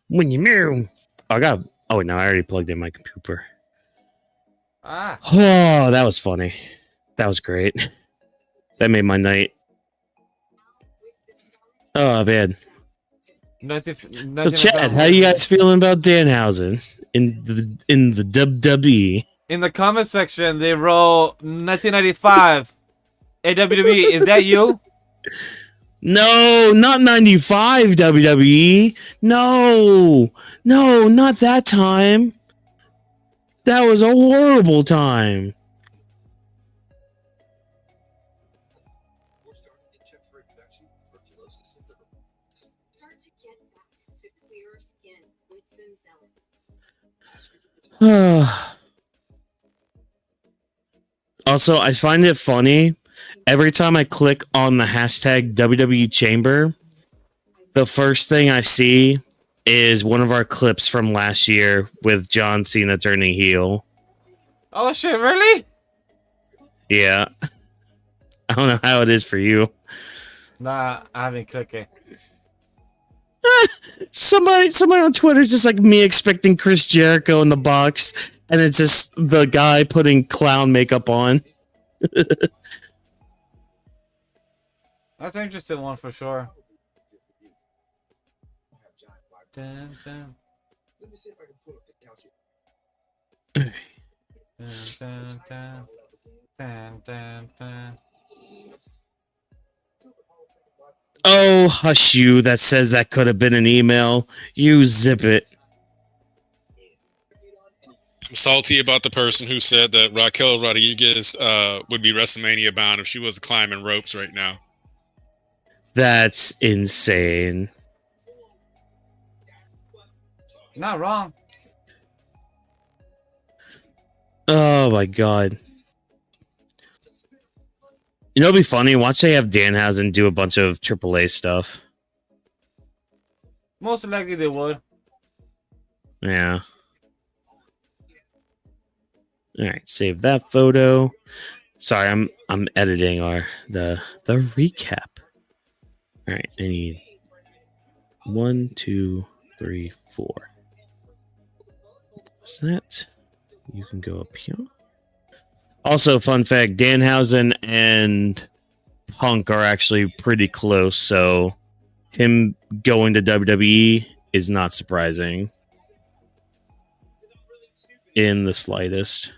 When you mirror. Oh, no, I already plugged in my computer. Ah. Oh, that was funny. That was great. That made my night. Oh, man. So, Chad, how you guys feeling about Danhausen in the WWE? In the comment section, they wrote 1995 WWE. Is that you? No, not 95 WWE. No, not that time. That was a horrible time. We're starting to check for infection, tuberculosis, and liver. Start to get back to clearer skin with Bimzelli. Also, I find it funny. Every time I click on the hashtag WWE Chamber, the first thing I see is one of our clips from last year with John Cena turning heel. Oh, shit, really? Yeah. I don't know how it is for you. Nah, I haven't clicked it. Somebody on Twitter is just like me expecting Chris Jericho in the box, and it's just the guy putting clown makeup on. That's an interesting one for sure. Dun, dun. Let me see if I can pull up the couch Dun, dun, dun, dun, dun. Oh, hush you. That says that could have been an email. You zip it. I'm salty about the person who said that Raquel Rodriguez would be WrestleMania bound if she was climbing ropes right now. That's insane. Not wrong. Oh my god. You know, it'd be funny. Watch they have Danhausen do a bunch of AAA stuff. Most likely they would. Yeah. All right, save that photo. Sorry, I'm editing the recap. All right, I need 1, 2, 3, 4. What's that? You can go up here. Also, fun fact: Danhausen and Punk are actually pretty close, so him going to WWE is not surprising in the slightest.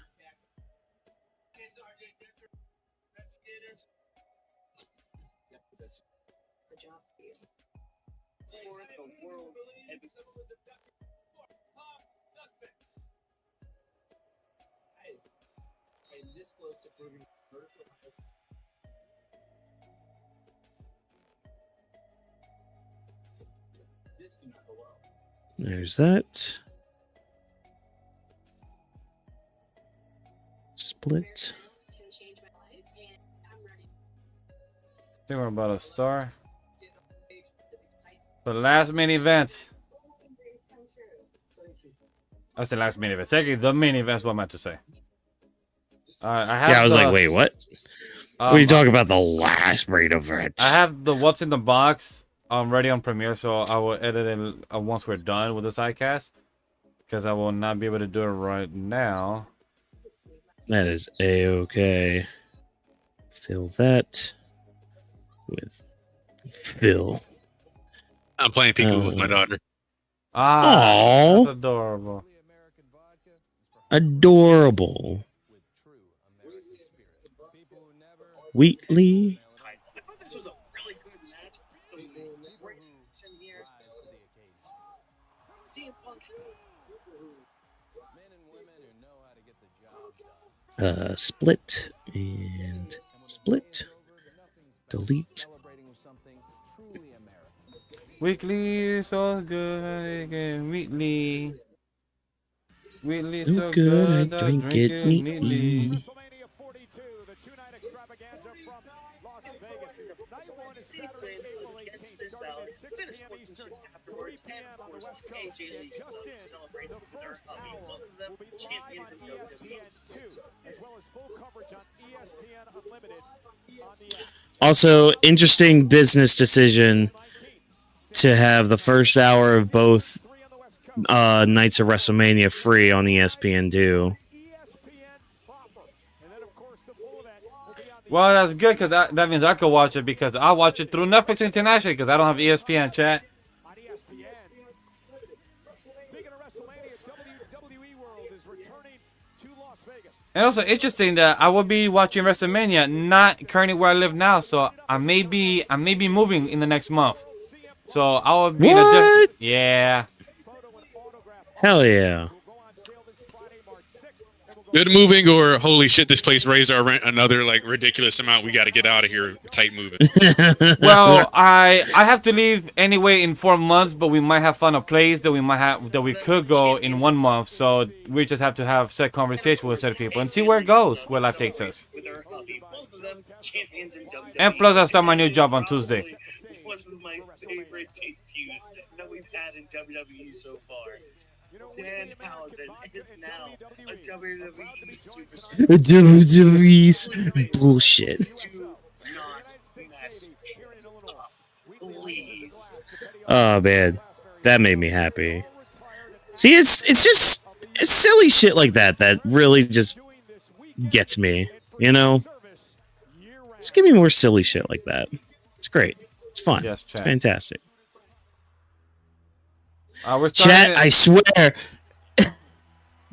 There's that. Split. Can change my life, and I'm ready. I think we're about to start. The last main event. That's the last main event. Technically, the main event is what I meant to say. I was like, wait, what? What are you talking about? The last main event? I have the what's in the box ready on Premiere, so I will edit it once we're done with the sidecast, because I will not be able to do it right now. That is a-okay. Fill that with Phil. I'm playing peekaboo with my daughter. Ah, that's adorable. Adorable. Wheatley. I thought this was a really good match. The great action here. CM Punk. Split and split. Delete. Weekly so good again. Wheatley. Wheatley So so good, good. I drink it neatly. WrestleMania 42, the two-night extravaganza from Las Vegas. Night one is Saturday, April 18th, starting at 6 p.m. Eastern, 3 p.m. on the West Coast. And just in, the first hour will be live on ESPN2, as well as full coverage on ESPN Unlimited on the app. Also, interesting business decision to have the first hour of both nights of WrestleMania free on ESPN2. Well, that's good, because that means I could watch it, because I watch it through Netflix International, because I don't have ESPN, chat. And also interesting that I will be watching WrestleMania not currently where I live now, so I may be moving in the next month. So I will be in a different, yeah. Hell yeah. Good moving, or holy shit, this place raised our rent another like ridiculous amount. We got to get out of here. Tight moving. Well, I have to leave anyway in 4 months, but we might have found a place that we could go in 1 month. So we just have to have set conversation with certain people and see where it goes, where life takes us. And plus, I start my new job on Tuesday. One of my favorite debuts that we've had in WWE so far. Danhausen is now a WWE superstar. WWE's bullshit. Do not mess up, please. Oh man, that made me happy. See, it's silly shit like that that really just gets me. You know, just give me more silly shit like that. It's great. It's fun. Yes, it's fantastic. Chat, I swear,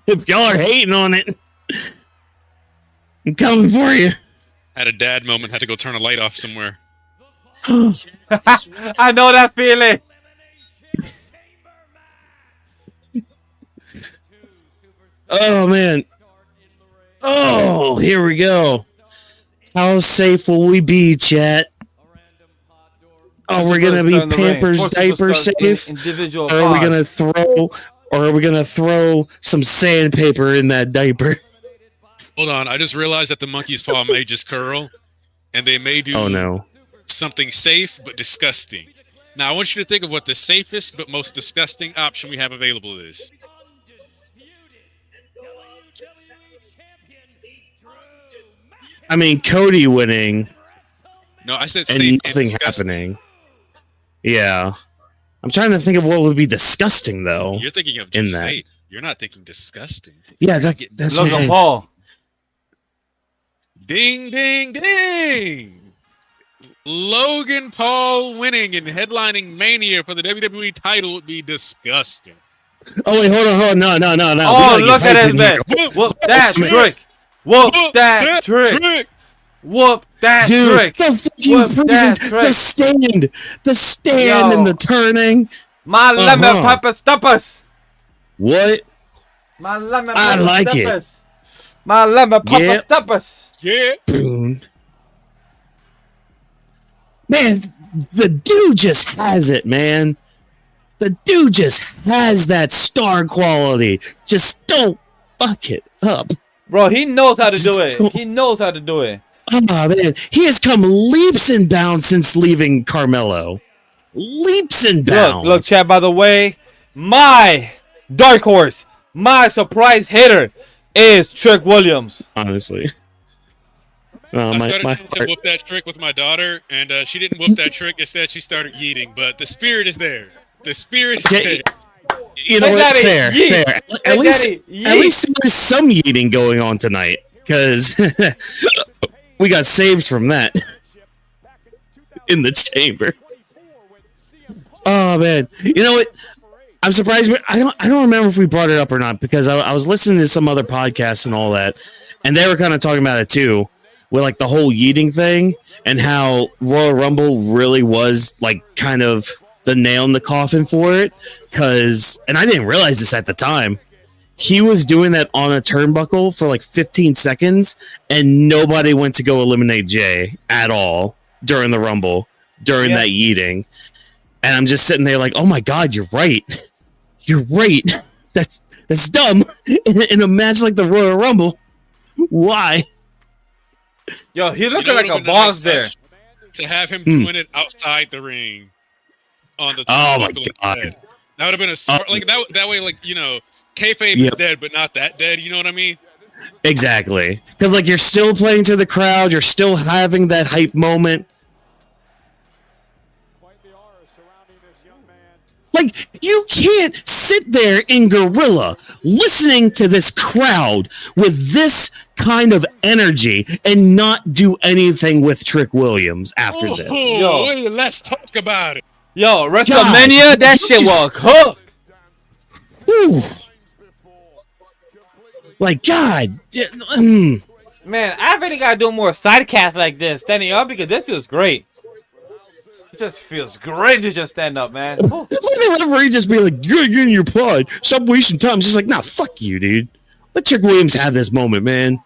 if y'all are hating on it, I'm coming for you. Had a dad moment. Had to go turn a light off somewhere. I know that feeling. Oh man. Oh, here we go. How safe will we be, chat? Oh, we're gonna be Pampers diaper safe, or are we gonna throw some sandpaper in that diaper? Hold on, I just realized that the monkey's paw may just curl, and they may do something safe but disgusting. Now, I want you to think of what the safest but most disgusting option we have available is. I mean, Cody winning. No, I said and safe nothing and happening. Yeah, I'm trying to think of what would be disgusting though. You're thinking of just safe. You're not thinking disgusting. Yeah, that's Logan Paul. Ding, ding, ding! Logan Paul winning and headlining Mania for the WWE title would be disgusting. Oh wait, hold on, no. Oh, look at his bed. Whoop that trick. Whoop that trick. Whoop that trick. The stand and the turning. My lemon pepper steppers. What? My lemon I pepper like steppers. It. My lemon pepper steppers. Yeah. Boom. Man, the dude just has it, man. The dude just has that star quality. Just don't fuck it up. Bro, he knows how to do it. He knows how to do it. Oh, man. He has come leaps and bounds since leaving Carmelo. Leaps and bounds. Look, chat, by the way, my dark horse, my surprise hitter is Trick Williams. Honestly. I started to whoop that trick with my daughter, and she didn't whoop that trick. Instead, she started yeeting. But the spirit is there. The spirit is there. You know what? Fair. At least there's some yeeting going on tonight, because we got saved from that in the chamber. Oh man, you know what? I'm surprised. I don't remember if we brought it up or not, because I was listening to some other podcasts and all that, and they were kind of talking about it too, with like the whole yeeting thing and how Royal Rumble really was like kind of the nail in the coffin for it. And I didn't realize this at the time, he was doing that on a turnbuckle for like 15 seconds, and nobody went to go eliminate Jay at all during the Rumble, during that yeeting. And I'm just sitting there like, oh my God, you're right. You're right. That's dumb. In a match like the Royal Rumble, why? Yo, he looked like a boss there. To have him doing it outside the ring on the turnbuckle instead. That would have been a smart, like that way, like, you know, kayfabe is dead, but not that dead. You know what I mean? Exactly. Because like you're still playing to the crowd, you're still having that hype moment. Like, you can't sit there in Gorilla listening to this crowd with this kind of energy and not do anything with Trick Williams after this. Yo, let's talk about it. Yo, WrestleMania, that shit was cooked. Ooh. Like, God. Man, I really got to do more sidecasts like this, standing up, because this feels great. It just feels great to just stand up, man. Let the referee just be like, you're in your pod. Stop wasting time. It's just like, nah, fuck you, dude. Let Trick Williams have this moment, man.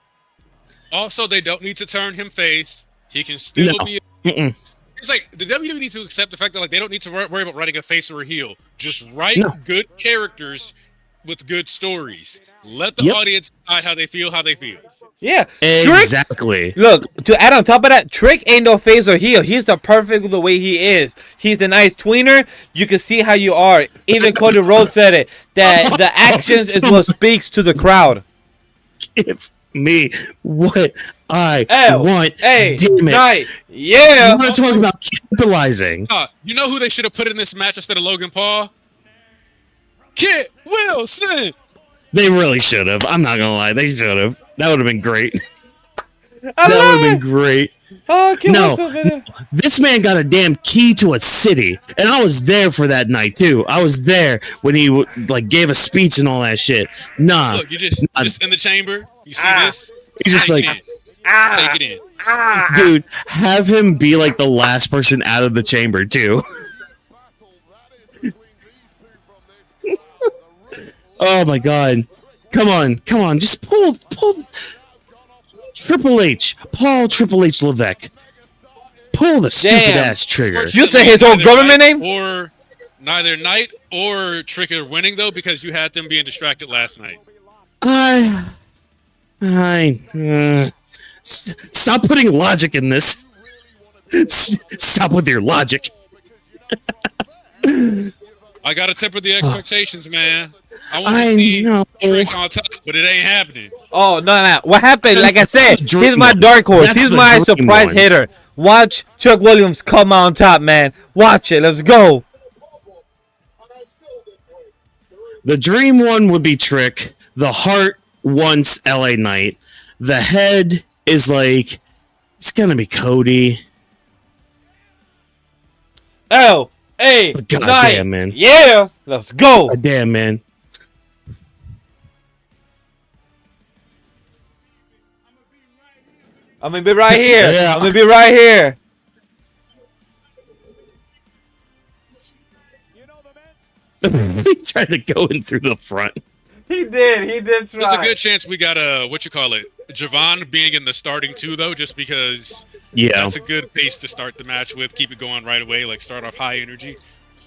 Also, they don't need to turn him face. He can still be. It's like the WWE needs to accept the fact that like they don't need to worry about writing a face or a heel. Just write good characters with good stories. Let the audience decide how they feel. Yeah, exactly. Trick, look, to add on top of that, Trick ain't no face or heel. He's the perfect the way he is. He's a nice tweener. You can see how you are. Even Cody Rhodes said it, that the actions is what speaks to the crowd. Give me what I want. Hey, damn it. Yeah. You want to talk about capitalizing? You know who they should have put in this match instead of Logan Paul? Kit Wilson. They really should have. I'm not gonna lie. They should have. That would have been great. That would have been great. No, this man got a damn key to a city, and I was there for that night too. I was there when he like gave a speech and all that shit. Nah, look, you just in the chamber. You see this? He's just like, take it in, dude. Have him be like the last person out of the chamber too. Oh my God. Come on. Just pull Triple H Levesque. Pull the stupid ass trigger. You say his old government name? Or neither Knight or Trick are winning though, because you had them being distracted last night. Stop putting logic in this. Stop with your logic. I gotta temper the expectations, man. I want to see Trick on top, but it ain't happening. Oh, no. What happened? Like I said, he's my dark horse. He's my surprise hitter. Watch Trick Williams come on top, man. Watch it. Let's go. The dream one would be Trick. The heart wants LA Knight. The head is like, it's going to be Cody. L.A. Goddamn, man. Yeah. Let's go. Damn, man. I'm gonna be right here. Yeah. I'm gonna be right here. He tried to go in through the front. He did try. There's a good chance we got Javon being in the starting two though, just because that's a good pace to start the match with. Keep it going right away, like start off high energy.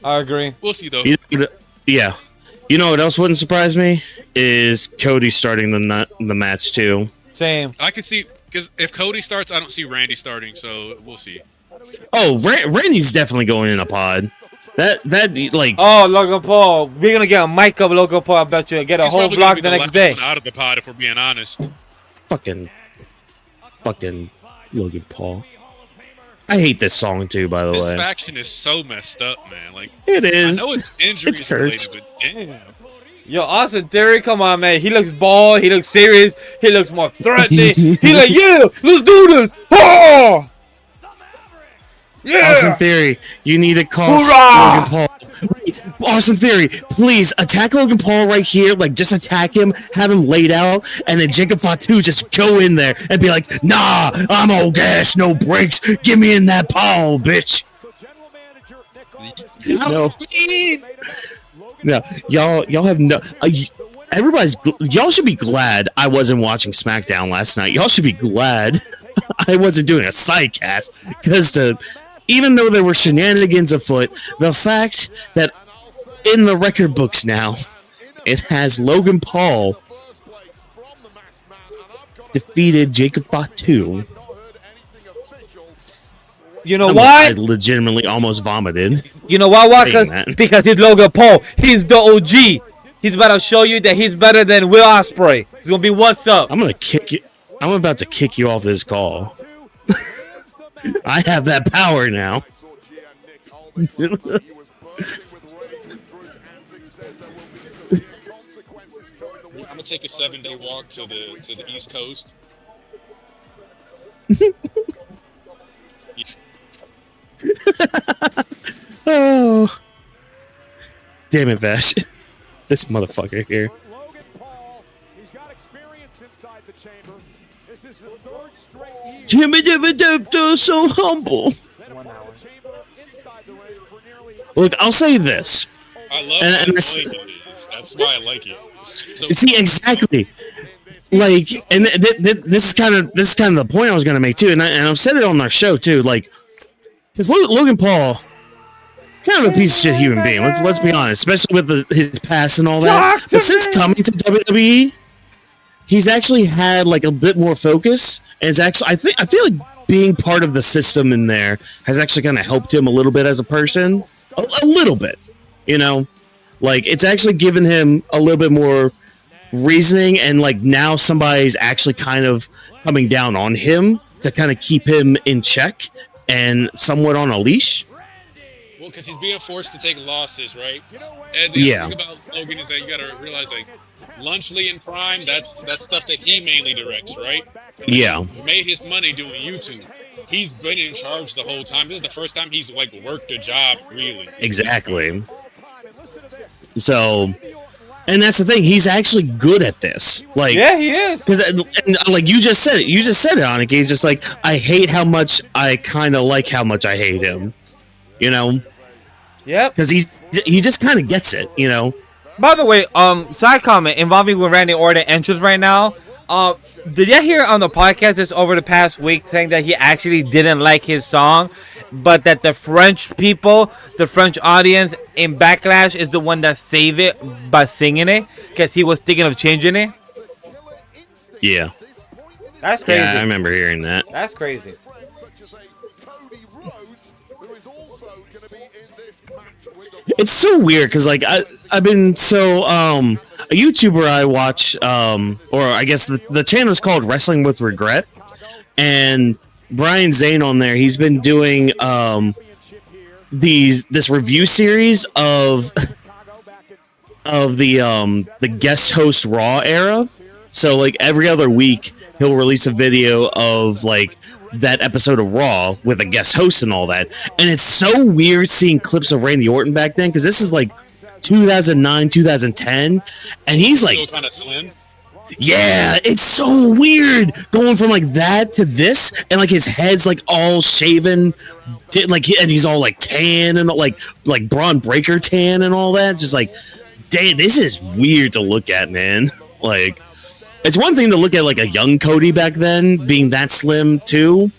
I agree. We'll see though. Yeah. You know what else wouldn't surprise me is Cody starting the match too. Same. I can see because if Cody starts, I don't see Randy starting, so we'll see. Oh, Randy's definitely going in a pod. That like. Oh, Logan Paul. We're gonna get a mic up, Logan Paul. I bet you get a whole block the next day. Out of the pod, if we're being honest. Fucking Logan Paul. I hate this song too, by the way. This faction is so messed up, man. Like it is. I know it's injuries related, but damn. Yo, Austin Theory, come on, man. He looks bald. He looks serious. He looks more threatening. He like, yeah, let's do this. Oh! Yeah. Austin Theory, you need to call Hoorah! Logan Paul. Wait, Austin Theory, please attack Logan Paul right here. Like, just attack him, have him laid out, and then Jacob Fatu just go in there and be like, nah, I'm all gas, no brakes. Get me in that pole, bitch. No, y'all have no. Y'all should be glad I wasn't watching SmackDown last night. Y'all should be glad I wasn't doing a sidecast because even though there were shenanigans afoot, the fact that in the record books now it has Logan Paul defeated Jacob Fatu. You know why? I legitimately almost vomited. You know why? Because he's Logan Paul. He's the OG. He's about to show you that he's better than Will Ospreay. He's gonna be what's up. I'm gonna kick you. I'm about to kick you off this call. I have that power now. I'm gonna take a 7-day walk to the East Coast. Oh, damn it, Vash. This motherfucker here. Logan Paul, he's got experience inside the chamber. This is the third straight year. Jimmy so humble. Look, I'll say this. I love how annoying it is. That's why I like it. See, exactly. Like, and this is kind of the point I was gonna make too, and I've said it on our show too. Like, because Logan Paul, kind of a piece of shit human being. Let's be honest, especially with his past and all that. But since coming to WWE, he's actually had like a bit more focus, and it's actually I feel like being part of the system in there has actually kind of helped him a little bit as a person, a little bit, you know. Like, it's actually given him a little bit more reasoning, and like now somebody's actually kind of coming down on him to kind of keep him in check and somewhat on a leash. Well, because he's being forced to take losses, right? And the other thing about Logan is that you gotta realize, like, Lunchley and Prime, that's stuff that he mainly directs, right? Yeah. He made his money doing YouTube. He's been in charge the whole time. This is the first time he's like worked a job, really. Exactly. So, and that's the thing. He's actually good at this. Like, yeah, he is. Because, like you just said it. You just said it, Aniki. He's just like, I hate how much I kind of like how much I hate him. You know. Yep. Because he just kind of gets it. You know. By the way, side comment involving with Randy Orton entrance right now. Did you hear on the podcast this over the past week saying that he actually didn't like his song, but that the French people, the French audience in Backlash is the one that saved it by singing it because he was thinking of changing it? Yeah. That's crazy. Yeah, I remember hearing that. That's crazy. It's so weird because like I've been so a YouTuber I watch or I guess the channel is called Wrestling with Regret, and Brian Zane on there, he's been doing this review series of the guest host Raw era. So like every other week he'll release a video of like that episode of Raw with a guest host and all that. And it's so weird seeing clips of Randy Orton back then, because this is like 2009, 2010, and he's like still kind of slim. Yeah, it's so weird going from like that to this, and like his head's like all shaven, like, and he's all like tan and like Braun Breaker tan and all that. Just like, damn, this is weird to look at, man. Like, it's one thing to look at like a young Cody back then being that slim too,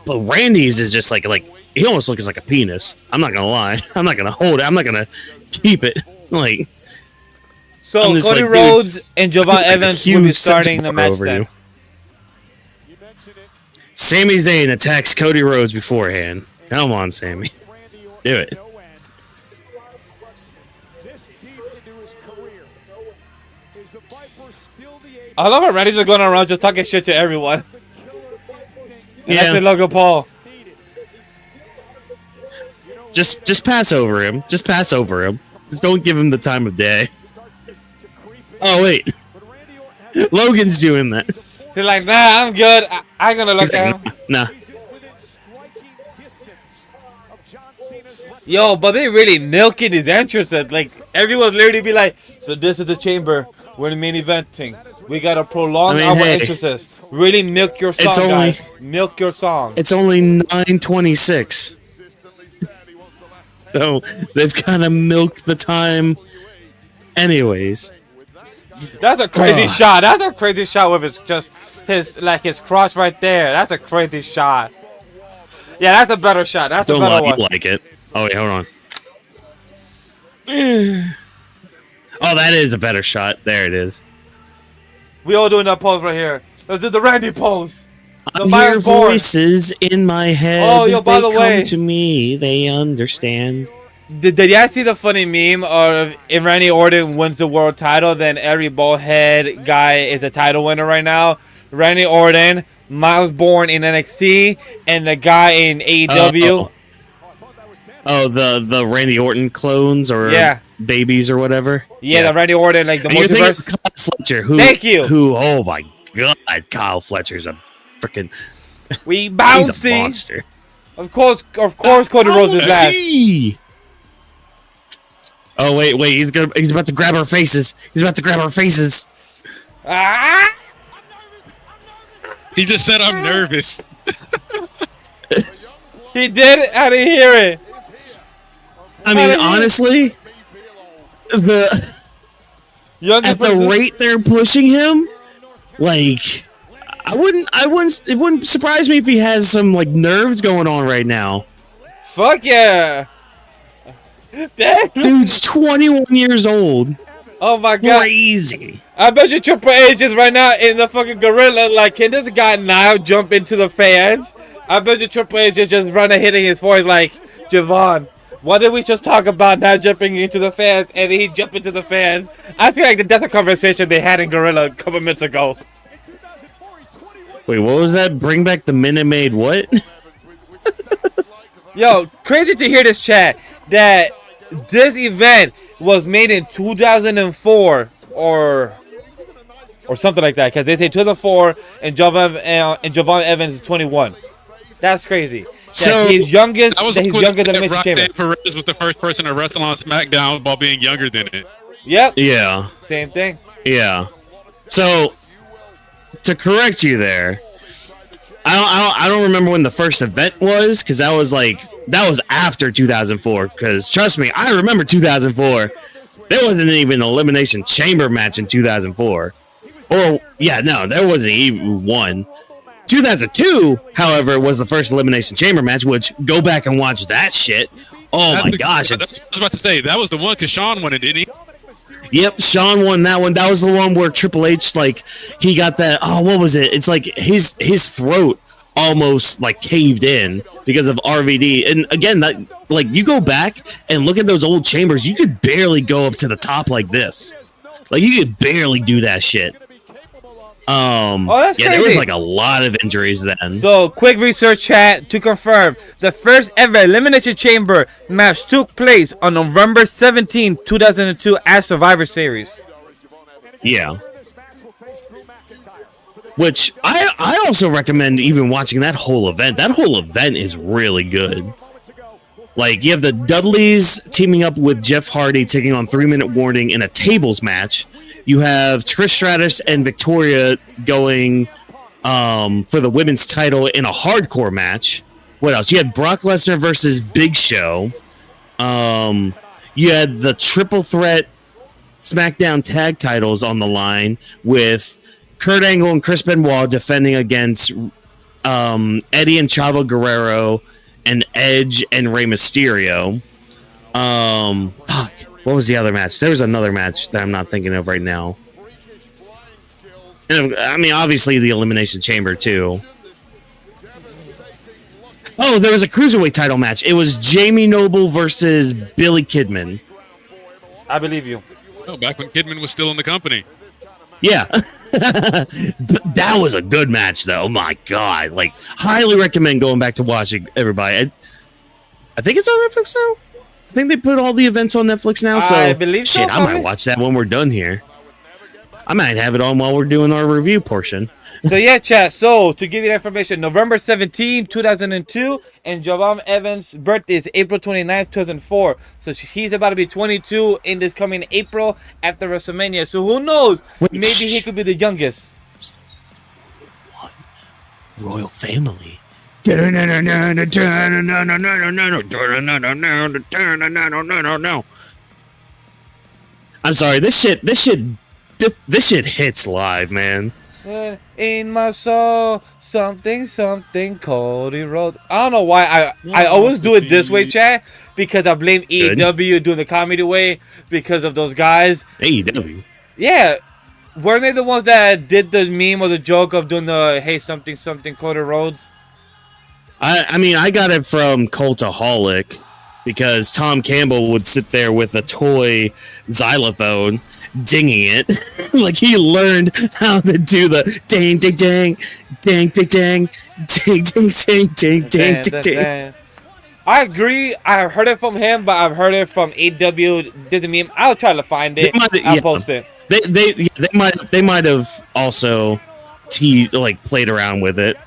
but Randy's is just like he almost looks like a penis. I'm not gonna lie. I'm not gonna hold it. I'm not gonna keep it. Like, So I'm just Cody like, Rhodes and Jovan like a Evans will be huge starting the match over then. you. Sami Zayn attacks Cody Rhodes beforehand. Come on, Sami. Do it. I love how Randy's just going around just talking shit to everyone. Yeah. That's the Logan Paul. Just pass over him. Just pass over him. Just don't give him the time of day. Oh wait, Logan's doing that. He's like, nah, I'm good. I'm gonna look at him. Nah. Yo, but they really milking his entrances. Like, everyone's literally be like, so this is the chamber. We're the main eventing. We gotta prolong our entrances. Really milk your song, guys. Milk your song. It's only 9:26. So they've kind of milked the time. Anyways. That's a crazy shot. That's a crazy shot with his crotch right there. That's a crazy shot. Yeah, that's a better shot. That's a better one. You like it. Oh wait, hold on. Oh, that is a better shot. There it is. We all doing that pose right here. Let's do the Randy pose. I hear voices in my head. Oh, yo, by the way, come to me. They understand. Did you see the funny meme of if Randy Orton wins the world title, then every bald-head guy is a title winner right now? Randy Orton, Miles Bourne in NXT, and the guy in AEW. Oh, the Randy Orton clones or babies or whatever? Yeah, the Randy Orton, like the multiverse. Kyle Fletcher, who, Thank you. Who, oh my God, Kyle Fletcher's a freaking... We bouncy. He's a monster. Of course, Cody Rhodes is last. Oh wait, he's about to grab our faces. He's about to grab our faces. Ah! He just said I'm nervous. He did it. I didn't hear it. I mean, honestly, at the rate they're pushing him, like, it wouldn't surprise me if he has some like nerves going on right now. Fuck yeah. Dude's 21 years old. Oh my God. Crazy. I bet you Triple H is right now in the fucking gorilla. Like, can this guy now jump into the fans? I bet you Triple H is just running, hitting his forehead like, Javon, what did we just talk about now jumping into the fans? And he jumped into the fans. I feel like that's a conversation they had in Gorilla a couple minutes ago. Wait, what was that? Bring back the Minute Maid what? Yo, crazy to hear this, chat, that this event was made in 2004 or something like that, because they say 2004 and Jovan Evans is 21. That's crazy. So he's youngest. He's younger than Elimination Chamber. Perez was the first person to wrestle on SmackDown while being younger than it. Yep. Yeah. Same thing. Yeah. So to correct you there, I don't remember when the first event was, because that was after 2004. Because trust me, I remember 2004. There wasn't even an Elimination Chamber match in 2004. Or yeah, no, there wasn't even one. 2002, however, was the first Elimination Chamber match. Which, go back and watch that shit. Oh my gosh! I was about to say that was the one because Sean won it, didn't he? Yep, Sean won that one. That was the one where Triple H, like, he got that. Oh, what was it? It's like his throat almost like caved in because of RVD. And again, that, like, you go back and look at those old chambers, you could barely go up to the top like this. Like, you could barely do that shit. That's yeah, crazy. there was like a lot of injuries then. So, quick research chat to confirm. The first ever Elimination Chamber match took place on November 17, 2002 at Survivor Series. Yeah. Which, I also recommend even watching that whole event. That whole event is really good. Like, you have the Dudleys teaming up with Jeff Hardy taking on 3 Minute Warning in a tables match. You have Trish Stratus and Victoria going for the women's title in a hardcore match. What else? You had Brock Lesnar versus Big Show. You had the triple threat SmackDown tag titles on the line with Kurt Angle and Chris Benoit defending against Eddie and Chavo Guerrero and Edge and Rey Mysterio. What was the other match? There was another match that I'm not thinking of right now. And I mean, obviously the Elimination Chamber too. Oh, there was a cruiserweight title match. It was Jamie Noble versus Billy Kidman. I believe you. Oh, back when Kidman was still in the company. Yeah. That was a good match, though. Oh, my God. Like, highly recommend going back to watching, everybody. I think it's on Netflix now. I think they put all the events on Netflix now. So, I believe so, I might watch that when we're done here. I might have it on while we're doing our review portion. So yeah, chat. So to give you the information, November 17, 2002, and Javon Evans' birthday is April 29th, 2004. So he's about to be 22 in this coming April after WrestleMania. So who knows? Maybe he could be the youngest. Royal family. I'm sorry. This shit hits live, man. In my soul, something Cody Rhodes. I don't know why I always do it this way, chat, because I blame AEW doing the comedy way because of those guys. AEW. Yeah, weren't they the ones that did the meme or the joke of doing the hey something Cody Rhodes? I mean, I got it from Cultaholic because Tom Campbell would sit there with a toy xylophone dinging it. Like he learned how to do the ding ding ding ding ding ding ding ding ding ding ding ding. I agree. I heard it from him, but I've heard it from AEW. Did the meme. I'll try to find it. I'll post it. They might have also played around with it.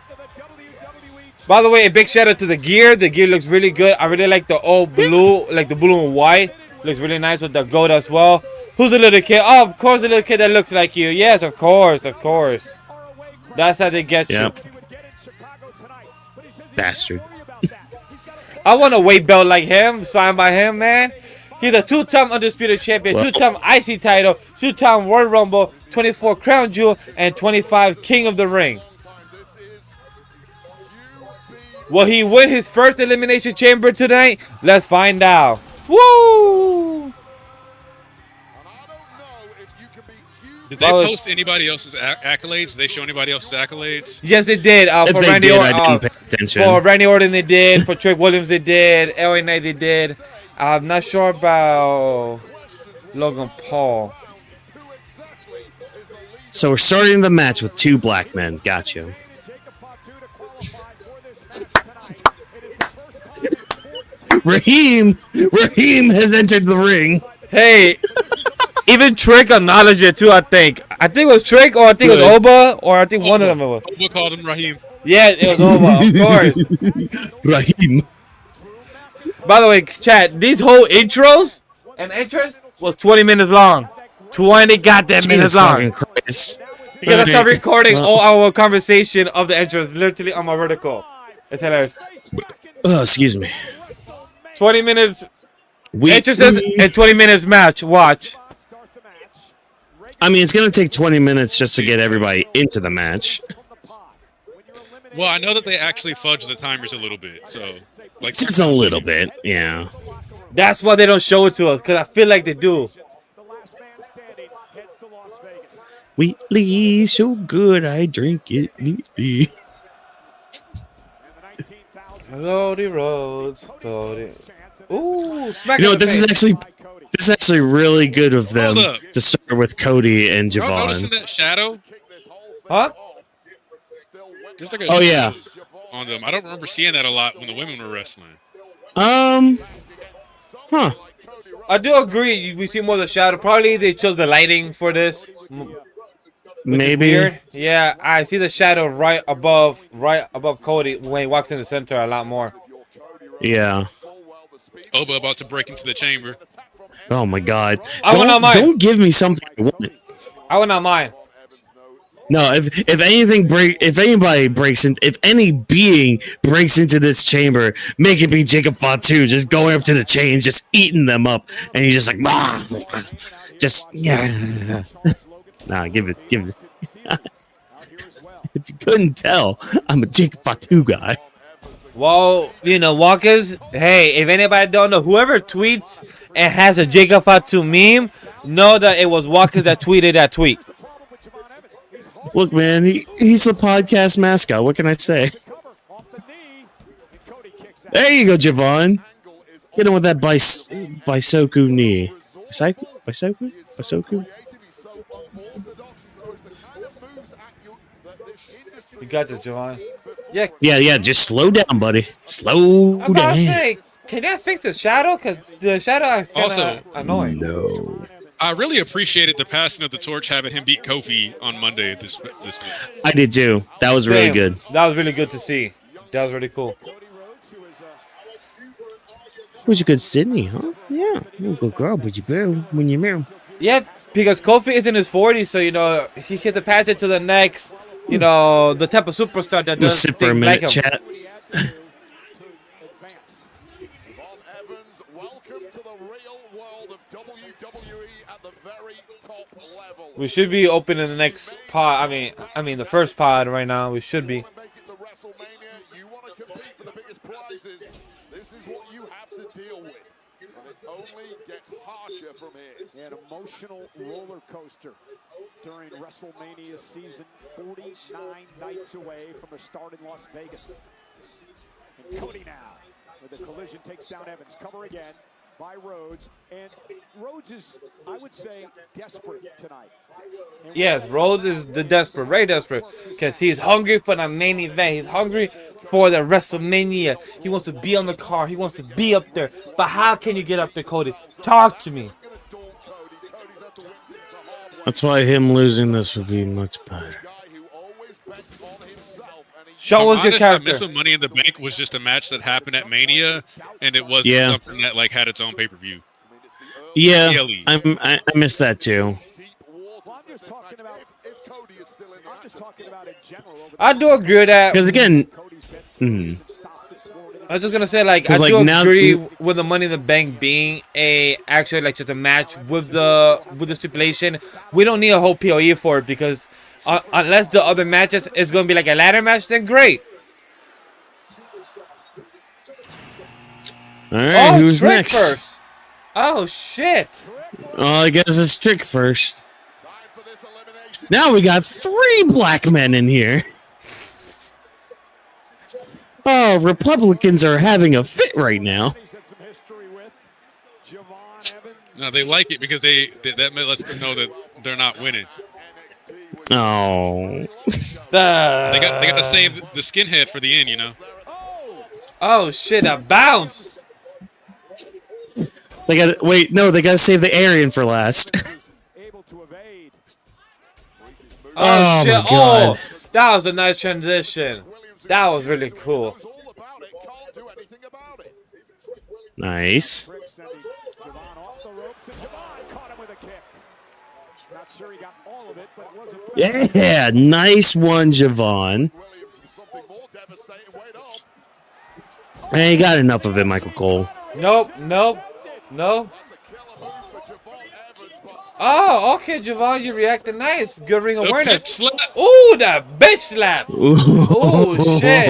By the way, a big shout out to the gear. The gear looks really good. I really like the old blue, like the blue and white. Looks really nice with the gold as well. Who's the little kid? Oh, of course, the little kid that looks like you. Yes, of course, of course. That's how they get you. Bastard. I want a weight belt like him, signed by him, man. He's a two-time Undisputed Champion, two-time IC title, two-time World Rumble, 24 Crown Jewel, and 25 King of the Ring. Will he win his first Elimination Chamber tonight? Let's find out. Woo! Did they post anybody else's accolades? Did they show anybody else's accolades? Yes, they did. For Randy Orton, for Randy Orton, they did. For Trick Williams, they did. LA Knight, they did. I'm not sure about Logan Paul. So we're starting the match with two black men. Gotcha. Raheem has entered the ring. Hey, even Trick acknowledged it too, I think. I think it was Trick, or I think it was Oba, or I think one of them was. Oba called him Raheem. Yeah, it was Oba, of course. Raheem. By the way, chat, these whole intros and intros was 20 minutes long. 20 goddamn minutes long. Because I started recording all our conversation of the intros literally on my vertical. It's hilarious. Oh, excuse me. 20 minutes entrances and 20 minutes match. Watch. I mean, it's going to take 20 minutes just to get everybody into the match. Well, I know that they actually fudge the timers a little bit, so like just a little bit, yeah. That's why they don't show it to us, because I feel like they do. Wheatley, so good, I drink it neatly. Cody Rhodes, Cody. Ooh, smack. You know, this is actually really good of them to start with Cody and Javon. Y'all noticing that shadow? Huh? There's like yeah. On them. I don't remember seeing that a lot when the women were wrestling. Huh. I do agree. We see more of the shadow. Probably they chose the lighting for this. Maybe. Yeah, I see the shadow right above Cody when he walks in the center a lot more. Yeah. Oba about to break into the chamber. Oh my God! Don't give me something I want. I would not mind. No, if any being breaks into this chamber, make it be Jacob Fatu just going up to the chain, just eating them up, and he's just like, just yeah. Nah, give it. If you couldn't tell, I'm a Jacob Fatu guy. Well, you know, Walkers, hey, if anybody don't know, whoever tweets and has a Jacob Fatu meme, know that it was Whawkins that tweeted that tweet. Look, man, he's the podcast mascot. What can I say? There you go, Javon. Get him with that Bisoku knee. Bisoku? You got this, Javon. Yeah. Yeah. Just slow down, buddy. Slow I'm about to say, can that fix the shadow? Because the shadow is kind of annoying. No. I really appreciated the passing of the torch, having him beat Kofi on Monday this week. I did too. That was really good. That was really good to see. That was really cool. Was a good Sydney, huh? Yeah. Good girl, but you bro when you marry. Yeah, because Kofi is in his 40s, so he gets to pass it to the next, the type of superstar that does sit for a minute, like him. chat. We should be opening the next pod. I mean the first pod right now. We should be. This is what you have to deal with. And it only gets harsher from here. An emotional roller coaster during WrestleMania season, 49 nights away from a start in Las Vegas. And Cody now, with the collision, takes down Evans. Cover again by Rhodes. And Rhodes is, I would say, desperate tonight. And Yes, Rhodes is very desperate, because he's hungry for the main event. He's hungry for the WrestleMania. He wants to be on the card. He wants to be up there. But how can you get up there, Cody? Talk to me. That's why him losing this would be much better. Show us your character. Missing Money in the Bank was just a match that happened at Mania, and it wasn't something that had its own pay-per-view. Yeah, I missed that too. I do agree with that. Because again, I was just gonna say, I do agree with the Money in the Bank being actually just a match with the stipulation. We don't need a whole PoE for it, because unless the other matches is gonna be like a ladder match, then great. All right, who's Trick next? First. Oh shit! Oh, I guess it's Trick first. Now we got 3 black men in here. Oh, Republicans are having a fit right now. No, they like it because that lets them know that they're not winning. Oh. They got to save the skinhead for the end, Oh shit! A bounce. They got to save the Aryan for last. Oh shit! My God. Oh, that was a nice transition. That was really cool. Nice. Yeah, nice one, Javon. Hey, you got enough of it, Michael Cole. Nope. Oh, okay, Javon, you reacted nice. Good ring awareness. Ooh, that bitch slap. Ooh, shit.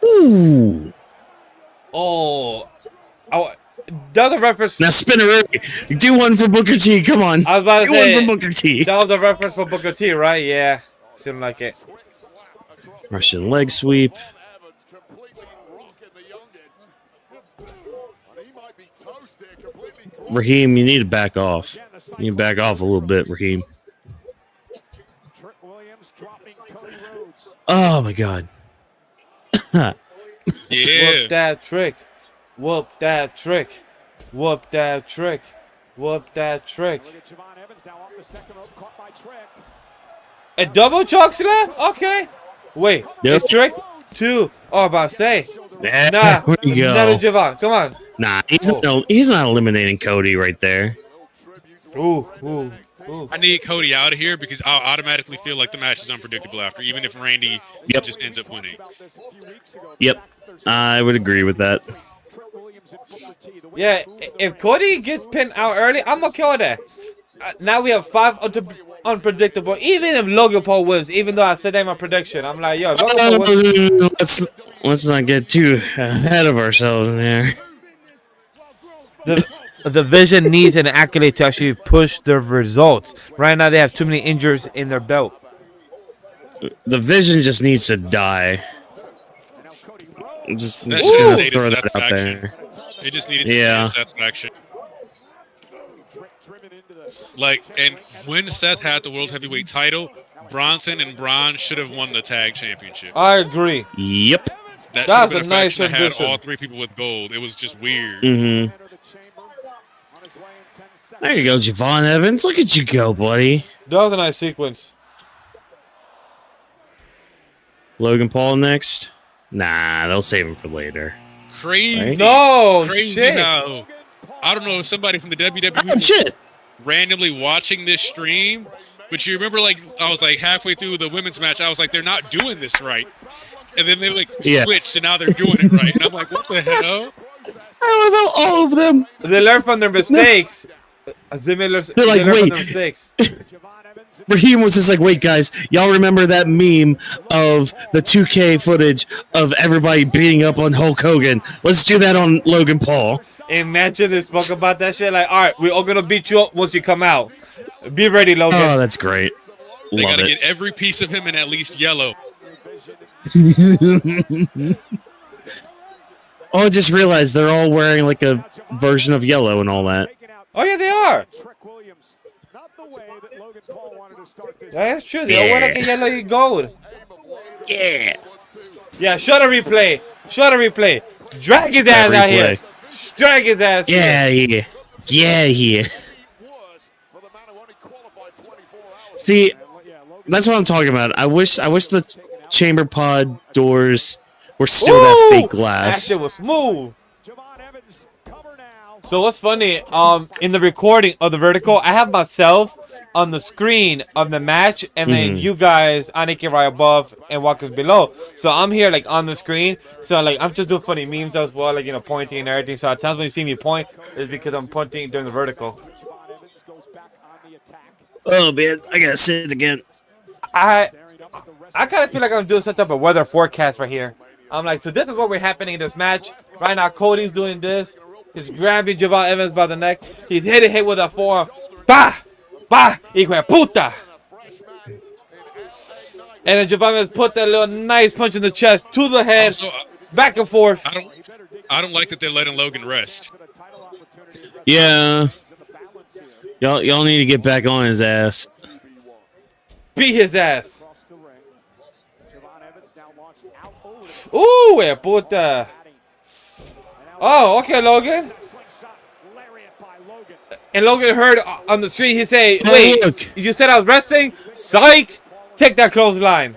Ooh. Oh, that was a reference. Now spin it. Do one for Booker T. Come on. I was about to Do say, one for Booker T. That was a reference for Booker T, right? Yeah, seemed like it. Russian leg sweep. Raheem, you need to back off. You need to back off a little bit, Raheem. Oh my God. Yeah. Whoop that trick. Whoop that trick. Whoop that trick. Whoop that trick. A double choke slam? Okay. Wait. Yep. It's trick? 2. Oh, I'm about to say. There Nah. we go. Another Javon. Come on. Nah, he's not eliminating Cody right there. Ooh. I need Cody out of here because I'll automatically feel like the match is unpredictable after, even if Randy just ends up winning. Yep. I would agree with that. Yeah, if Cody gets pinned out early, I'm okay with that. Now we have 5 unpredictable. Even if Logan Paul wins, even though I said that in my prediction, I'm like, yo, Logan Paul wins. Let's not get too ahead of ourselves in there. the division needs an accolade to actually push their results. Right now, they have too many injuries in their belt. The Vision just needs to die. Just That should have needed throw that out satisfaction. there. It just needed to be a satisfaction. Like, and when Seth had the World Heavyweight title, Bronson and Braun should have won the tag championship. I agree. Yep. That should have been a nice faction that had transition. all three people with gold. It was just weird. Mm-hmm. There you go, Javon Evans. Look at you go, buddy. That was a nice sequence. Logan Paul next? Nah, they'll save him for later. Crazy. Right? No, Crazy shit. how, I don't know if somebody from the WWE Oh, shit. randomly watching this stream, but you remember, like, I was like halfway through the women's match, I was like, they're not doing this right. And then they like switched, and now they're doing it right. And I'm like, what the hell? I love how all of them. They learn from their mistakes. They learn They're like, from wait. their mistakes. Raheem was just like, wait, guys, y'all remember that meme of the 2K footage of everybody beating up on Hulk Hogan? Let's do that on Logan Paul. Imagine they spoke about that shit. Like, all right, we're all gonna beat you up once you come out. Be ready, Logan. Oh, that's great. They Love gotta it. get every piece of him in at least yellow. Oh, I just realized they're all wearing like a version of yellow and all that. Oh yeah, they are. That's true. They all wear like a yellow gold. Yeah. Yeah, show the replay. Show the replay. Drag his ass out here. Drag his ass. Yeah, yeah. Yeah, yeah. See, that's what I'm talking about. I wish the chamber pod doors were still that fake glass. That shit was smooth. So what's funny? In the recording of the vertical, I have myself on the screen of the match, and then you guys, Aniki right above and Whawkins below. So I'm here like on the screen. So like I'm just doing funny memes as well, like pointing and everything. So at times when you see me point, it's because I'm pointing during the vertical. Oh man, I gotta say it again. I kind of feel like I'm doing some type of weather forecast right here. I'm like, so this is what we're happening in this match right now. Cody's doing this. He's grabbing Javon Evans by the neck. He's hit with a forearm. Bah! Bah! Hijo de puta! And then Javon Evans put that little nice punch in the chest to the head. Also, back and forth. I don't like that they're letting Logan rest. Yeah. Y'all need to get back on his ass. Beat his ass. Ooh, puta. Oh, okay, Logan. And Logan heard on the street, he say, wait, you said I was resting? Psych! Take that clothesline.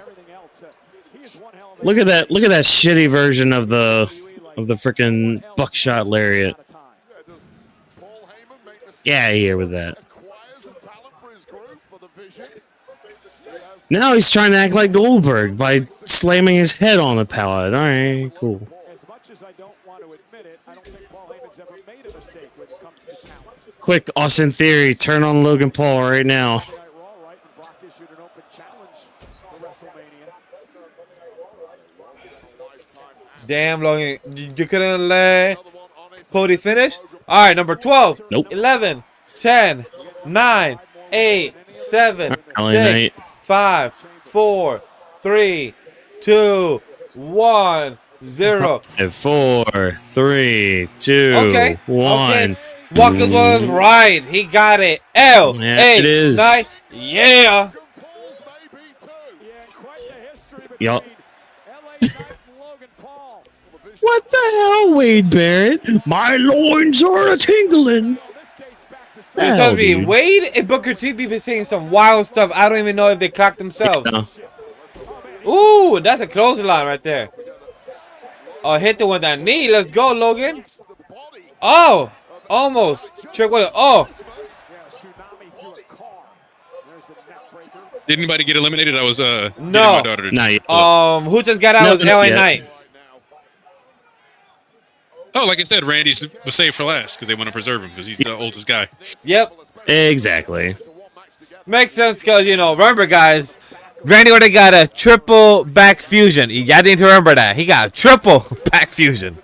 Look at that shitty version of the freaking buckshot lariat. Get out of here with that. Now he's trying to act like Goldberg by slamming his head on the pallet. All right, cool. Quick, Austin Theory, turn on Logan Paul right now. Damn, Logan, you couldn't let Cody finish? All right, number 12, Nope. 11, 10, 9, 8, 7, Alley 6, Knight. 5, 4, 3, 2, 1, 0. 4, 3, 2, Okay. 1. Okay. Whawkins was right. He got it. L. Yeah, A. it is. 9. Yeah. Y'all. What the hell, Wade Barrett? My loins are a-tingling. You telling me Wade and Booker T be saying some wild stuff. I don't even know if they clocked themselves. Yeah. Ooh, that's a clothesline right there. Oh, hit the one that knee. Let's go, Logan. Oh, almost. Trick with it. Oh. Did anybody get eliminated? I was No. my daughter. Not yet. Who just got out was No, LA yeah. Knight. Oh, like I said, Randy was saved for last because they want to preserve him because he's the oldest guy. Yep. Exactly. Makes sense because, remember, guys, Randy Orton got a triple back fusion. You got to remember that. He got a triple back fusion.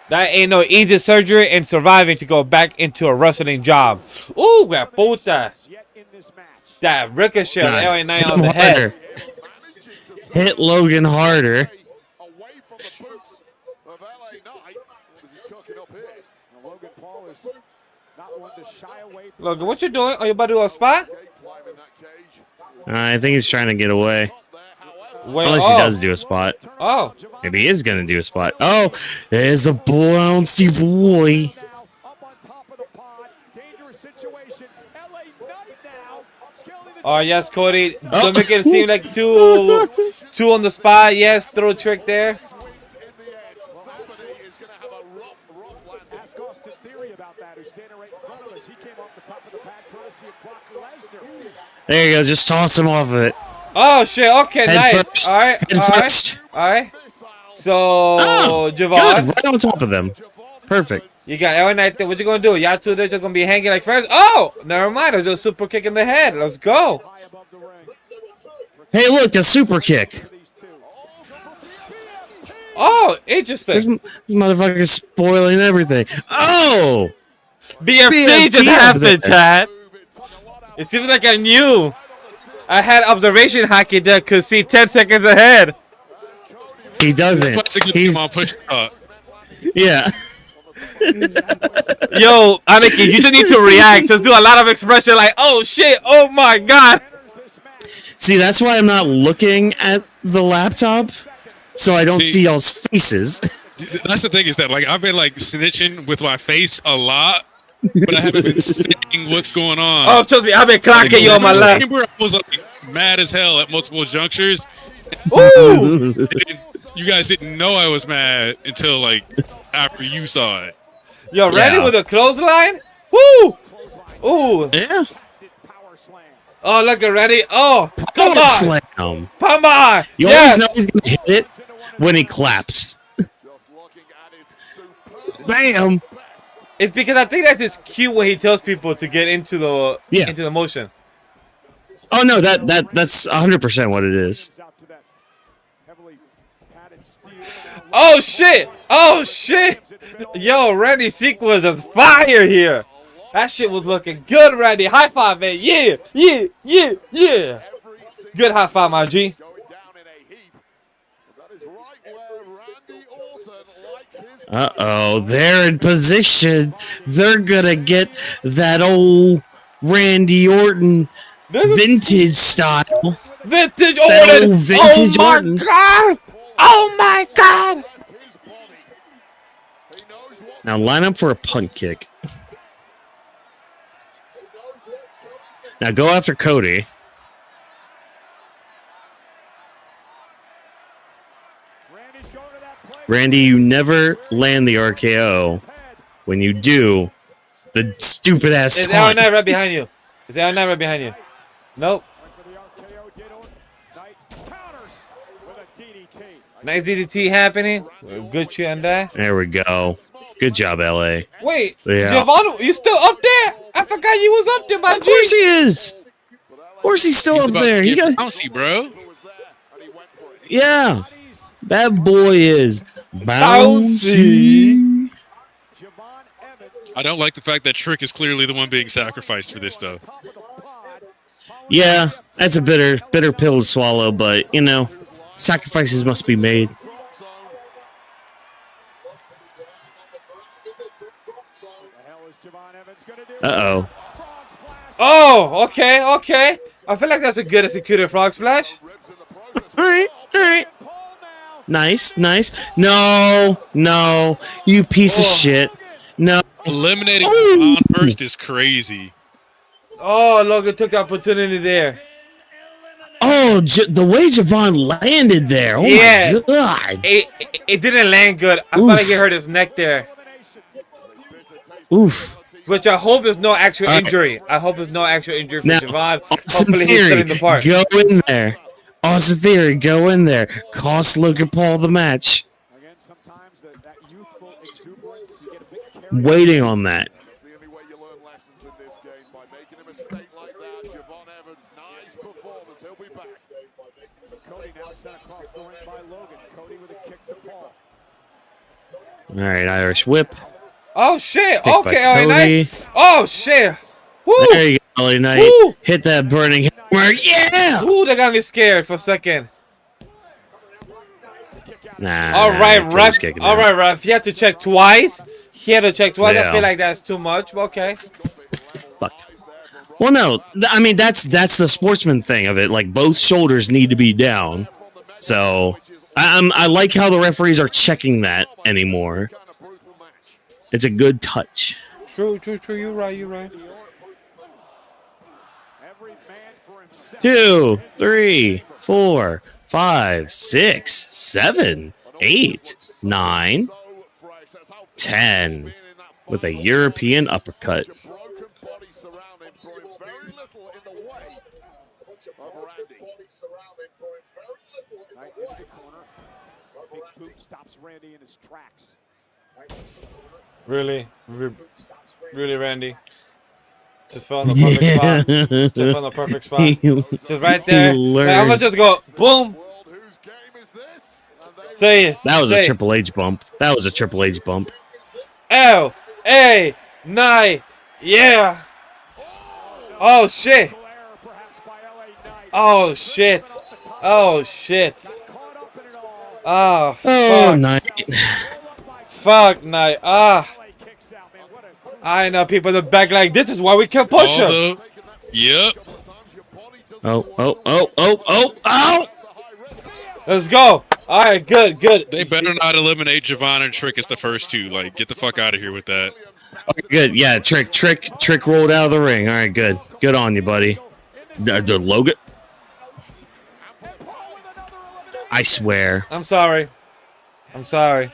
That ain't no easy surgery and surviving to go back into a wrestling job. Ooh, got puta. That ricochet of LA Knight on the head. Hit Logan harder. Logan, what you doing? Are you about to do a spot? I think he's trying to get away. Wait, Unless he does do a spot. Oh. Maybe he is going to do a spot. Oh, there's a bouncy boy. Oh, yes, Cody. Don't make it seem like two on the spot. Yes, throw a trick there. There you go. Just toss him off of it. Oh, shit. Okay, Head nice. First. All right. Head first. All right. So, Javon. Good. Right on top of them. Perfect. You got LA Knight there. What you going to do? Y'all two there just going to be hanging like friends? Oh, never mind. I'll do a super kick in the head. Let's go. Hey, look. A super kick. Oh, interesting. This motherfucker's spoiling everything. Oh! BFT just happened, Chad. It seems like I knew. I had observation hockey that could see 10 seconds ahead. He doesn't. That's a good team on push up. Yeah. Yo, Aniki, you just need to react. Just do a lot of expression like, oh shit, oh my god. See, that's why I'm not looking at the laptop, so I don't see y'all's faces. That's the thing is that like I've been like snitching with my face a lot, but I haven't been saying what's going on. Oh, trust me, I've been clocking you on my left. I was like mad as hell at multiple junctures. Ooh! You guys didn't know I was mad until like after you saw it. Yo, ready with a clothesline? Woo! Ooh! Yeah. Oh, look, ready? Oh, come on! Slam. Come on! You yes. always know he's gonna hit it when he claps. Bam! It's because I think that's his cue when he tells people to get into the motion. Oh no, that's 100% what it is. Oh shit! Oh shit! Yo, Randy's sequence is fire here. That shit was looking good, Randy. High five, man. Yeah, yeah, yeah, yeah. Good high five, my G. Uh-oh, they're in position. They're gonna get that old Randy Orton vintage style. Vintage That Orton. old vintage oh my Orton. god! Oh my god! Now line up for a punt kick. Now go after Cody. Randy, you never land the RKO. When you do, the stupid ass Is taunt. LA Knight right behind you? Is LA Knight right behind you? Nope. Nice DDT happening. Good shit on that. There we go. Good job, LA. Wait, Yeah. Giovanni, you still up there? I forgot you was up there, my G. Of course he is. Of course he's still up there. He got bouncy, bro. Yeah. That boy is bouncy. I don't like the fact that Trick is clearly the one being sacrificed for this, though. Yeah, that's a bitter pill to swallow, but you know, sacrifices must be made. Uh-oh. Oh, okay, okay. I feel like that's a good executed frog splash. Alright. Nice. No, you piece of shit. No. Eliminating on first is crazy. Oh, Logan took the opportunity there. Oh, the way Javon landed there. Oh my god. It didn't land good. I felt like it hurt his neck there. Oof. Which I hope is no actual injury. I hope it's no actual injury for Now, Javon. Austin Hopefully he's Theory, still in the park. go in there. Austin Theory, go in there. Cost Logan Paul the match. Waiting on that. That's the only way you learn lessons in this game, by making a mistake like that. Javon Evans, nice performance. He'll be back. Cody now sent across the ring by Logan. Cody with a kick to Paul. All right, Irish whip. Oh shit! Kick by Okay, LA Cody. Knight. Oh shit! Woo! There you go, LA Knight. Woo! Hit that burning hammer. Yeah. Ooh, that got me scared for a second. Nah. All right, Cody's ref. kicking All out. right, ref. He had to check twice. I Yeah. feel like that's too much. But okay. Fuck. Well, no. I mean, that's the sportsman thing of it. Like both shoulders need to be down. So I like how the referees are checking that anymore. It's a good touch. True. You're right. 2, 3, 4, 5, 6, 7, 8, 9, 10 with a European uppercut. Knight into the corner. Big boot stops Randy in his tracks. Really, Randy. Just fell in the perfect spot. Just fell in the perfect spot. Just right there. I'm gonna just go boom. Say it. That was a Triple H bump. LA Knight. Yeah. Oh shit. Oh shit. Oh fuck. Knight. Fuck Knight. I know people in the back like this is why we can push him. Yep. Oh. Let's go. All right, good. They better not eliminate Javon and Trick as the first two. Like, get the fuck out of here with that. Okay, good. Yeah, Trick rolled out of the ring. All right, good. Good on you, buddy. The Logan. I swear. I'm sorry. I'm sorry.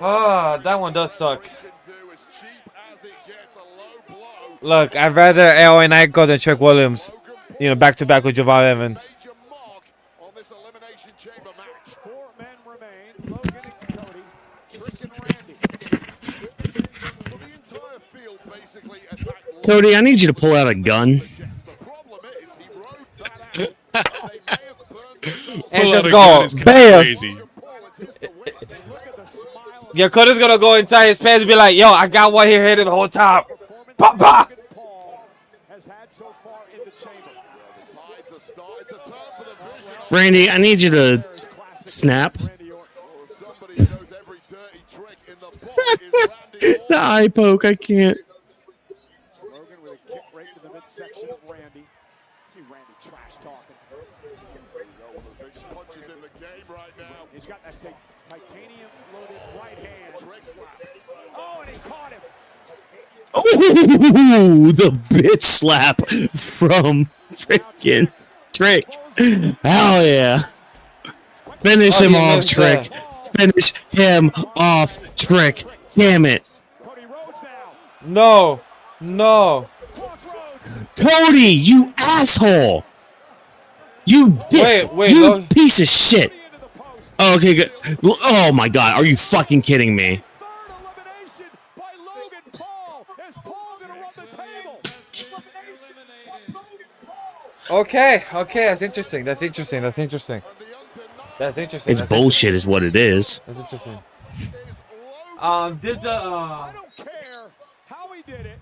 Ah, that one does suck. Look, I'd rather LA Knight go than Trick Williams. Back to back with Javon Evans. Cody, I need you to pull out a gun. And just go, bam! Yeah, Cody's gonna go inside his pants and be like, yo, I got one here hitting the whole top. Bah! Randy, I need you to snap. The eye poke, I can't. Logan with a kick right to the midsection of Randy. See Randy trash talking. Punches in the game right now. He's got that titanium loaded right hand. Trick slap. Oh, and he caught him. Oh, the bitch slap from freaking Trick. Hell yeah. Finish him off, Trick. Finish him off, Trick. Damn it. No. Cody, you asshole. You dick. Wait, you Logan. piece of shit. Oh, okay, good. Oh my god, are you fucking kidding me? Okay, that's interesting. It's bullshit is what it is. That's interesting. I don't care how he did it.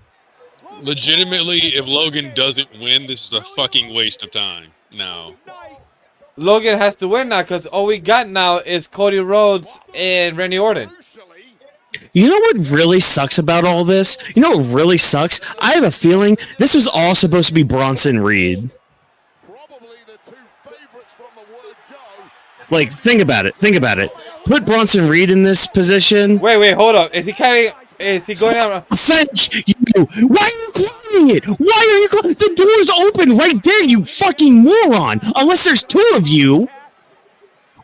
Legitimately, if Logan doesn't win, this is a fucking waste of time. No. Logan has to win now because all we got now is Cody Rhodes and Randy Orton. You know what really sucks about all this? You know what really sucks? I have a feeling this was all supposed to be Bronson Reed. Like, think about it. Put Bronson Reed in this position. Wait, hold up. Is he going out? Thank you. Why are you climbing it? The door's open right there, you fucking moron. Unless there's two of you.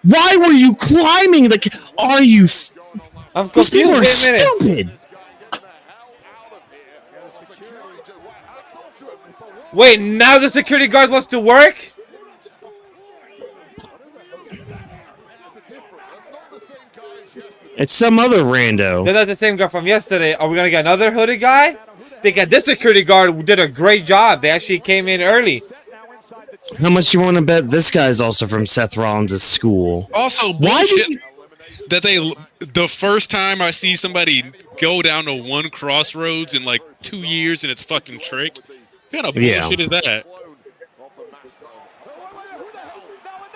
Why were you climbing are you... I'm confused. These people are stupid. Wait, now the security guard wants to work? It's some other rando. They're not the same guy from yesterday. Are we gonna get another hooded guy? because this security guard did a great job. They actually came in early. How much you want to bet this guy's also from Seth Rollins' school? Also, bullshit that the first time I see somebody go down to one crossroads in like 2 years and it's fucking Trick. What kind of bullshit is that?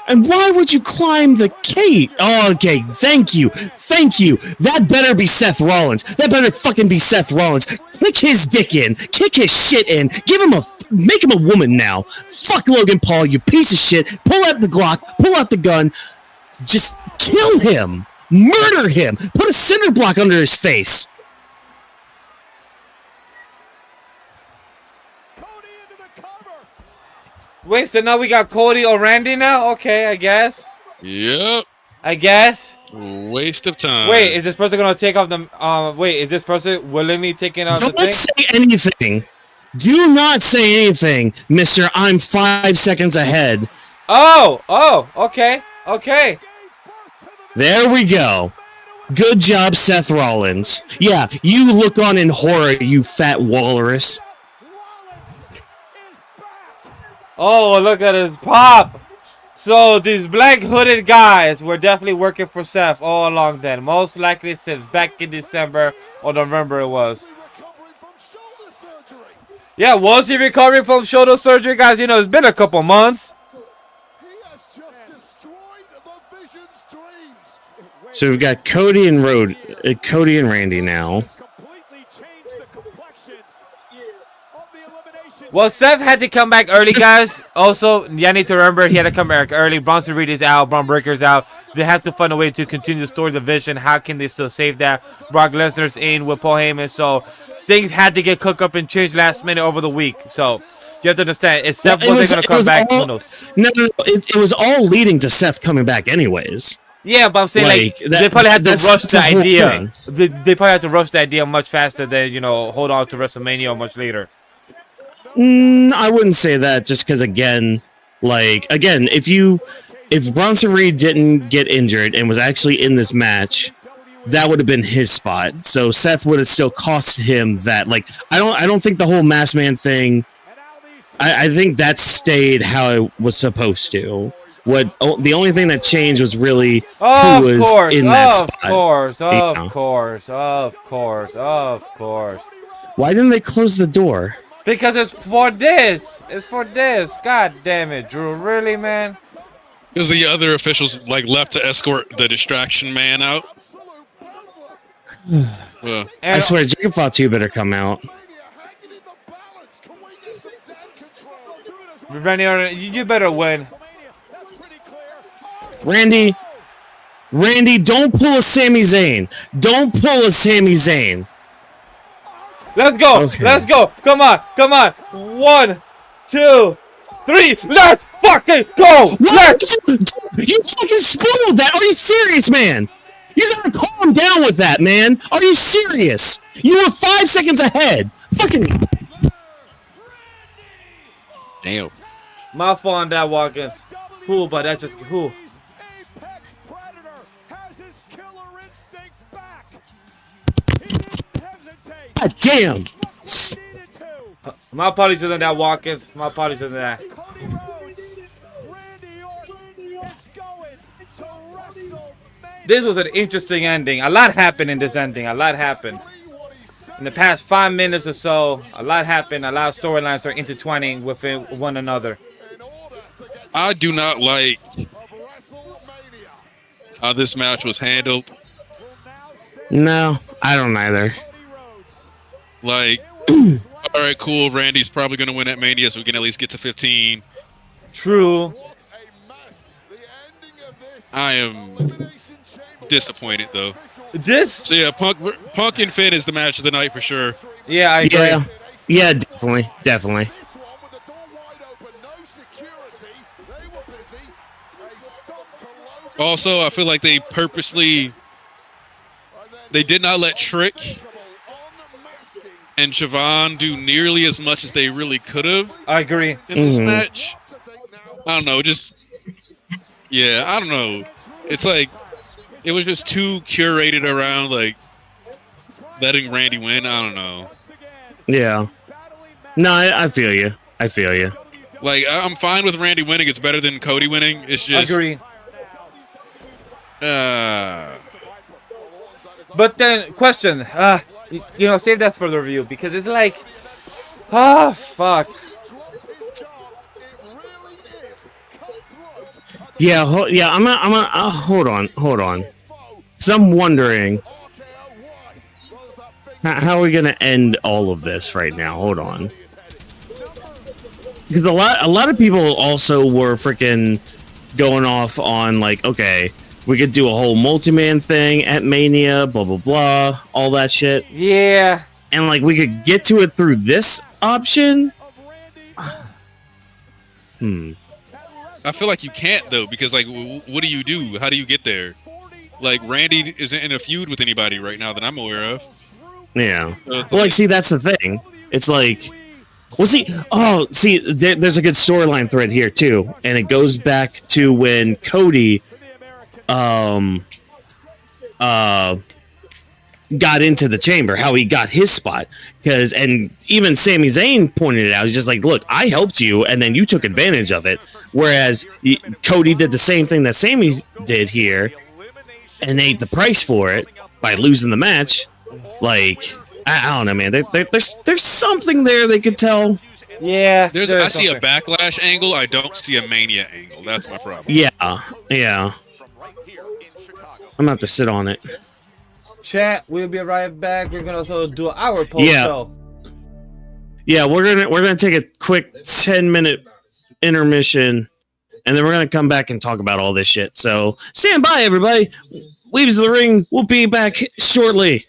And why would you climb the gate? Oh, okay, thank you. That better be Seth Rollins. That better fucking be Seth Rollins. Kick his dick in. Kick his shit in. Make him a woman now. Fuck Logan Paul, you piece of shit. Pull out the Glock. Pull out the gun. Just kill him. Murder him. Put a cinder block under his face. Wait, so now we got Cody or Randy now? Okay, I guess. Yep. I guess. Waste of time. Wait, is this person gonna take off the? Wait, is this person willingly taking off the thing? Don't say anything. Do not say anything, Mister. I'm 5 seconds ahead. Oh, okay. There we go. Good job, Seth Rollins. Yeah, you look on in horror, you fat walrus. Oh, look at his pop. So these black hooded guys were definitely working for Seth all along then. Most likely since back in December or November it was. Yeah, was he recovering from shoulder surgery, guys? You know, it's been a couple months. So we've got Cody and Randy now. Well, Seth had to come back early, guys. Also, you need to remember he had to come back early. Bronson Reed is out. Braun Breaker's out. They have to find a way to continue the story division. How can they still save that? Brock Lesnar's in with Paul Heyman. So things had to get cooked up and changed last minute over the week. So you have to understand, if Seth wasn't going to come back, who knows? No, it was all leading to Seth coming back anyways. Yeah, but I'm saying they probably had to rush the idea. They probably had to rush the idea much faster than, you know, hold on to WrestleMania much later. I wouldn't say that, just because if Bronson Reed didn't get injured and was actually in this match, that would have been his spot. So Seth would have still cost him that. Like, I don't think the whole masked man thing. I think that stayed how it was supposed to. The only thing that changed was really who was in that spot. Of course. Why didn't they close the door? Because it's for this. God damn it, Drew. Really, man? Because the other officials left to escort the distraction man out. I swear, Jacob Fatu better come out. Randy Orton, you better win. Randy, don't pull a Sami Zayn. Let's go. Okay. Let's go. Come on. 1, 2, 3. Let's fucking go. You fucking spoiled that. Are you serious, man? You gotta calm down with that, man. Are you serious? You were 5 seconds ahead. Fucking. Damn. My fault on that, Whawkins. Who, but that's just who. God damn. My apologies on that, Whawkins. My apologies on that. This was an interesting ending. A lot happened in this ending. A lot happened. In the past 5 minutes or so, a lot happened. A lot of storylines are intertwining with one another. I do not like how this match was handled. No, I don't either. All right, cool. Randy's probably going to win at Mania, so we can at least get to 15. True. I am disappointed, though. So yeah, Punk and Finn is the match of the night for sure. Yeah, I agree. Yeah, definitely. Also, I feel like they did not let Trick and Siobhan do nearly as much as they really could have. I agree. In this match. I don't know, I don't know. It's like, it was just too curated around, letting Randy win. I don't know. Yeah. No, I feel you. I feel you. Like, I'm fine with Randy winning. It's better than Cody winning. It's just... Agree. But then, question. Save that for the review because it's like... Oh, fuck. Yeah, I'm gonna hold on. Because I'm wondering... How are we gonna end all of this right now? Hold on. Because a lot of people also were freaking going off on like, okay, we could do a whole multi-man thing at Mania, blah blah blah, all that shit. Yeah. And like we could get to it through this option. I feel like you can't though, because like, what do you do? How do you get there? Like, Randy isn't in a feud with anybody right now that I'm aware of. Yeah. Well, like, see, that's the thing. It's like, well, see, there's a good storyline thread here too, and it goes back to when Cody, got into the chamber, how he got his spot, and even Sami Zayn pointed it out. He's just like, look, I helped you, and then you took advantage of it. Whereas Cody did the same thing that Sami did here, and ate the price for it by losing the match. Like, I don't know, man. There's something there they could tell. Yeah. I see a backlash angle. I don't see a Mania angle. That's my problem. Yeah. I'm gonna have to sit on it. Chat, we'll be right back. We're gonna also do our poll. Yeah, we're gonna take a quick 10-minute intermission, and then we're gonna come back and talk about all this shit. So stand by, everybody. Weebs of the Ring. We'll be back shortly.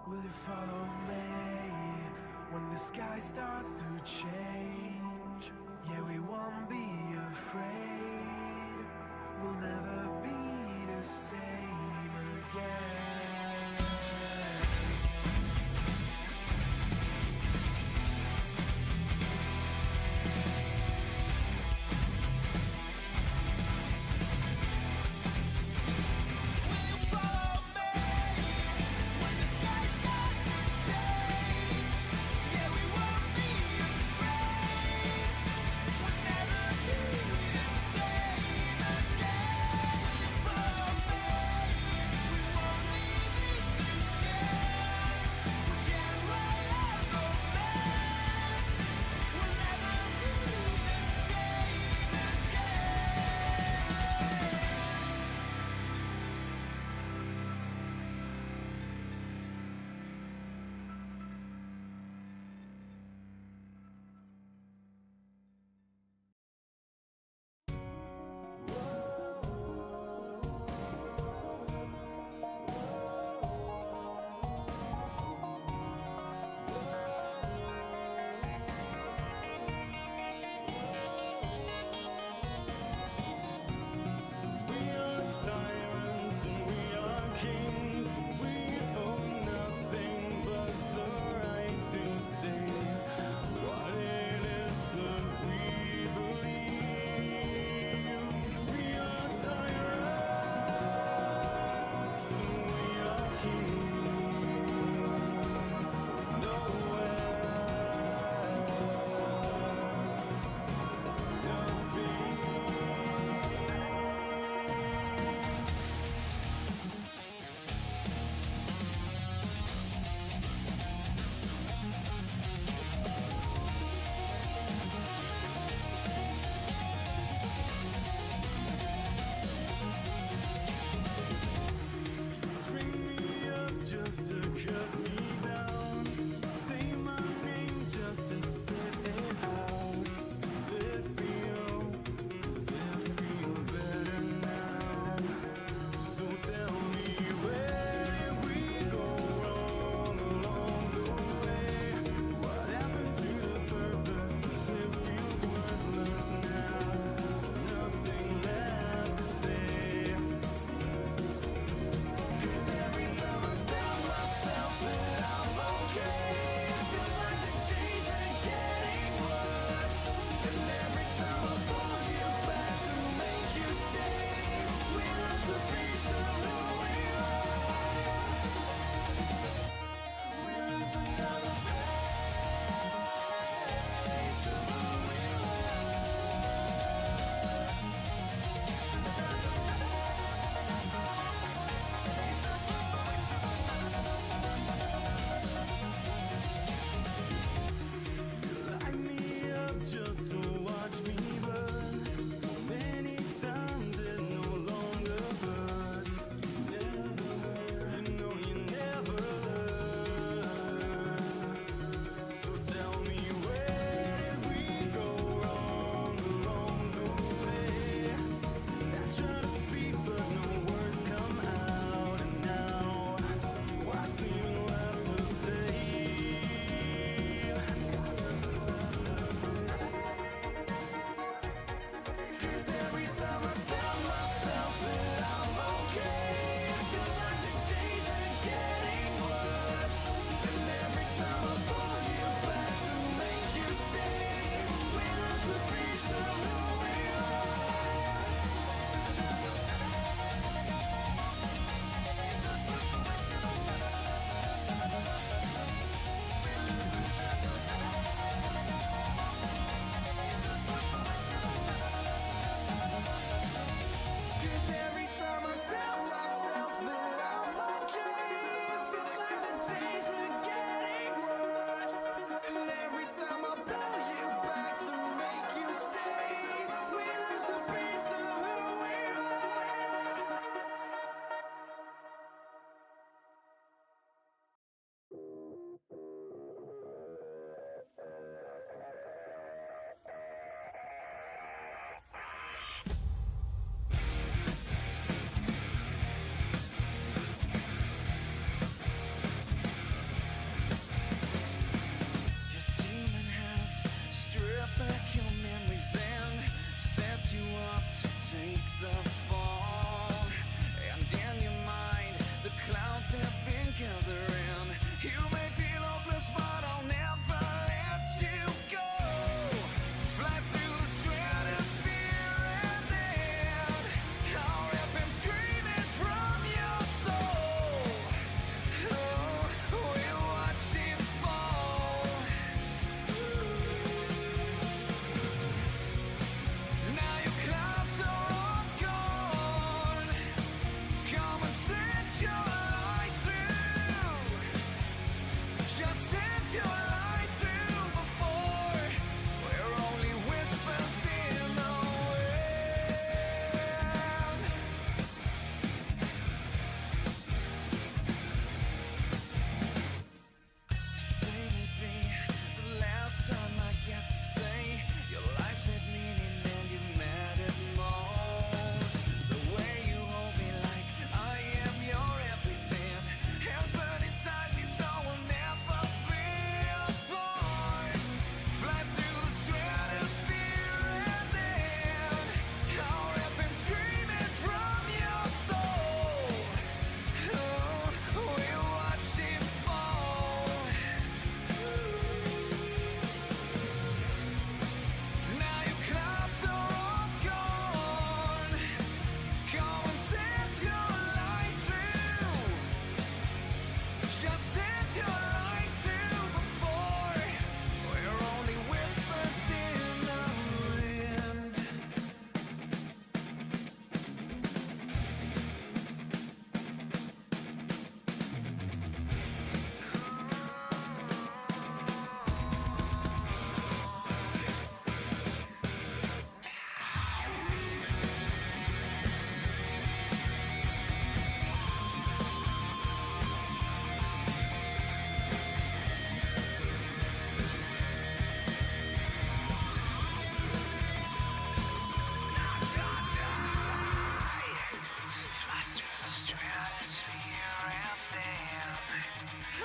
Will you follow me when the sky starts to change? Yeah, we won't be afraid. We'll never be the same again.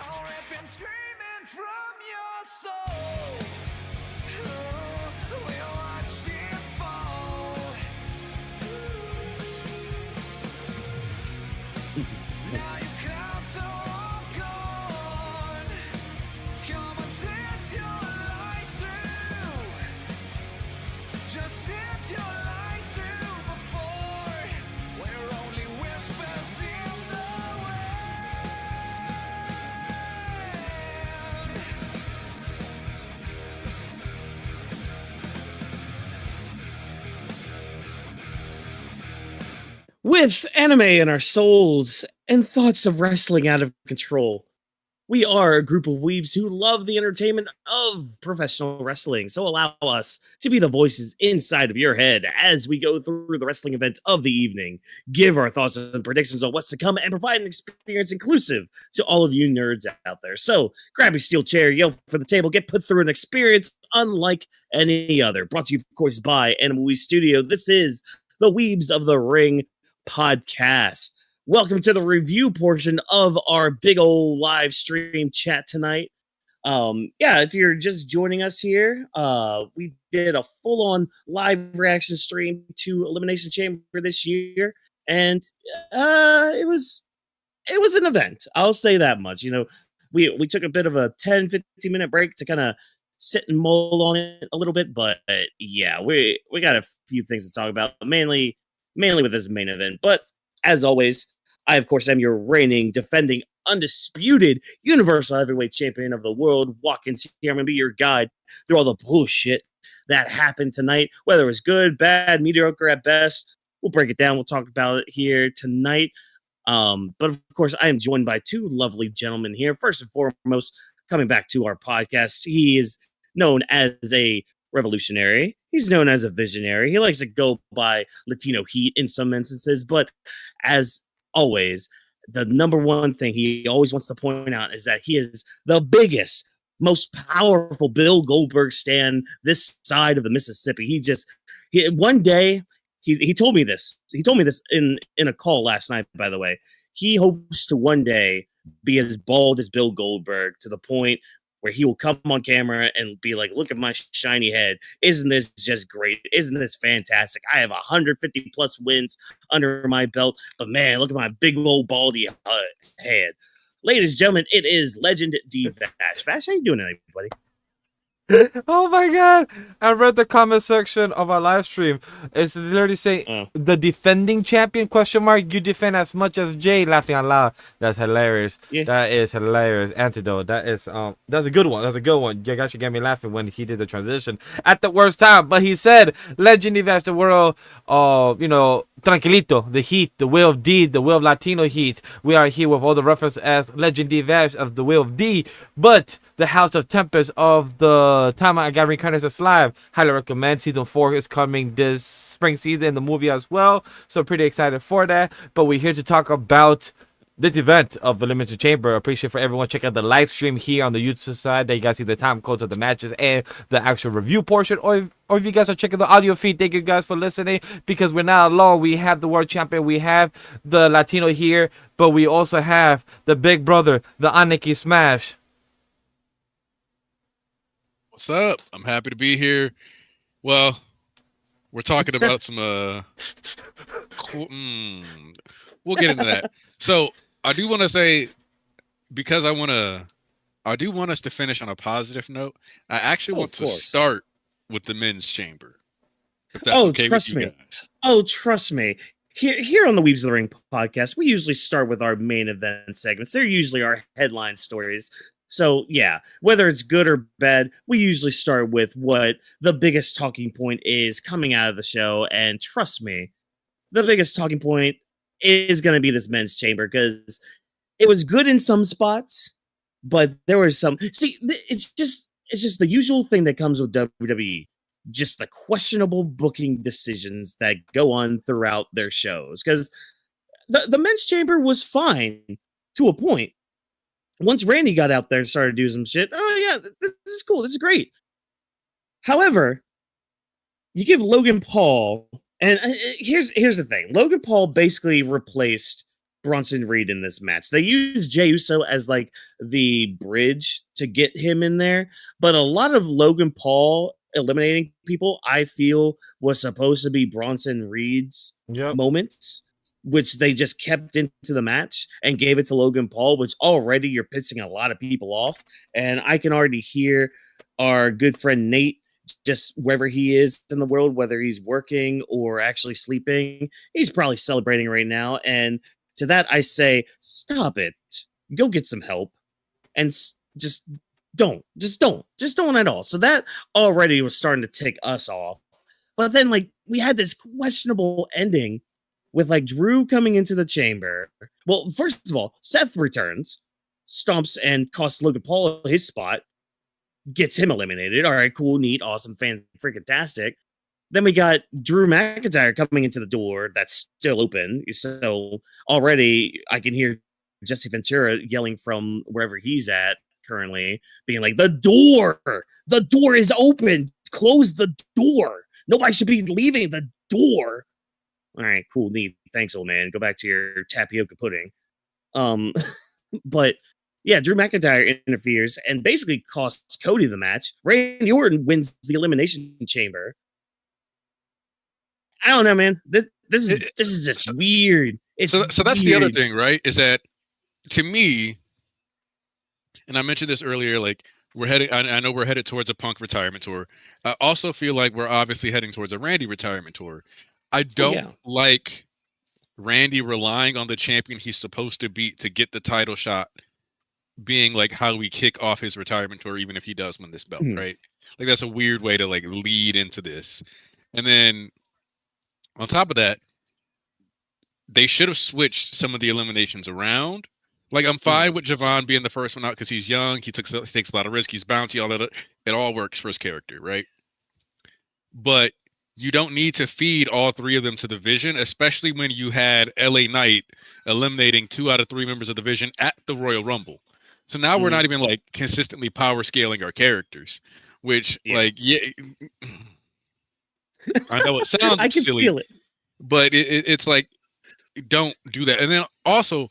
I'll rip and screaming from your soul. We'll watch it fall. Now you come to walk on. Come and set your light through. Just set your light through before we're only whispers in the wind. With anime in our souls and thoughts of wrestling out of control, we are a group of weebs who love the entertainment of professional wrestling. So allow us to be the voices inside of your head as we go through the wrestling events of the evening, give our thoughts and predictions on what's to come, and provide an experience inclusive to all of you nerds out there. So grab your steel chair, yell for the table, get put through an experience unlike any other. Brought to you, of course, by Anime Movie Studio. This is the Weebs of the Ring podcast. Welcome to the review portion of our big old live stream chat tonight. If you're just joining us here, we did a full-on live reaction stream to Elimination Chamber this year, and it was an event. I'll say that much. You know, we took a bit of a 10-15 minute break to kind of sit and mull on it a little bit, but yeah, we got a few things to talk about, mainly with this main event. But as always, I, of course, am your reigning, defending, undisputed Universal Heavyweight Champion of the world, Whawkins here. I'm going to be your guide through all the bullshit that happened tonight, whether it was good, bad, mediocre at best. We'll break it down. We'll talk about it here tonight. But, of course, I am joined by two lovely gentlemen here. First and foremost, coming back to our podcast, he is known as a revolutionary. He's known as a visionary. He likes to go by Latino heat in some instances, but as always, the number one thing he always wants to point out is that he is the biggest, most powerful Bill Goldberg stan this side of the Mississippi. One day he told me this. He told me this in a call last night, by the way. He hopes to one day be as bald as Bill Goldberg, to the point where he will come on camera and be like, look at my shiny head. Isn't this just great? Isn't this fantastic? I have 150 plus wins under my belt, but man, look at my big old baldy head. Ladies and gentlemen, it is Legend D Vash. Vash, how you doing tonight, buddy? Oh my god! I read the comment section of our live stream. It's literally saying the defending champion ? You defend as much as Jay, laughing out loud. That's hilarious. Yeah. That is hilarious. Antidote. That's a good one. That's a good one. You guys should get me laughing when he did the transition at the worst time. But he said, Legend Vash the world, tranquilito, the heat, the will of D, the will of Latino heat. We are here with all the reference as Legend Vash of the will of D, but the House of Tempest of the time I got reincarnated as live. Highly recommend. Season 4 is coming this spring season, the movie as well. So pretty excited for that. But we're here to talk about this event of Elimination Chamber. I appreciate for everyone checking out the live stream here on the YouTube side. That you guys see the time codes of the matches and the actual review portion. Or if you guys are checking the audio feed, thank you guys for listening, because we're not alone. We have the world champion. We have the Latino here, but we also have the big brother, the AnikiSmash. What's up? I'm happy to be here. Well, we're talking about some we'll get into that. So I do want to say, because I do want us to finish on a positive note. I actually want to start with the men's chamber, if that's okay with you guys. Oh, trust me. Here on the Weebs of the Ring podcast, we usually start with our main event segments. They're usually our headline stories. So, yeah, whether it's good or bad, we usually start with what the biggest talking point is coming out of the show. And trust me, the biggest talking point is going to be this men's chamber, because it was good in some spots, but there was some... See, it's just the usual thing that comes with WWE. Just the questionable booking decisions that go on throughout their shows. Because the men's chamber was fine to a point. Once Randy got out there and started doing some shit, oh yeah, this is cool, this is great. However, you give Logan Paul, and here's the thing. Logan Paul basically replaced Bronson Reed in this match. They used Jey Uso as like the bridge to get him in there, but a lot of Logan Paul eliminating people, I feel, was supposed to be Bronson Reed's moments, which they just kept into the match and gave it to Logan Paul, which already you're pissing a lot of people off. And I can already hear our good friend Nate, just wherever he is in the world, whether he's working or actually sleeping, he's probably celebrating right now. And to that, I say, stop it. Go get some help. And just don't at all. So that already was starting to tick us off. But then, like, we had this questionable ending with, like, Drew coming into the chamber. Well, first of all, Seth returns, stomps and costs Logan Paul his spot, gets him eliminated. All right, cool, neat, awesome, fan-freaking-tastic. Then we got Drew McIntyre coming into the door that's still open. So already I can hear Jesse Ventura yelling from wherever he's at currently, being like, the door is open. Close the door. Nobody should be leaving the door. All right, cool, neat. Thanks, old man. Go back to your tapioca pudding. But yeah, Drew McIntyre interferes and basically costs Cody the match. Randy Orton wins the Elimination Chamber. I don't know, man. This is just weird. So that's the other thing, right? Is that, to me, and I mentioned this earlier, like, we're heading. I know we're headed towards a Punk retirement tour. I also feel like we're obviously heading towards a Randy retirement tour. I don't like Randy relying on the champion he's supposed to beat to get the title shot being like how we kick off his retirement tour, even if he does win this belt, right? Like, that's a weird way to like lead into this. And then on top of that, they should have switched some of the eliminations around. Like, I'm fine with Javon being the first one out because he's young, he takes a lot of risk, he's bouncy, all that. It all works for his character, right? But you don't need to feed all three of them to the Vision, especially when you had LA Knight eliminating 2 out of 3 members of the Vision at the Royal Rumble. So now we're not even like consistently power scaling our characters, which I know it sounds I can silly, feel it. but it's like, don't do that. And then also,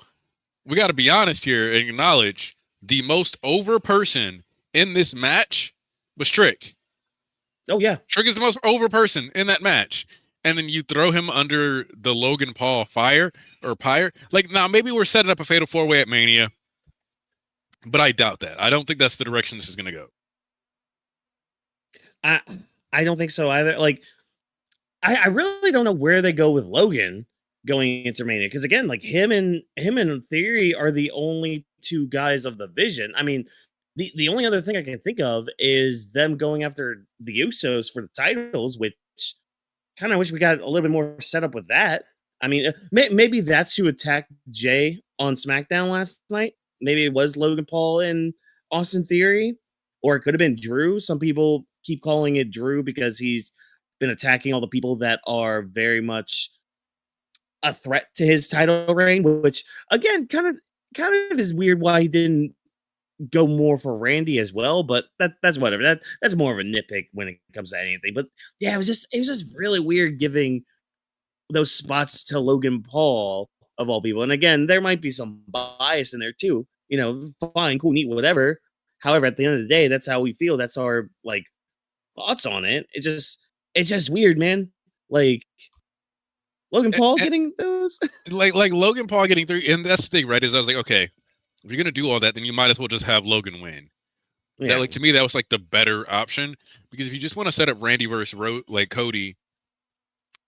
we got to be honest here and acknowledge the most over person in this match was Trick. Oh, yeah. Trick is the most over person in that match. And then you throw him under the Logan Paul pyre. Like, now maybe we're setting up a fatal 4-way at Mania, but I doubt that. I don't think that's the direction this is going to go. I don't think so either. Like, I really don't know where they go with Logan going into Mania, because again, like, him and Theory are the only 2 guys of the Vision. I mean, the only other thing I can think of is them going after the Usos for the titles, which kind of wish we got a little bit more set up with that. I mean, maybe that's who attacked Jay on SmackDown last night. Maybe it was Logan Paul and Austin Theory, or it could have been Drew. Some people keep calling it Drew because he's been attacking all the people that are very much a threat to his title reign, which again kind of is weird why he didn't go more for Randy as well, but that's whatever. That's more of a nitpick when it comes to anything. But yeah, it was just really weird giving those spots to Logan Paul of all people. And again, there might be some bias in there too. You know, fine, cool, neat, whatever. However, at the end of the day, that's how we feel. That's our like thoughts on it. It's just weird, man. Like Logan Paul getting those, like Logan Paul getting 3, and that's the thing, right? Is I was like, okay, if you're gonna do all that, then you might as well just have Logan win. Yeah. That, like, to me, that was like the better option, because if you just want to set up Randy versus Cody,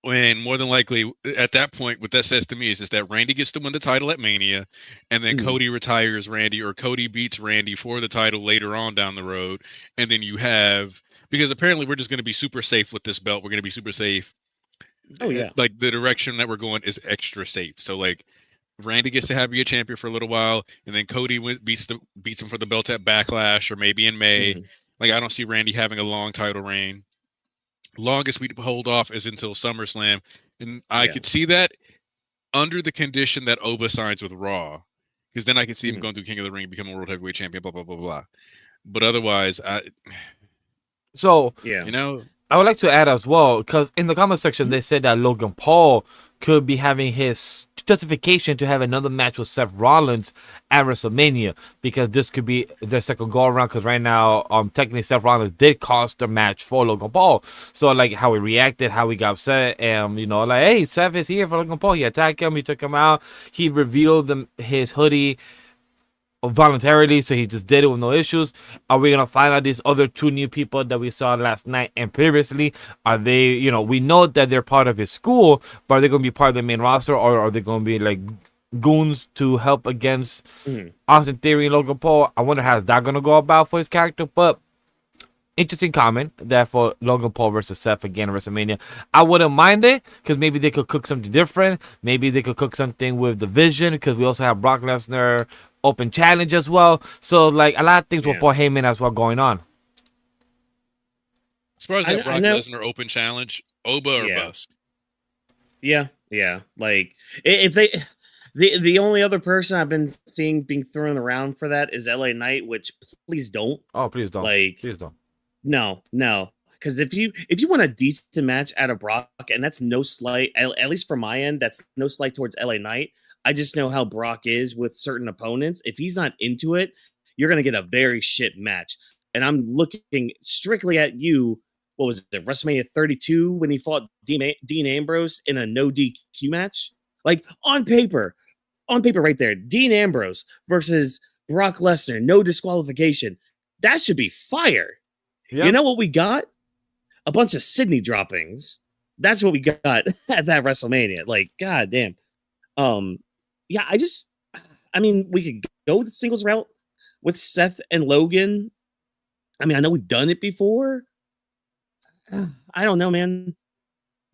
when more than likely at that point, what that says to me is just that Randy gets to win the title at Mania, and then Cody retires Randy, or Cody beats Randy for the title later on down the road, and then you have, because apparently we're just going to be super safe with this belt. We're going to be super safe. Oh yeah, like the direction that we're going is extra safe. So like Randy gets to be a champion for a little while, and then Cody beats him for the belt at Backlash or maybe in May. Like, I don't see Randy having a long title reign. Longest we hold off is until SummerSlam, and I could see that under the condition that Oba signs with Raw, because then I can see him going through King of the Ring, become a world heavyweight champion, blah blah blah blah. But otherwise, so you know, I would like to add as well, because in the comment section they said that Logan Paul could be having his justification to have another match with Seth Rollins at WrestleMania, because this could be their second go around. Because right now, technically Seth Rollins did cost the match for Logan Paul. So like how he reacted, how he got upset, and like, hey, Seth is here for Logan Paul. He attacked him, he took him out, he revealed his hoodie voluntarily, so he just did it with no issues. Are we gonna find out these other two new people that we saw last night and previously? Are they, we know that they're part of his school, but are they gonna be part of the main roster, or are they gonna be like goons to help against Austin Theory and Logan Paul? I wonder how's that gonna go about for his character. But interesting comment that for Logan Paul versus Seth again at WrestleMania. I wouldn't mind it, because maybe they could cook something different. Maybe they could cook something with the Vision, because we also have Brock Lesnar open challenge as well. So like a lot of things with Paul Heyman as well going on. As far as that Brock Lesnar open challenge, Oba or bust. Yeah. Like if they, the only other person I've been seeing being thrown around for that is LA Knight, which please don't. Oh, please don't. Like, please don't. No. Because if you want a decent match out of Brock, and that's no slight, at least from my end, that's no slight towards LA Knight. I just know how Brock is with certain opponents. If he's not into it, you're going to get a very shit match. And I'm looking strictly at you. What was it? WrestleMania 32 when he fought Dean Ambrose in a no DQ match? Like on paper right there, Dean Ambrose versus Brock Lesnar, no disqualification. That should be fire. Yep. You know what we got? A bunch of Sydney droppings. That's what we got at that WrestleMania. Like, goddamn. Yeah, I mean, we could go the singles route with Seth and Logan. I mean, I know we've done it before. I don't know, man.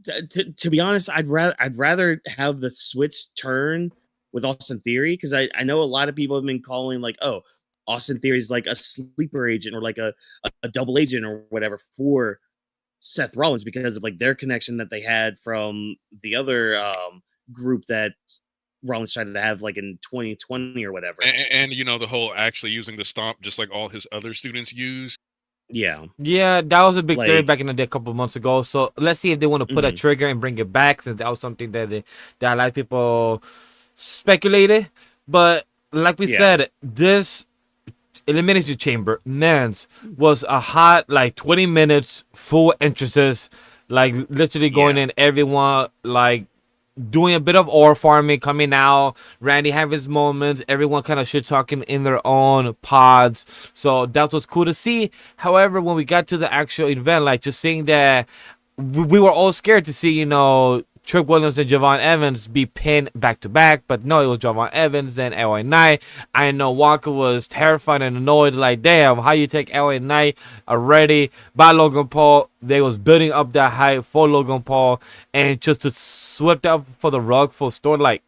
To be honest, I'd rather have the switch turn with Austin Theory, because I know a lot of people have been calling like, oh, Austin Theory is like a sleeper agent or like a double agent or whatever for Seth Rollins, because of like their connection that they had from the other group that Rollins tried to have like in 2020 or whatever. And the whole actually using the stomp just like all his other students use. Yeah, that was a big theory back in the day a couple of months ago. So let's see if they want to put a trigger and bring it back, since that was something that a lot of people speculated. But like we said, this Elimination Chamber was a hot like 20 minutes, full entrances, like literally going in, everyone like doing a bit of ore farming, coming out, Randy having his moments, everyone kind of shit talking in their own pods. So that was cool to see. However, when we got to the actual event, like just seeing that, we were all scared to see, Trick Williams and Javon Evans be pinned back to back, but no, it was Javon Evans, then LA Knight. I know Walker was terrified and annoyed, like, damn, how you take LA Knight already by Logan Paul? They was building up that hype for Logan Paul, and just to sweep up for the rug for story. Like,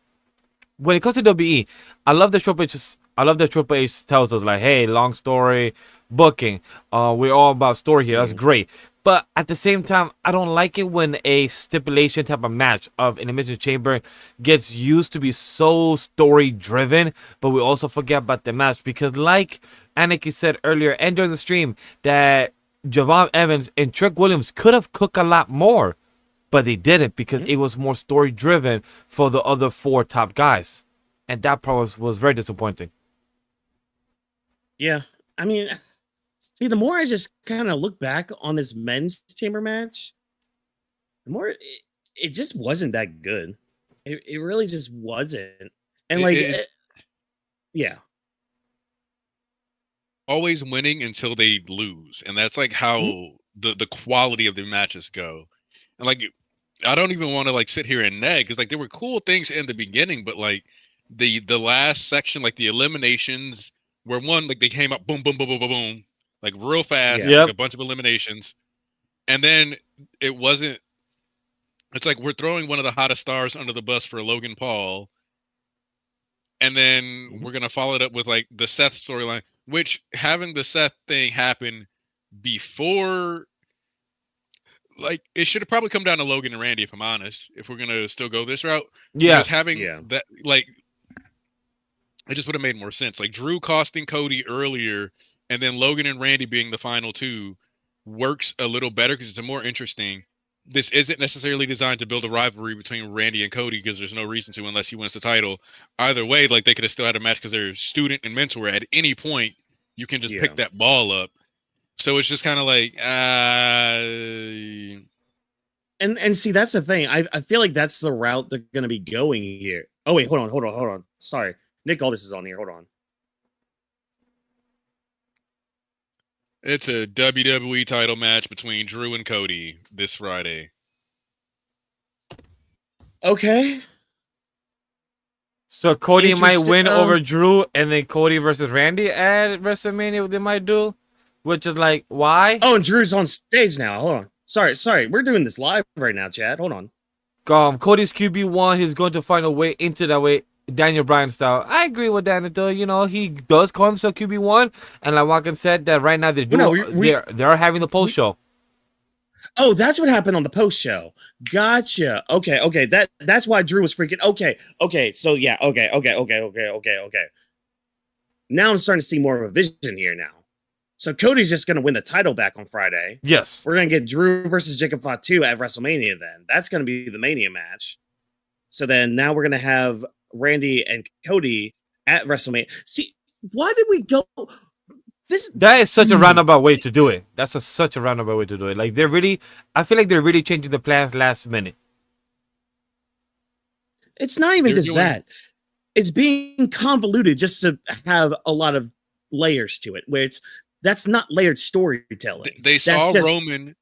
when it comes to WWE, I love that Triple H tells us like, hey, long story booking. We're all about story here. That's great. But at the same time, I don't like it when a stipulation type of match of an Elimination Chamber gets used to be so story-driven, but we also forget about the match. Because like Aniki said earlier and during the stream, that Javon Evans and Trick Williams could have cooked a lot more, but they didn't, because it was more story-driven for the other four top guys. And that part was very disappointing. Yeah, I mean... See, the more I just kind of look back on this men's chamber match, the more it just wasn't that good. It really just wasn't. And always winning until they lose, and that's like how the quality of the matches go. And like, I don't even want to like sit here and nag, because like there were cool things in the beginning, but like the last section, like the eliminations, where one like they came up boom boom boom boom boom boom. Like real fast, like a bunch of eliminations. And then it's like we're throwing one of the hottest stars under the bus for Logan Paul. And then we're going to follow it up with like the Seth storyline, which having the Seth thing happen before, like it should have probably come down to Logan and Randy, if I'm honest, if we're going to still go this route. Yeah. Because having that, like, it just would have made more sense. Like Drew costing Cody earlier, and then Logan and Randy being the final two works a little better because it's a more interesting. This isn't necessarily designed to build a rivalry between Randy and Cody because there's no reason to unless he wins the title. Either way, like they could have still had a match because they're student and mentor. At any point, you can just pick that ball up. So it's just kind of like, and see, that's the thing. I feel like that's the route they're going to be going here. Oh wait, hold on. Sorry, Nick Aldis is on here. Hold on. It's a WWE title match between Drew and Cody this Friday. Okay. So Cody might win over Drew, and then Cody versus Randy at WrestleMania. What they might do, which is like, why? Oh, and Drew's on stage now. Hold on. Sorry. We're doing this live right now, Chad. Hold on. Cody's QB1. He's going to find a way into that way, Daniel Bryan style. I agree with that. Though, you know, he does call himself QB1, and like Whawkins said, that right now they're having the post show. Oh, that's what happened on the post show. Gotcha. Okay. That's why Drew was freaking. Okay. So yeah. Okay. Now I'm starting to see more of a vision here now. So Cody's just going to win the title back on Friday. Yes. We're going to get Drew versus Jacob Fatu at WrestleMania then. That's going to be the Mania match. So then now we're going to have Randy and Cody at WrestleMania. See, why did we go... That is such a roundabout way to do it. That's such a roundabout way to do it. Like I feel like they're really changing the plans last minute. It's not even just that. It's being convoluted just to have a lot of layers to it, where that's not layered storytelling. They saw Roman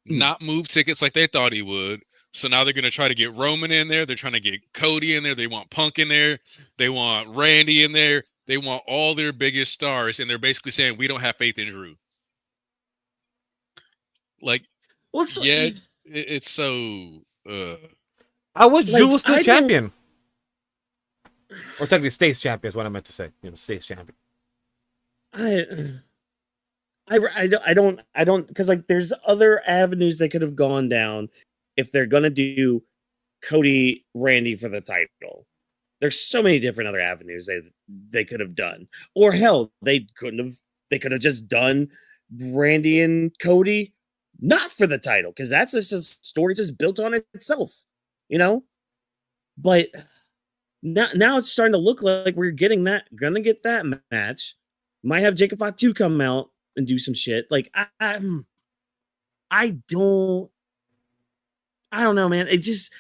not move tickets like they thought he would. So now they're going to try to get Roman in there. They're trying to get Cody in there. They want Punk in there. They want Randy in there. They want all their biggest stars. And they're basically saying, we don't have faith in Drew. Like, it's so... I wish Drew was still champion. Or technically state's champion is what I meant to say. You know, state's champion. I don't, because like there's other avenues they could have gone down if they're gonna do Cody Randy for the title. There's so many different other avenues they could have done, or hell, they could have just done Randy and Cody not for the title because that's just a story just built on itself, you know. But now it's starting to look like we're gonna get that match. Might have Jacob Fatu come out and do some shit. Like I don't know, man. It just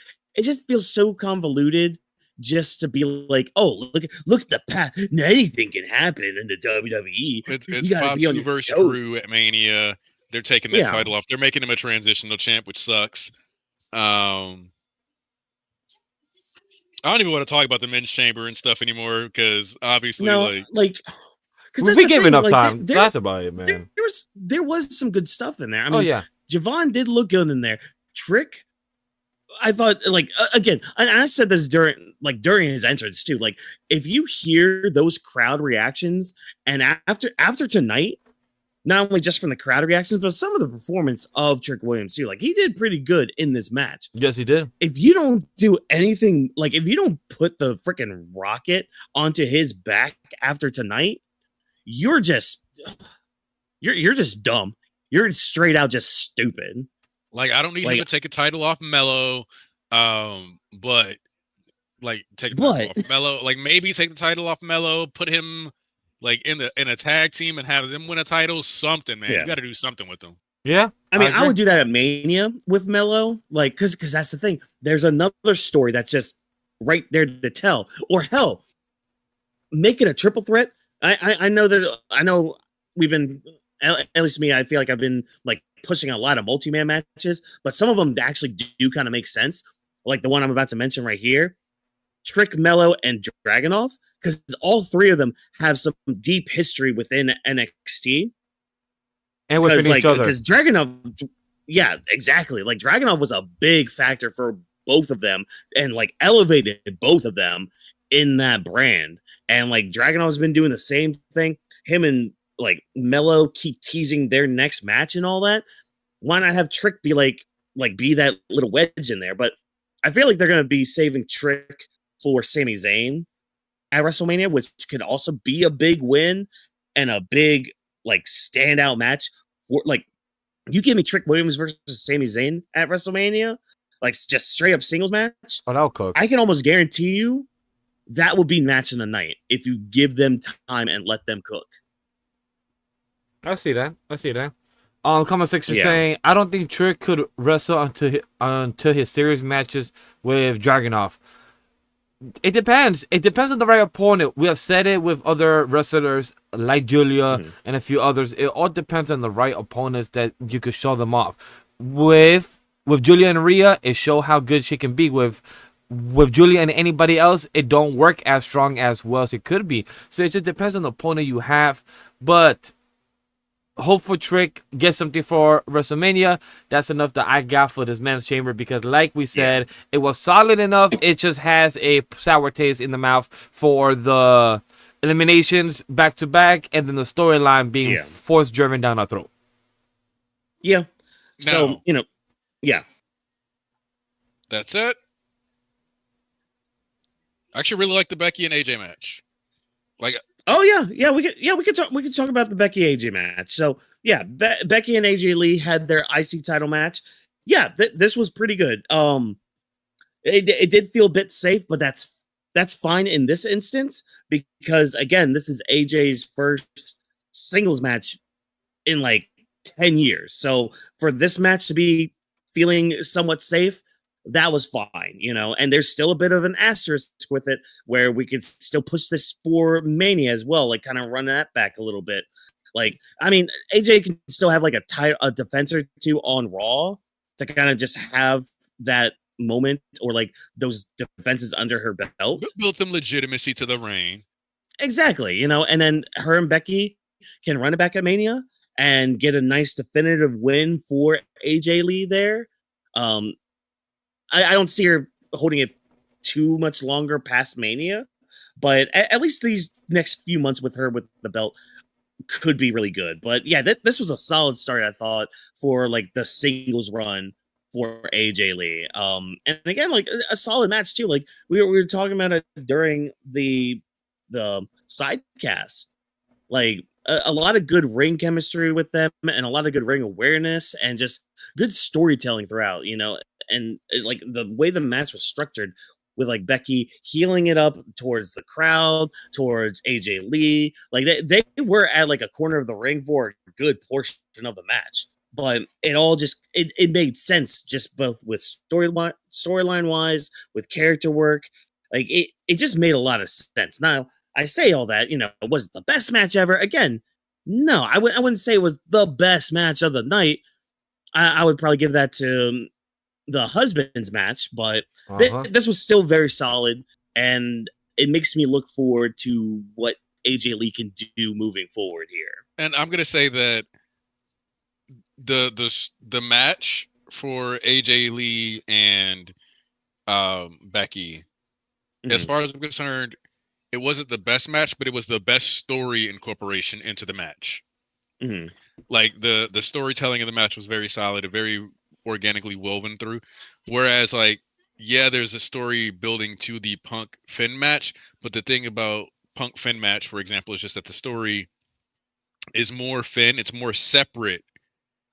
feels so convoluted just to be like, oh, look at the path. Anything can happen in the WWE. It's Fatu versus Drew at Mania. They're taking that title off. They're making him a transitional champ, which sucks. I don't even want to talk about the men's chamber and stuff anymore because obviously, we gave enough time. That's about it, man. There was some good stuff in there. I mean, yeah, Javon did look good in there. Trick, I thought, again, and I said this during his entrance too. Like, if you hear those crowd reactions, and after tonight, not only just from the crowd reactions, but some of the performance of Trick Williams too. Like, he did pretty good in this match. Yes, he did. If you don't do anything, like if you don't put the freaking rocket onto his back after tonight, you're just dumb. You're straight out just stupid. Like, I don't need him to take a title off Mello, but take the title off Mello. Like, maybe take the title off Mello, put him like in a tag team and have them win a title. Something, man. You got to do something with them. Yeah, I mean, I would do that at Mania with Mello, like because that's the thing. There's another story that's just right there to tell. Or hell, make it a triple threat. I know we've been, at least me, I feel like I've been like pushing a lot of multi-man matches, but some of them actually do kind of make sense. Like the one I'm about to mention right here, Trick, Mello, and Dragunov, because all three of them have some deep history within NXT. And within each other. Because Dragunov, yeah, exactly. Like Dragunov was a big factor for both of them and like elevated both of them in that brand. And like Dragunov's been doing the same thing. Him and like Mello keep teasing their next match and all that. Why not have Trick be be that little wedge in there? But I feel like they're gonna be saving Trick for Sami Zayn at WrestleMania, which could also be a big win and a big like standout match for like You give me Trick Williams versus Sami Zayn at WrestleMania, like just straight up singles match. Oh, that'll cook. I can almost guarantee you that will be match of the night if you give them time and let them cook. I see that. Comment section Yeah. saying, I don't think Trick could wrestle until his series matches with Dragunov. It depends. It depends on the right opponent. We have said it with other wrestlers like Julia and a few others. It all depends on the right opponents that you could show them off. With Julia and Rhea, it show how good she can be. With Julia and anybody else, it don't work as strong as well as it could be. So it just depends on the opponent you have. But hopeful Trick gets something for WrestleMania. That's enough that I got for this men's chamber, because like we said, it was solid enough. It just has a sour taste in the mouth for the eliminations back to back, and then the storyline being force driven down our throat. Yeah. So, That's it. I actually really like the Becky and AJ match. Like, oh yeah, we could talk about the Becky AJ match. So yeah, Becky and AJ Lee had their IC title match. Yeah, this was pretty good. It did feel a bit safe, but that's fine in this instance, because again, this is AJ's first singles match in like 10 years. So for this match to be feeling somewhat safe, that was fine, and there's still a bit of an asterisk with it where we could still push this for Mania as well, like kind of run that back a little bit. Like, I mean, AJ can still have like a defense or two on Raw to kind of just have that moment, or like those defenses under her belt. Build some legitimacy to the reign. Exactly, and then her and Becky can run it back at Mania and get a nice definitive win for AJ Lee there. I don't see her holding it too much longer past Mania, but at least these next few months with her with the belt could be really good. But yeah, this was a solid start, I thought, for like the singles run for AJ Lee. And again, like a solid match too. Like we were talking about it during the sidecast. Like a lot of good ring chemistry with them, and a lot of good ring awareness, and just good storytelling throughout, and like the way the match was structured with like Becky healing it up towards the crowd, towards AJ Lee. Like they were at like a corner of the ring for a good portion of the match, but it all just, it made sense, just both with storyline wise, with character work. Like it just made a lot of sense. Now, I say all that, was it the best match ever? Again, no, I wouldn't say it was the best match of the night. I would probably give that to the husband's match, but this was still very solid, and it makes me look forward to what AJ Lee can do moving forward here. And I'm gonna say that the match for AJ Lee and Becky, as far as I'm concerned, it wasn't the best match, but it was the best story incorporation into the match. Like the storytelling of the match was very solid and very organically woven through. Whereas, like, yeah, there's a story building to the Punk Finn match, but the thing about Punk Finn match, for example, is just that the story is more Finn. It's more separate.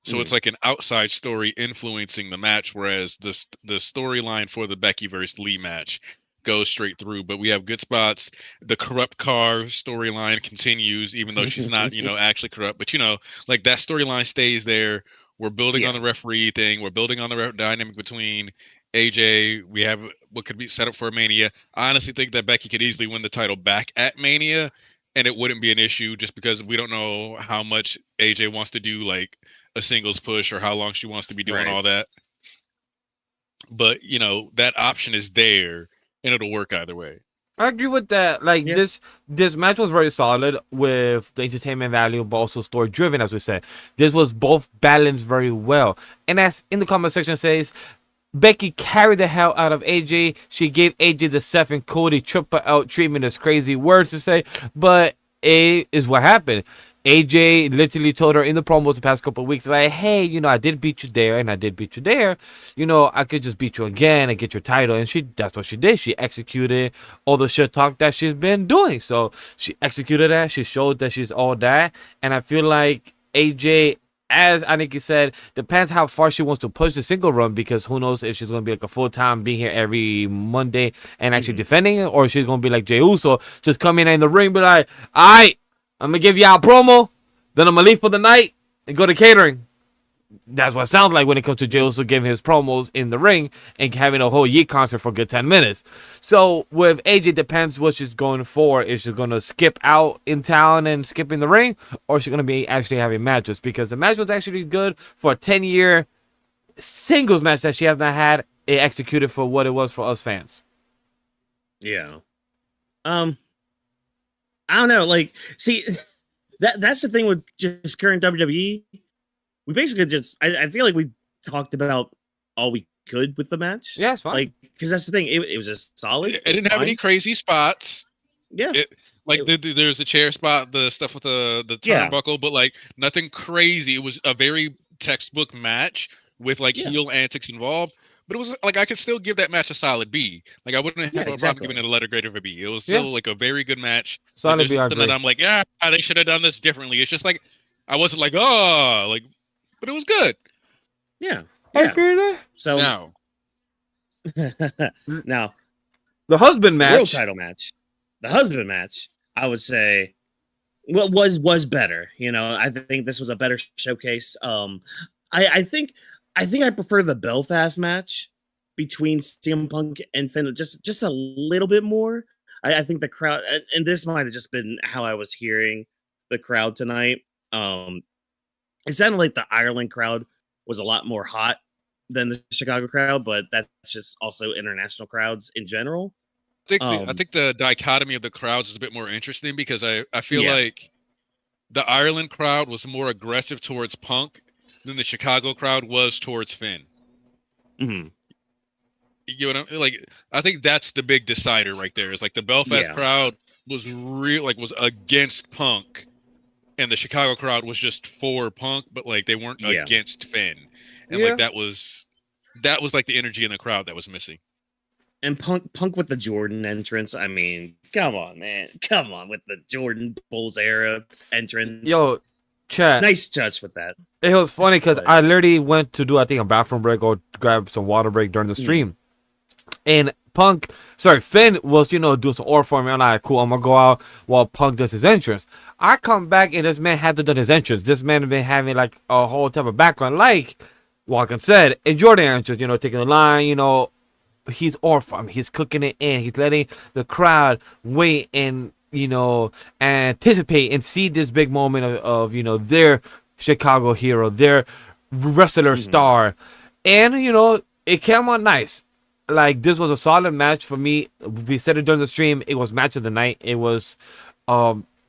So it's like an outside story influencing the match, whereas the storyline for the Becky versus Lee match goes straight through. But we have good spots. The corrupt car storyline continues, even though she's not, actually corrupt. But, like that storyline stays there. We're building on the referee thing. We're building on the dynamic between AJ. We have what could be set up for Mania. I honestly think that Becky could easily win the title back at Mania, and it wouldn't be an issue, just because we don't know how much AJ wants to do, like a singles push, or how long she wants to be doing all that. But, that option is there, and it'll work either way. I agree with that. Like this match was very solid with the entertainment value, but also story driven, as we said. This was both balanced very well. And as in the comment section says, Becky carried the hell out of AJ. She gave AJ the Seth and Cody triple out treatment, as crazy words to say, but it is what happened. AJ literally told her in the promos the past couple of weeks, like, hey, I did beat you there and I did beat you there. I could just beat you again and get your title. And that's what she did. She executed all the shit talk that she's been doing. So she executed that. She showed that she's all that. And I feel like AJ as Aniki said, depends how far she wants to push the single run, because who knows if she's going to be like a full-time being here every Monday and actually defending it, or she's going to be like Jey Uso, just come in the ring, be like, all right, I'm going to give y'all a promo, then I'm going to leave for the night and go to catering. That's what it sounds like when it comes to Jey Uso giving his promos in the ring and having a whole Yeet concert for a good 10 minutes. So with AJ, depends what she's going for. Is she going to skip out in town and skip in the ring, or is she going to be actually having matches? Because the match was actually good for a 10-year singles match that she has not had. It executed for what it was for us fans. Yeah. I don't know. Like, see, that's the thing with just current WWE. We basically just, I feel like we talked about all we could with the match. Yeah, it's fine. Like, because that's the thing. It was just solid. It didn't have any crazy spots. Yeah. There's a chair spot, the stuff with the turnbuckle, but like nothing crazy. It was a very textbook match with like heel antics involved. But it was like I could still give that match a solid B. Like I wouldn't have a problem giving it a letter grade of a B. It was still like a very good match. Solid B. Something that I'm like, yeah, they should have done this differently. It's just like I wasn't like, oh, like. But it was good. Yeah. So now the husband match, world title match, the husband match, I would say, was better. You know, I think this was a better showcase. I think I prefer the Belfast match between CM Punk and Finn just a little bit more. I think the crowd, and this might have just been how I was hearing the crowd tonight. It sounded like the Ireland crowd was a lot more hot than the Chicago crowd, but that's just also international crowds in general. I think the dichotomy of the crowds is a bit more interesting because I feel like the Ireland crowd was more aggressive towards Punk than the Chicago crowd was towards Finn. Mm-hmm. You know, like I think that's the big decider right there. Is like the Belfast crowd was was against Punk. And the Chicago crowd was just for Punk, but like they weren't against Finn, and like that was like the energy in the crowd that was missing. And Punk with the Jordan entrance. I mean, come on, man, come on with the Jordan Bulls era entrance. Yo, chat. Nice touch with that. It was funny because I literally went to do a bathroom break or grab some water break during the stream, and Finn was, doing some aura for me. I'm like, cool, I'm going to go out while Punk does his entrance. I come back and this man had to do his entrance. This man had been having like a whole type of background, like Whawkins said, in Jordan entrance, taking the line, he's aura for me. He's cooking it in. He's letting the crowd wait and, anticipate and see this big moment of their Chicago hero, their wrestler star. And, it came out nice. Like, this was a solid match for me. We said it during the stream. It was match of the night. It was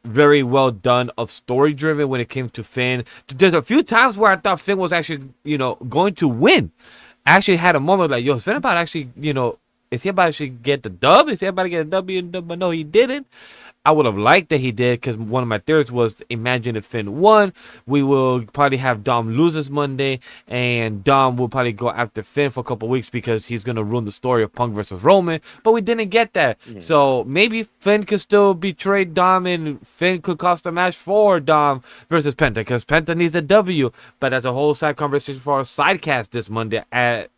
very well done, of story driven when it came to Finn. There's a few times where I thought Finn was actually, going to win. I actually had a moment like, yo, is Finn about to actually, is he about to actually get the dub? Is he about to get a W? But no, he didn't. I would have liked that he did, because one of my theories was, imagine if Finn won, we will probably have Dom lose this Monday, and Dom will probably go after Finn for a couple weeks because he's going to ruin the story of Punk versus Roman, but we didn't get that. So maybe Finn could still betray Dom, and Finn could cost a match for Dom versus Penta, because Penta needs a W, but that's a whole side conversation for our sidecast this Monday at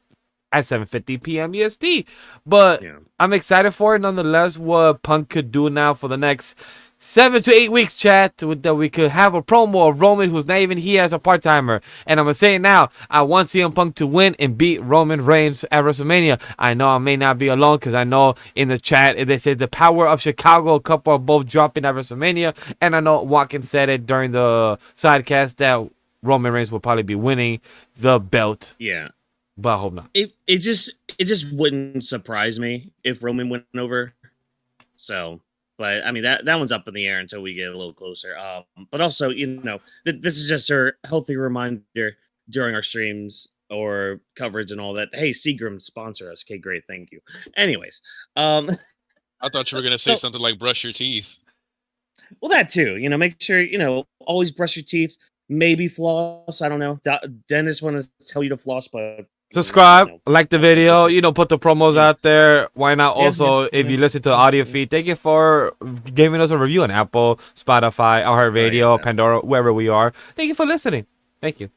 7:50 p.m. EST. But I'm excited for it nonetheless, what Punk could do now for the next 7 to 8 weeks, chat, that we could have a promo of Roman who's not even here as a part-timer. And I'm going to say it now, I want CM Punk to win and beat Roman Reigns at WrestleMania. I know I may not be alone, because I know in the chat they said the power of Chicago, a couple are both dropping at WrestleMania. And I know Whawkins said it during the sidecast that Roman Reigns will probably be winning the belt. Yeah. But I hope not. It just wouldn't surprise me if Roman went over. So, but I mean that one's up in the air until we get a little closer. But also, this is just a healthy reminder during our streams or coverage and all that. Hey, Seagram sponsor us. Okay, great, thank you. Anyways, I thought you were gonna say something like brush your teeth. Well, that too. Make sure always brush your teeth. Maybe floss. I don't know. Dentists want to tell you to floss, but. Subscribe, like the video, put the promos out there. Why not also, if you listen to the audio feed, thank you for giving us a review on Apple, Spotify, iHeartRadio, Pandora, wherever we are. Thank you for listening. Thank you.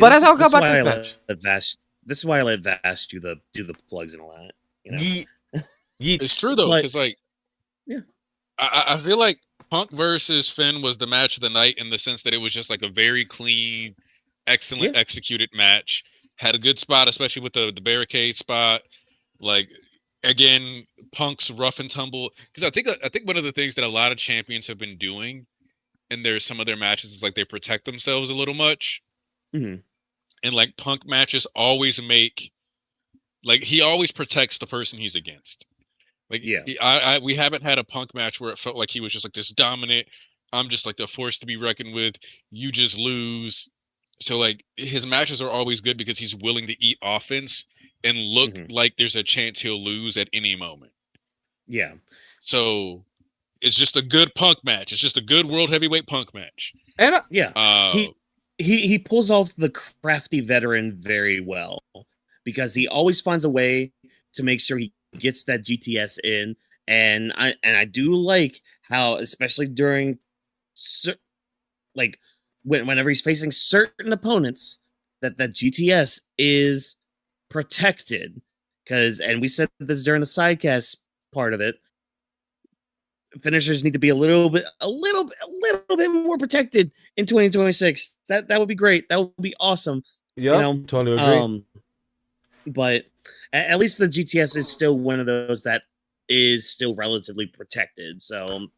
But let's talk about this match. This is why I let Vash do the plugs and all that. You know? It's true though, because like, yeah, I feel like Punk versus Finn was the match of the night in the sense that it was just like a very clean, excellent executed match. Had a good spot, especially with the barricade spot. Like, again, Punk's rough and tumble. Because I think one of the things that a lot of champions have been doing in some of their matches is like they protect themselves a little much. Mm-hmm. And like Punk matches always make, like, he always protects the person he's against. Like, we haven't had a Punk match where it felt like he was just like this dominant, I'm just like the force to be reckoned with, you just lose. So like his matches are always good because he's willing to eat offense and look like there's a chance he'll lose at any moment. Yeah. So it's just a good Punk match. It's just a good world heavyweight Punk match. And he pulls off the crafty veteran very well because he always finds a way to make sure he gets that GTS in, and I do like how, especially during whenever he's facing certain opponents, that GTS is protected. And we said this during the sidecast part of it, finishers need to be a little bit more protected in 2026. That would be great. That would be awesome. Yeah, totally agree. But at least the GTS is still one of those that is still relatively protected. So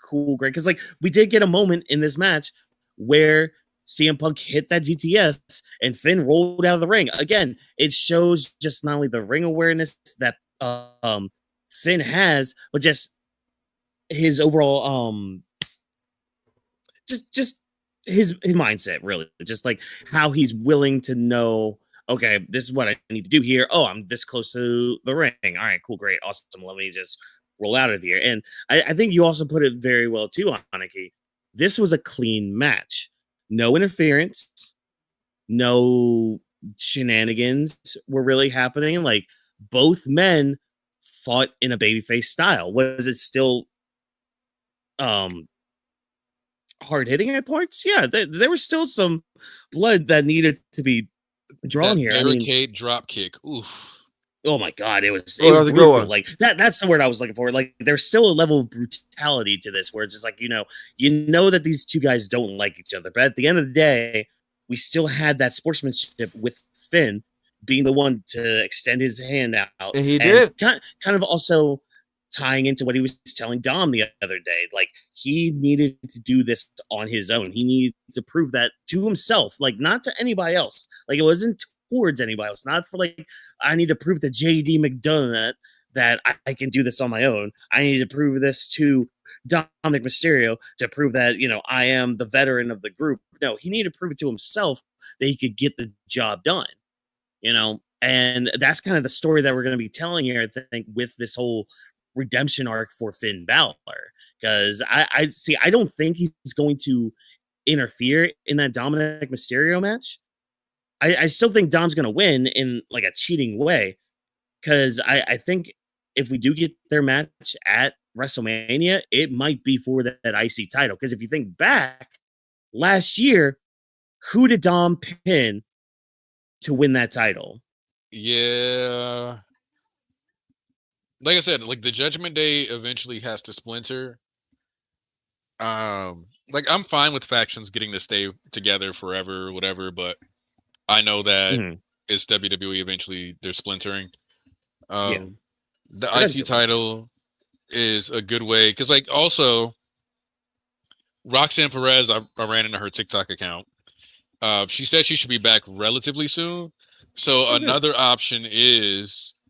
cool, great. Because like we did get a moment in this match where CM Punk hit that GTS and Finn rolled out of the ring. Again, it shows just not only the ring awareness that Finn has, but just his overall just his mindset, really. Just like how he's willing to know, okay, this is what I need to do here. Oh, I'm this close to the ring. All right, cool, great, awesome. Let me just roll out of here. And I think you also put it very well too, Aniki. This was a clean match. No interference, no shenanigans were really happening. Like, both men fought in a babyface style. Was it still hard hitting at points? Yeah, there was still some blood that needed to be drawn here. Barricade drop kick. Oof. Oh my god, it was a good one. Like that's the word I was looking for. Like, there's still a level of brutality to this where it's just like, you know that these two guys don't like each other, but at the end of the day, we still had that sportsmanship with Finn being the one to extend his hand out. And he did. Kind of also tying into what he was telling Dom the other day. Like, he needed to do this on his own. He needed to prove that to himself, like, not to anybody else. Like, it wasn't towards anybody else, not for like, I need to prove to JD McDonough that I can do this on my own. I need to prove this to Dominic Mysterio to prove that, I am the veteran of the group. No, he needed to prove it to himself that he could get the job done, and that's kind of the story that we're going to be telling here, I think, with this whole redemption arc for Finn Balor, because I don't think he's going to interfere in that Dominic Mysterio match. I still think Dom's going to win in like a cheating way, because I think if we do get their match at WrestleMania, it might be for that IC title. Because if you think back, last year, who did Dom pin to win that title? Yeah. Like I said, like the Judgment Day eventually has to splinter. Like, I'm fine with factions getting to stay together forever or whatever, but I know that it's WWE eventually, they're splintering. The IC title is a good way, because like also Roxanne Perez, I ran into her TikTok account. She said she should be back relatively soon. So another option is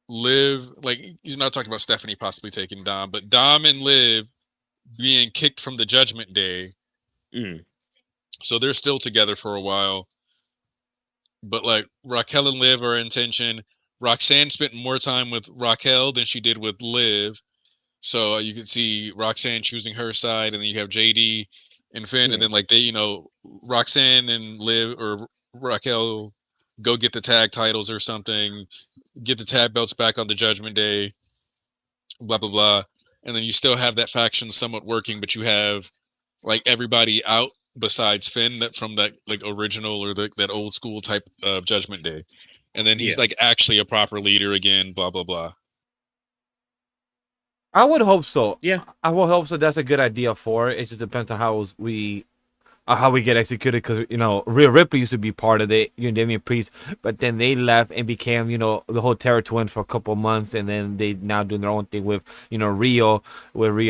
Liv, like, you're not talking about Stephanie possibly taking Dom, but Dom and Liv being kicked from the Judgment Day. So they're still together for a while. But like, Raquel and Liv are in tension. Roxanne spent more time with Raquel than she did with Liv. So you can see Roxanne choosing her side, and then you have JD and Finn, and then like they, Roxanne and Liv or Raquel go get the tag titles or something, get the tag belts back on the Judgment Day, blah, blah, blah. And then you still have that faction somewhat working, but you have like everybody out besides Finn that from that like original or that old school type of Judgment Day, and then he's like actually a proper leader again. Blah blah blah. I would hope so. Yeah, I would hope so. That's a good idea for it. It just depends on how we get executed, because Rhea Ripley used to be part of it, Damian Priest, but then they left and became the whole Terror Twins for a couple of months, and then they now doing their own thing with Rhea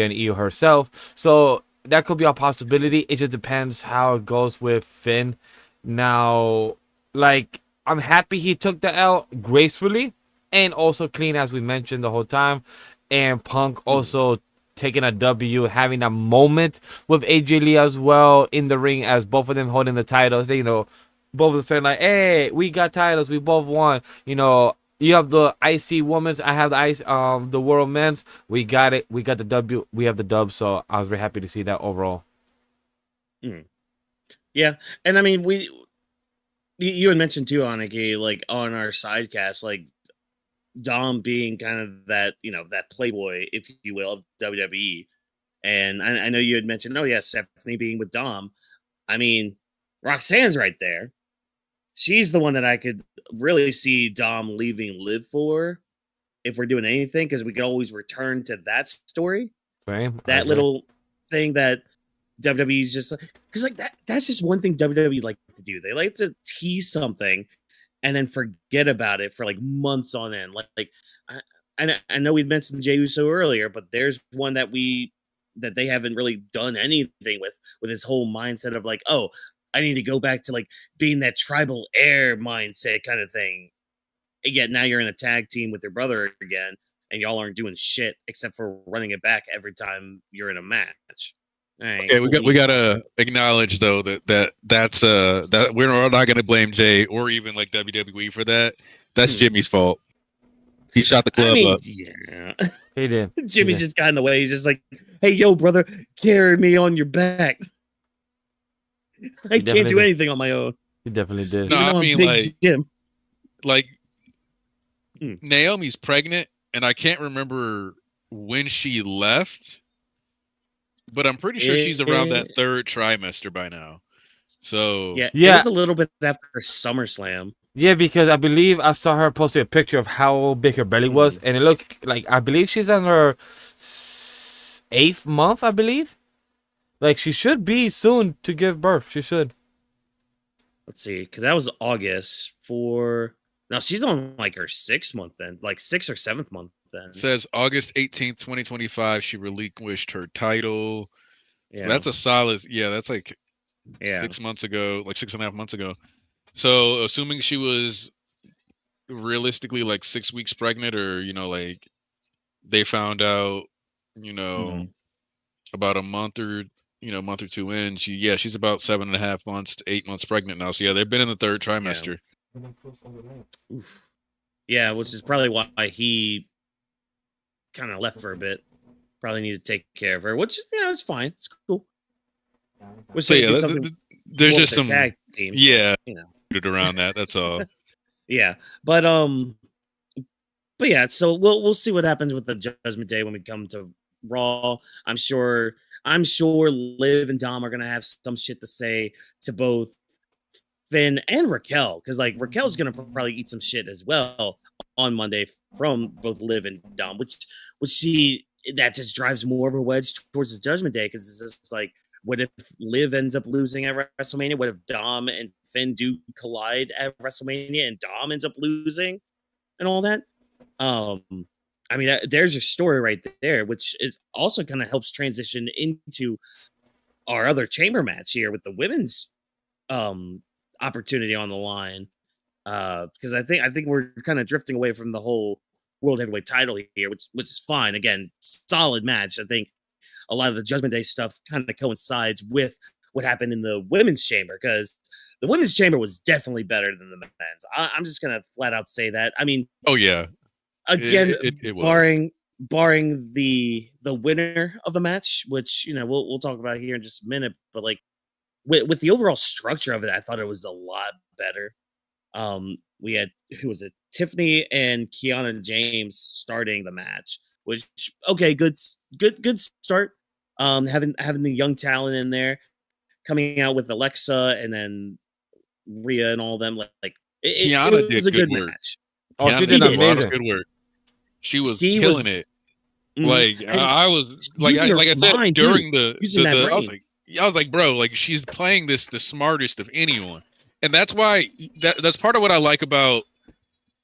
and Io herself. So that could be a possibility. It just depends how it goes with Finn. Now, like, I'm happy he took the L gracefully and also clean, as we mentioned the whole time, and Punk also taking a W, having a moment with AJ Lee as well in the ring, as both of them holding the titles. They, both of them saying like, "Hey, we got titles, we both won." You have the IC women's, I have the world men's. We got it. We got the W. We have the dub. So I was very happy to see that overall. Yeah, and I mean, you had mentioned too, Aniki, like on our sidecast, like Dom being kind of that, that playboy, if you will, of WWE. And I know you had mentioned, oh yeah, Stephanie being with Dom. I mean, Roxanne's right there. She's the one that I could really see Dom leaving Live for if we're doing anything, because we could always return to that story. Same. That little thing that WWE's just like, because like that's just one thing WWE like to do. They like to tease something and then forget about it for like months on end. I know we'd mentioned Jey Uso earlier, but there's one that they haven't really done anything with his whole mindset of like, oh, I need to go back to like being that tribal heir mindset kind of thing. And yet now you're in a tag team with your brother again, and y'all aren't doing shit except for running it back every time you're in a match. Right, Okay, we gotta acknowledge though that we're not gonna blame Jay or even like WWE for that. That's Jimmy's fault. He shot the club up. Yeah, he did. Jimmy's just got in the way. He's just like, "Hey, yo, brother, carry me on your back. I can't do anything on my own." He definitely did. No, I mean Jim. Naomi's pregnant, and I can't remember when she left. But I'm pretty sure she's around that third trimester by now. So yeah, it was a little bit after SummerSlam. Yeah, because I believe I saw her posting a picture of how big her belly was, and it looked like, I believe she's on her 8th month, I believe. Like, she should be soon to give birth. She should. Let's see, because that was August no, she's on like her 6th month then, like 6th or 7th month then. It says August 18th, 2025, she relinquished her title. Yeah. So that's a solid, that's like 6 months ago, like 6.5 months ago. So assuming she was realistically like 6 weeks pregnant, or, like they found out, about a month or two in, she's about 7.5 months to 8 months pregnant now. So yeah, they've been in the third trimester. Yeah, which is probably why he kind of left for a bit. Probably need to take care of her, which it's fine. It's cool. So there's just some tag team, around that. That's all. Yeah, but yeah. So we'll see what happens with the Judgment Day when we come to Raw. I'm sure Liv and Dom are gonna have some shit to say to both Finn and Raquel, because like Raquel's gonna probably eat some shit as well on Monday from both Liv and Dom, which that just drives more of a wedge towards the Judgment Day, because it's just like, what if Liv ends up losing at WrestleMania? What if Dom and Finn do collide at WrestleMania and Dom ends up losing and all that? I mean, there's your story right there, which is also kind of helps transition into our other chamber match here with the women's opportunity on the line, because I think we're kind of drifting away from the whole world heavyweight title here, which is fine. Again, solid match. I think a lot of the Judgment Day stuff kind of coincides with what happened in the women's chamber, because the women's chamber was definitely better than the men's. I'm just gonna flat out say that. I mean, oh yeah, again, it barring the winner of the match, which we'll talk about here in just a minute, but like with the overall structure of it, I thought it was a lot better. We had, who was it, Tiffany and Kiana James starting the match, which good start. Having the young talent in there, coming out with Alexa and then Rhea and all them. Kiana it was a good match. Oh, Kiana she did a lot of amazing. good work. She was She killing it. Like and I was like using her I said mind, during too. the Using that I was like, bro, like she's playing this the smartest of anyone, and that's why that's part of what I like about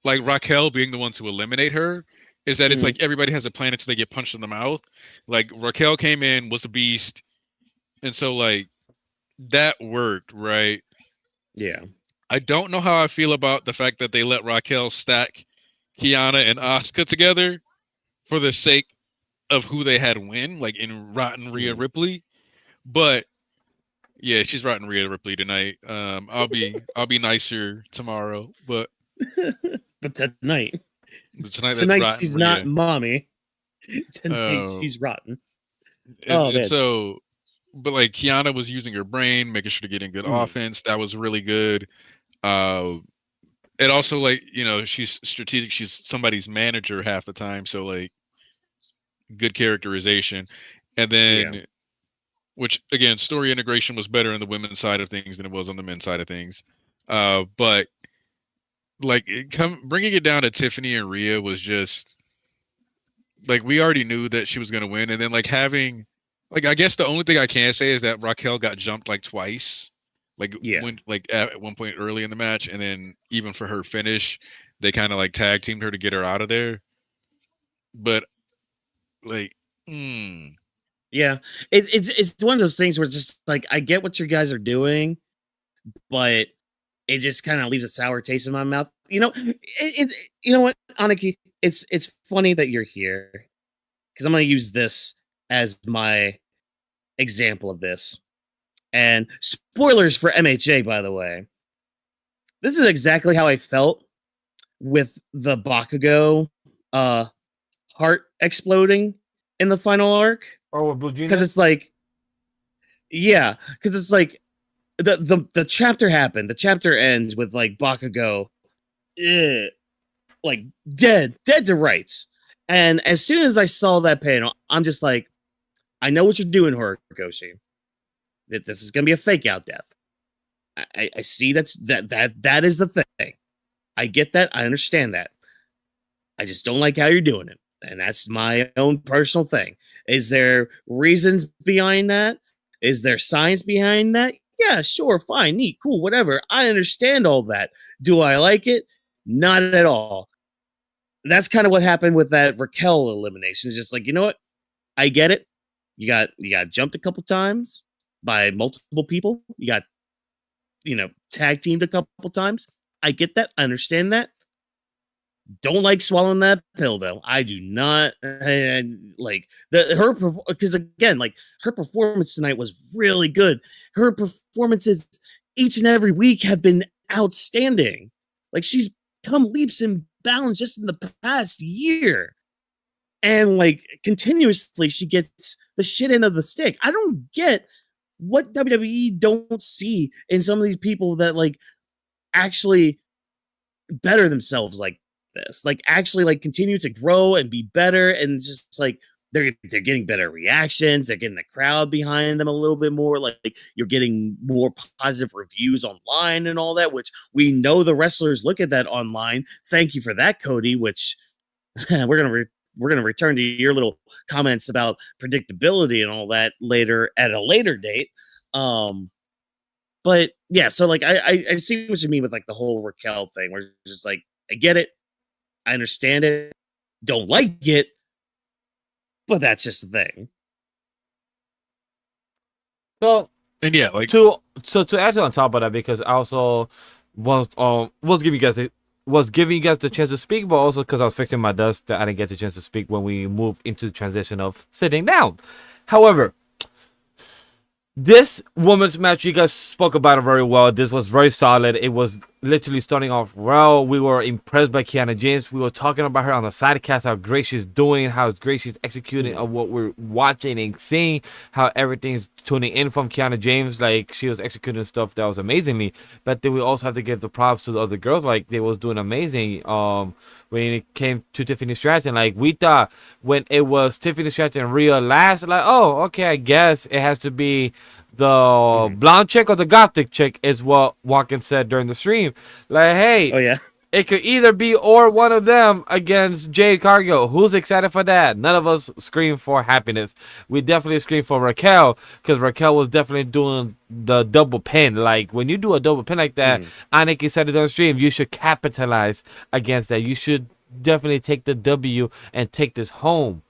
like Raquel being the one to eliminate her is that it's like everybody has a plan until they get punched in the mouth. Like Raquel came in, was a beast, and so like that worked, right? Yeah. I don't know how I feel about the fact that they let Raquel stack Kiana and Asuka together for the sake of who they had win, like in Rotten Rhea Ripley. But yeah, she's Rotten Rhea Ripley tonight. I'll be nicer tomorrow, but tonight that's tonight she's Rhea. not mommy. Tonight she's rotten. And so, but like Kiana was using her brain, making sure to get in good offense. That was really good. And also like, you know, she's strategic. She's somebody's manager half the time. So like good characterization. And then, which again, story integration was better on the women's side of things than it was on the men's side of things. But like bringing it down to Tiffany and Rhea was just like, we already knew that she was going to win. And then like having, like, I guess the only thing I can say is that Raquel got jumped like twice. Like when, like at one point early in the match, and then even for her finish, they kind of like tag teamed her to get her out of there. But like, yeah, it's one of those things where it's just like, I get what you guys are doing, but it just kind of leaves a sour taste in my mouth. You know, you know what, Aniki, it's funny that you're here because I'm going to use this as my example of this. And spoilers for MHA, by the way. This is exactly how I felt with the Bakugo heart exploding in the final arc. Oh, Blue Genius? Because it's like, yeah, because it's like the chapter happened. The chapter ends with like Bakugo, like dead to rights. And as soon as I saw that panel, I'm just like, I know what you're doing, Horikoshi. That this is gonna be a fake out death. I see that is the thing. I get that. I understand that. I just don't like how you're doing it. And that's my own personal thing. Is there reasons behind that? Is there science behind that? Yeah, sure, fine, neat, cool, whatever. I understand all that. Do I like it? Not at all. That's kind of what happened with that Raquel elimination. It's just like, you know what? I get it. You got jumped a couple times by multiple people. You got, tag teamed a couple times. I get that. I understand that. Don't like swallowing that pill though. I do not like her because again, like her performance tonight was really good. Her performances each and every week have been outstanding. Like she's come leaps and bounds just in the past year. And like continuously she gets the shit end of the stick. I don't get what WWE don't see in some of these people that like actually better themselves like this, like actually like continue to grow and be better, and just like they're getting better reactions, they're getting the crowd behind them a little bit more, like you're getting more positive reviews online and all that, which we know the wrestlers look at that online. Thank you for that, Cody, which we're gonna return to your little comments about predictability and all that later at a later date. But yeah, so like I see what you mean with like the whole Raquel thing, where it's just like, I get it, I understand it, don't like it, but that's just the thing. So and yeah, like to add on top of that, because I also was giving you guys the chance to speak, but also because I was fixing my desk that I didn't get the chance to speak when we moved into the transition of sitting down. However, this women's match, you guys spoke about it very well. This was very solid. It was literally starting off well. We were impressed by Kiana James. We were talking about her on the sidecast, how great she's doing, how great she's executing of what we're watching and seeing, how everything's tuning in from Kiana James. Like, she was executing stuff that was amazingly. But then we also have to give the props to the other girls. Like, they was doing amazing. When it came to Tiffany Stratton, like, we thought when it was Tiffany Stratton and Rhea last, like, oh, okay, I guess it has to be the blonde chick or the gothic chick is what Whawkins said during the stream. Like, hey, Oh yeah. it could either be or one of them against Jade Cargill. Who's excited for that? None of us scream for happiness. We definitely scream for Raquel because Raquel was definitely doing the double pin. Like, when you do a double pin like that, Aniki said it on stream, you should capitalize against that. You should definitely take the W and take this home.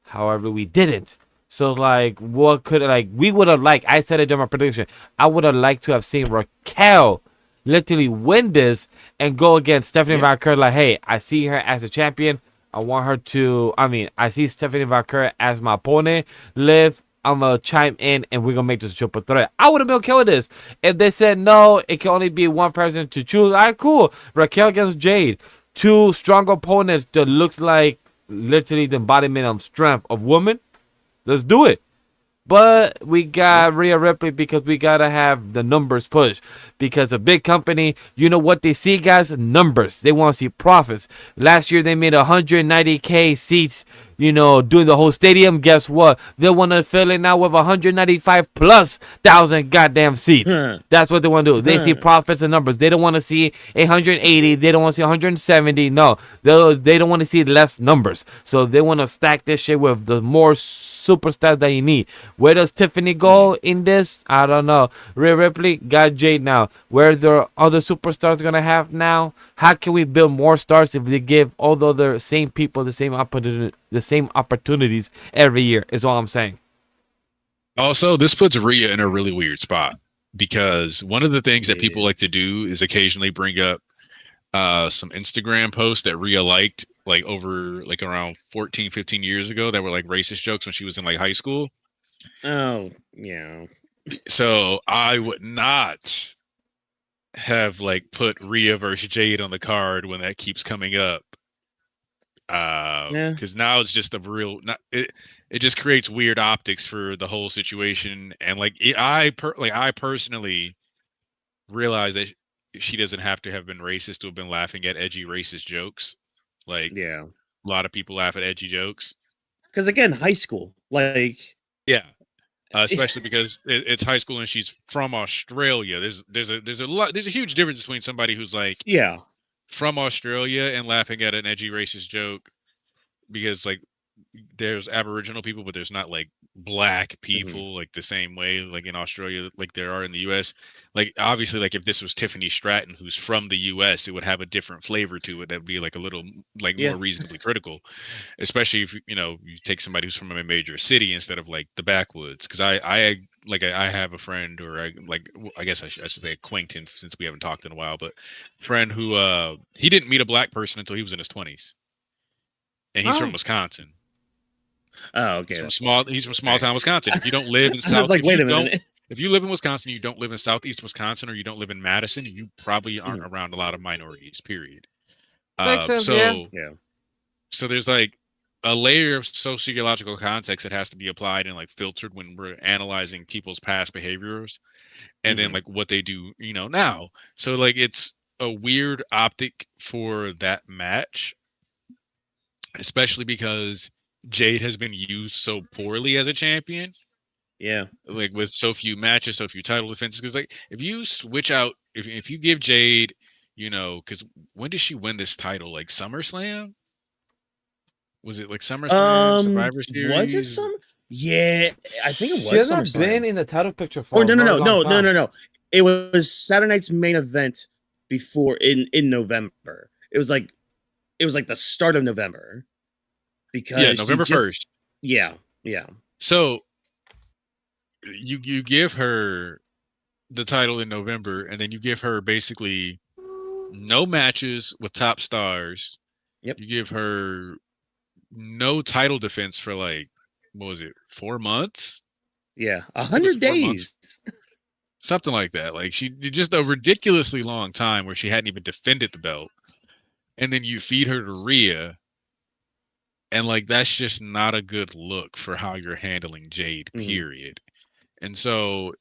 However, we didn't. So, like, what could, like, we would have liked, I said it during my prediction, I would have liked to have seen Raquel literally win this and go against Stephanie Valkyrie. Like, hey, I see her as a champion. I want her to, I see Stephanie Valkyrie as my opponent. Liv, I'm going to chime in and we're going to make this a triple threat. I would have been okay with this. If they said no, it can only be one person to choose. All right, cool. Raquel against Jade. Two strong opponents that looks like literally the embodiment of strength of woman. Let's do it. But we got Rhea Ripley because we got to have the numbers pushed. Because a big company, you know what they see, guys? Numbers. They want to see profits. Last year, they made 190K seats, doing the whole stadium. Guess what? They want to fill it now with 195 plus thousand goddamn seats. That's what they want to do. They see profits and numbers. They don't want to see 180. They don't want to see 170. No, they don't want to see less numbers. So they want to stack this shit with the more superstars that you need. Where does Tiffany go in this? I don't know. Rhea Ripley got Jade now. Where the other superstars gonna have now? How can we build more stars if they give all the other same people the same opportunities every year? Is all I'm saying. Also, this puts Rhea in a really weird spot because one of the things that people like to do is occasionally bring up some Instagram posts that Rhea liked like over like around 14, 15 years ago that were like racist jokes when she was in like high school. Oh, yeah. So I would not have like put Rhea versus Jade on the card when that keeps coming up. Because now it's just a real it just creates weird optics for the whole situation. And like I personally realize that she doesn't have to have been racist to have been laughing at edgy racist jokes. Like, a lot of people laugh at edgy jokes. Because again, high school, like, especially because it's high school and she's from Australia. There's a huge difference between somebody who's like, from Australia and laughing at an edgy racist joke, because like there's Aboriginal people, but there's not like black people like the same way like in Australia like there are in the US. Like obviously like if this was Tiffany Stratton who's from the US, it would have a different flavor to it that would be like a little like more reasonably critical, especially if you take somebody who's from a major city instead of like the backwoods. Because I have a friend, or I guess I should say acquaintance since we haven't talked in a while, but friend who he didn't meet a black person until he was in his 20s, and he's from Wisconsin. Oh, okay. He's from small town Wisconsin. If you don't live in South, if you live in Wisconsin, you don't live in Southeast Wisconsin, or you don't live in Madison, you probably aren't around a lot of minorities. Period. Makes sense, So there's like a layer of sociological context that has to be applied and like filtered when we're analyzing people's past behaviors, and then like what they do, now. So like it's a weird optic for that match, especially because Jade has been used so poorly as a champion. Yeah. Like with so few matches, so few title defenses. Because like if you switch out, if you give Jade, because when did she win this title? Like SummerSlam? Was it like SummerSlam? Survivor Series? Was it some? Yeah, I think it was. She hasn't been in the title picture for. Oh no! It was Saturday night's main event before in November. It was like the start of November. Because November 1st. Yeah. So you give her the title in November, and then you give her basically no matches with top stars. Yep. You give her no title defense for like, what was it, 4 months? Yeah, 100 days. Something like that. Like she did just a ridiculously long time where she hadn't even defended the belt. And then you feed her to Rhea. And like that's just not a good look for how you're handling Jade, period. And so,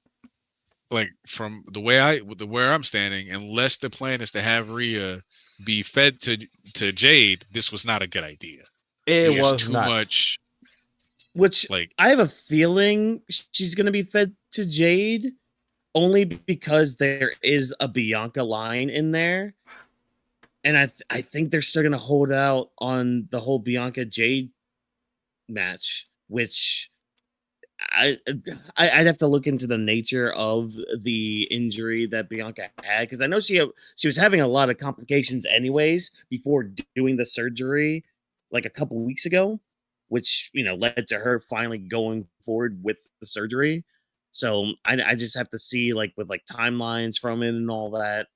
like from where I'm standing, unless the plan is to have Rhea be fed to Jade, this was not a good idea. It was too much. Which like I have a feeling she's gonna be fed to Jade only because there is a Bianca line in there. And I think they're still going to hold out on the whole Bianca Jade match, which I'd have to look into the nature of the injury that Bianca had, because I know she was having a lot of complications anyways before doing the surgery like a couple weeks ago, which led to her finally going forward with the surgery. So I just have to see with timelines from it and all that.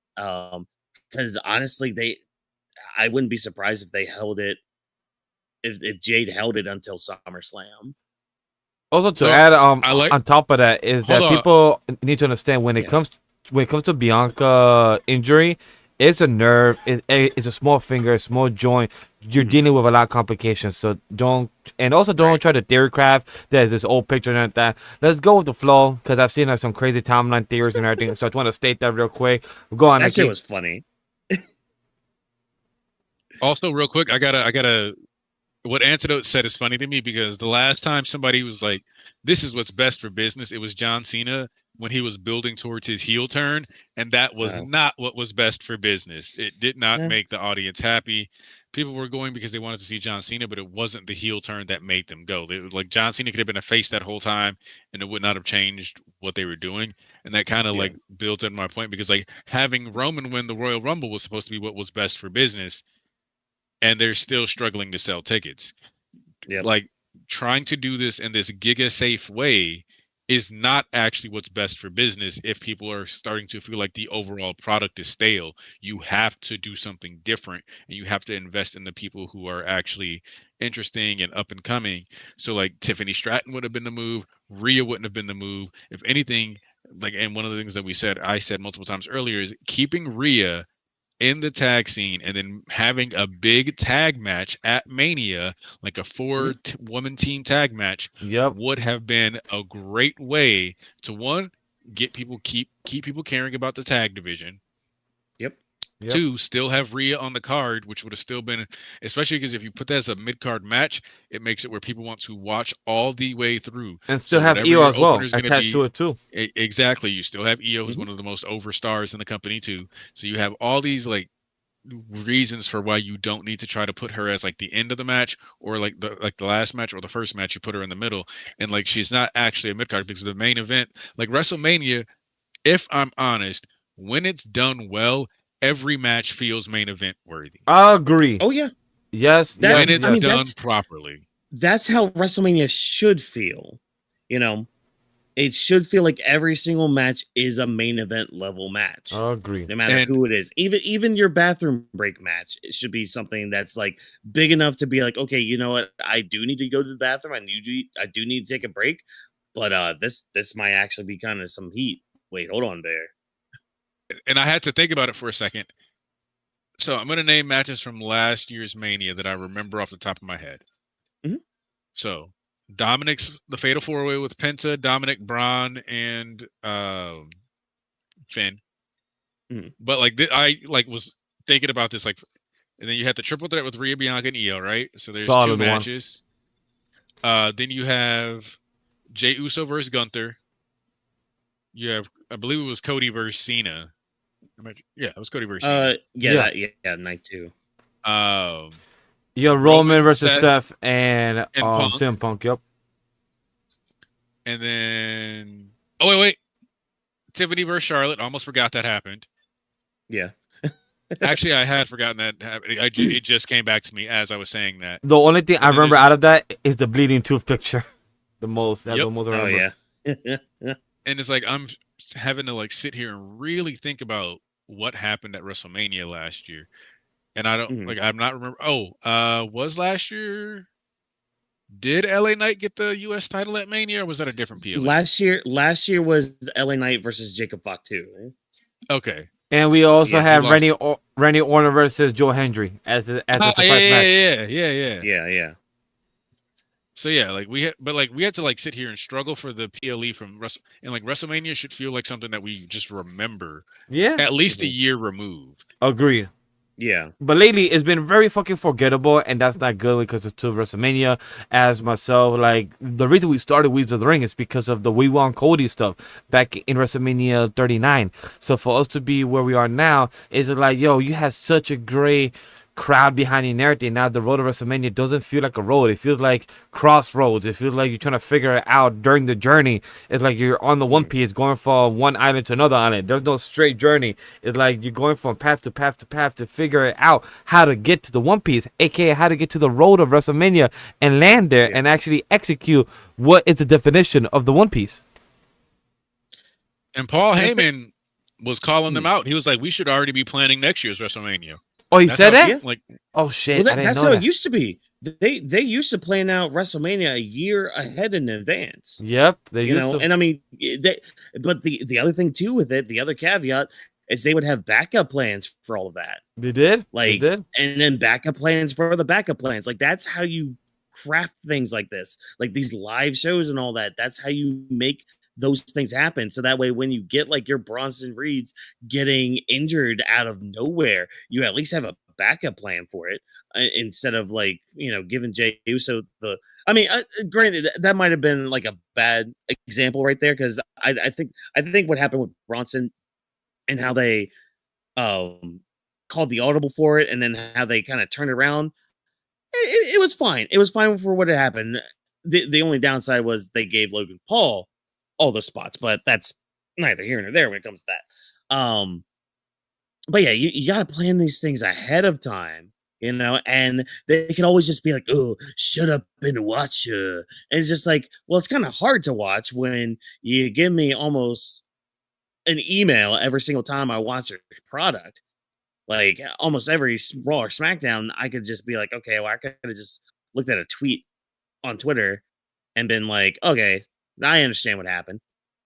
Because honestly, I wouldn't be surprised if they held it if Jade held it until SummerSlam. Also, to add on top of that is that on. people need to understand when it comes to Bianca injury, it's a nerve, it's a small finger, a small joint. You're dealing with a lot of complications, so don't try to theory craft. There's this old picture and that. Let's go with the flow, because I've seen some crazy timeline theories and everything. So I just want to state that real quick. Go on. That shit was funny. Also, real quick, I gotta. What Antidote said is funny to me, because the last time somebody was like, "This is what's best for business," it was John Cena when he was building towards his heel turn, and that was not what was best for business. It did not make the audience happy. People were going because they wanted to see John Cena, but it wasn't the heel turn that made them go. They, like, John Cena could have been a face that whole time, and it would not have changed what they were doing. And that kind of like builds in my point, because like having Roman win the Royal Rumble was supposed to be what was best for business, and they're still struggling to sell tickets. Like, trying to do this in this giga safe way is not actually what's best for business. If people are starting to feel like the overall product is stale, you have to do something different, and you have to invest in the people who are actually interesting and up and coming. So like Tiffany Stratton would have been the move. Rhea wouldn't have been the move. If anything, like, and one of the things that I said multiple times earlier is keeping Rhea in the tag scene, and then having a big tag match at Mania, like a 4-woman team tag match, would have been a great way to, one, get people keep people caring about the tag division. Two, still have Rhea on the card, which would have still been, especially because if you put that as a mid-card match, it makes it where people want to watch all the way through. And still have Io as well attached to it too. Exactly. You still have Io, who's one of the most over stars in the company too. So you have all these like reasons for why you don't need to try to put her as like the end of the match, or like the last match or the first match. You put her in the middle, and like she's not actually a mid-card, because the main event, like WrestleMania, if I'm honest, when it's done well, every match feels main event worthy. I agree. Oh yeah. Yes. When it's done properly. That's how WrestleMania should feel. It should feel like every single match is a main event level match. I agree. No matter who it is. Even your bathroom break match, it should be something that's like big enough to be like, okay, you know what? I do need to go to the bathroom. I do need to take a break. But this might actually be kind of some heat. Wait, hold on there. And I had to think about it for a second. So I'm going to name matches from last year's Mania that I remember off the top of my head. So Dominic's the Fatal 4-Way with Penta, Dominic, Braun, and Finn. But like I was thinking about this, like, and then you had the triple threat with Rhea, Bianca, and Io, right? So there's two matches. Then you have Jey Uso versus Gunther. You have, I believe it was Cody versus Cena. Yeah, it was Cody versus Cena. Night 2. Roman versus Seth and Punk. CM Punk. Yep. And then, wait, Tiffany versus Charlotte. Almost forgot that happened. Yeah. Actually, I had forgotten that happened. It just came back to me as I was saying that. The only thing I remember out of that is the bleeding tooth picture. The most. That's the most I remember. Oh yeah. And it's like I'm having to like sit here and really think about what happened at WrestleMania last year, and I don't I'm not remember. Was last year? Did LA Knight get the U.S. title at Mania, or was that a different PLE? Last year was LA Knight versus Jacob Fatu. Okay. And we also had Randy Orton versus Joe Hendry as a surprise match. Yeah. So yeah, like we had to like sit here and struggle for the PLE from and like WrestleMania should feel like something that we just remember. Yeah. At least a year removed. Agreed. Yeah. But lately, it's been very fucking forgettable, and that's not good because it's to WrestleMania. As myself, like, the reason we started Weebs of the Ring is because of the We Want Cody stuff back in WrestleMania 39. So for us to be where we are now, is like, yo, you had such a great crowd behind you and everything. Now the road to WrestleMania doesn't feel like a road. It feels like crossroads. It feels like you're trying to figure it out during the journey. It's like you're on the One Piece going from one island to another island. There's no straight journey. It's like you're going from path to path to path to figure it out how to get to the One Piece, aka how to get to the road of WrestleMania and land there and actually execute what is the definition of the One Piece. And Paul Heyman was calling them out. He was like, we should already be planning next year's WrestleMania. Oh, he That's said how- that? Like, Oh shit! Well, I didn't that's know how that. it used to be. They used to plan out WrestleMania a year ahead in advance. Yep, they You used know, to. and I mean, but the other thing too with it, the other caveat is they would have backup plans for all of that. They did. Like, they did. and then backup plans for the backup plans. Like, that's how you craft things like this, like these live shows and all that. That's how you make those things happen. So that way, when you get like your Bronson Reeds getting injured out of nowhere, you at least have a backup plan for it, instead of, like, you know, giving Jey Uso the. I mean, granted, that might have been like a bad example right there, because I think what happened with Bronson and how they called the audible for it, and then how they kind of turned around. It was fine. It was fine for what had happened. The only downside was they gave Logan Paul all the spots, but that's neither here nor there when it comes to that. But yeah, you got to plan these things ahead of time, you know, and they can always just be like, oh, shut up and watch. And it's just like, well, it's kind of hard to watch when you give me almost an email every single time I watch a product. Like, almost every Raw or SmackDown, I could just be like, okay, well, I could have just looked at a tweet on Twitter and been like, okay, I understand what happened.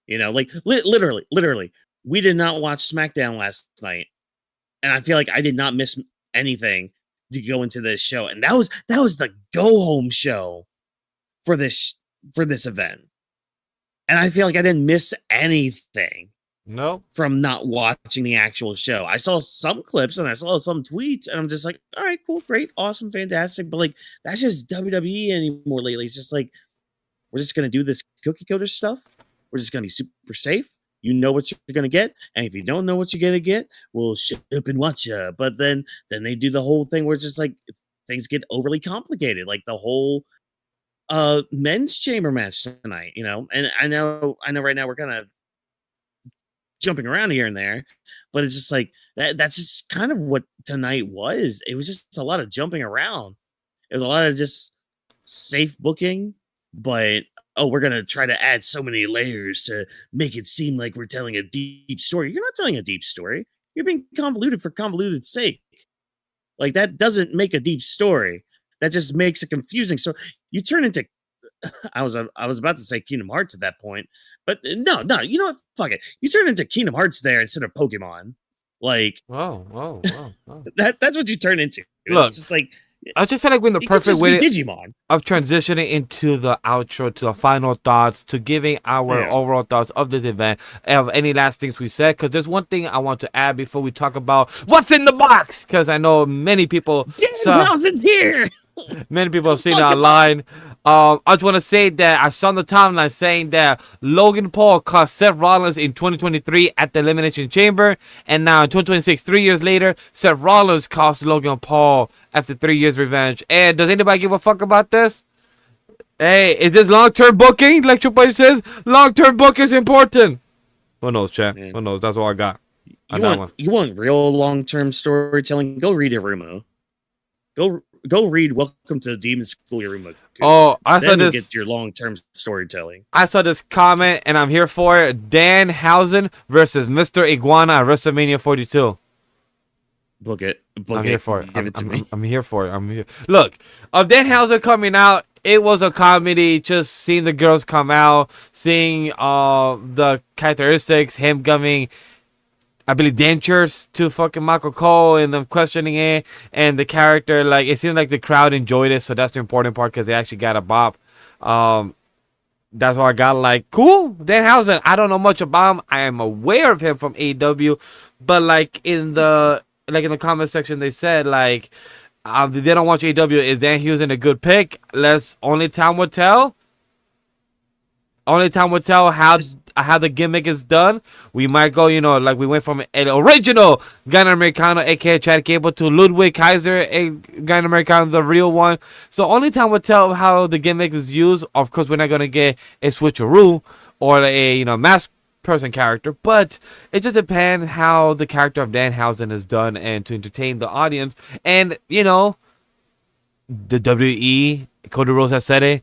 You know, like, literally, we did not watch SmackDown last night, and I feel like I did not miss anything to go into this show. And that was the go home show for this event, and I feel like I didn't miss anything. No. From not watching the actual show. I saw some clips and I saw some tweets, and I'm just like, all right, cool, great, awesome, fantastic. But like, that's just WWE anymore lately. It's just like, we're just gonna do this cookie cutter stuff. We're just gonna be super safe. You know what you're gonna get, and if you don't know what you're gonna get, we'll shut up and watch you. But then they do the whole thing where it's just like things get overly complicated, like the whole men's chamber match tonight, you know. And I know right now we're kind of jumping around here and there, but it's just like that's just kind of what tonight was. It was just a lot of jumping around. It was a lot of just safe booking, but we're gonna try to add so many layers to make it seem like we're telling a deep story. You're not telling a deep story. You're being convoluted for convoluted's sake. Like, that doesn't make a deep story. That just makes it confusing. So you turn into I was about to say Kingdom Hearts at that point, but no, you know what? Fuck it. You turn into Kingdom Hearts there instead of Pokemon. Like, Whoa. that's what you turn into. Look, it's just like, I just feel like we're in the it could perfect just way be Digimon. of transitioning into the outro, to the final thoughts, to giving our overall thoughts of this event, of any last things we said. Because there's one thing I want to add before we talk about what's in the box. Because I know many people. Danhausen's here. Many people have seen it online. I just want to say that I saw on the timeline saying that Logan Paul cost Seth Rollins in 2023 at the Elimination Chamber, and now in 2026, 3 years later, Seth Rollins cost Logan Paul after 3 years revenge. And does anybody give a fuck about this? Hey, is this long-term booking? Like Triple H says, long-term booking is important. Who knows, chat? Man. Who knows? That's all I got. You want real long-term storytelling? Go read Iruma. Go read Welcome to Demon School Iruma. Oh, I saw this. Get your long-term storytelling. I saw this comment, and I'm here for it. Danhausen versus Mr. Iguana at WrestleMania 42. Book it. I'm here for it. Give it to me. I'm here for it. I'm here. Look, of Danhausen coming out, it was a comedy. Just seeing the girls come out, seeing the characteristics, him giving, I believe, dentures to fucking Michael Cole, and them questioning it, and the character, like, it seemed like the crowd enjoyed it, so that's the important part, because they actually got a bop. That's why I got, like, cool, Danhausen. I don't know much about him. I am aware of him from AEW, but like in the like in the comment section, they said like they don't watch AEW. Is Danhausen a good pick? Only time will tell. Only time will tell how the gimmick is done. We might go, like we went from an original Gun Americano, aka Chad Gable, to Ludwig Kaiser, a Gun Americano, the real one. So only time will tell how the gimmick is used. Of course, we're not gonna get a switcheroo or a masked person character, but it just depends how the character of Danhausen is done and to entertain the audience. And the WWE, Cody Rhodes has said it.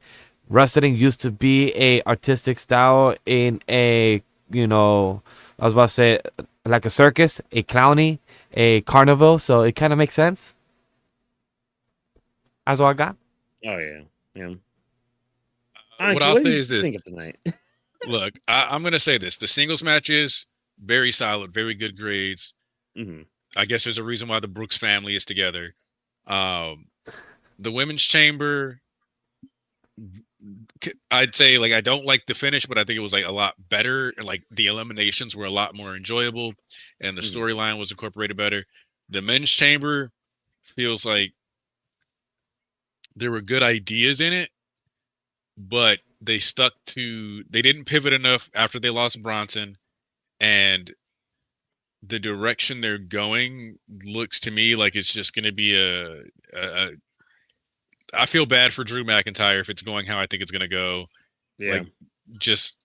Wrestling used to be a artistic style in I was about to say like a circus, a clowny, a carnival. So it kind of makes sense. That's all I got. Oh yeah. What I'll say is this. Think of tonight. Look, I'm gonna say this: the singles matches, very solid, very good grades. Mm-hmm. I guess there's a reason why the Brooks family is together. The women's chamber, I'd say like I don't like the finish, but I think it was like a lot better. Like the eliminations were a lot more enjoyable, and the storyline was incorporated better. The men's chamber feels like there were good ideas in it, but they didn't pivot enough after they lost Bronson, and the direction they're going looks to me like it's just going to be I feel bad for Drew McIntyre if it's going how I think it's going to go. Yeah. Like, just,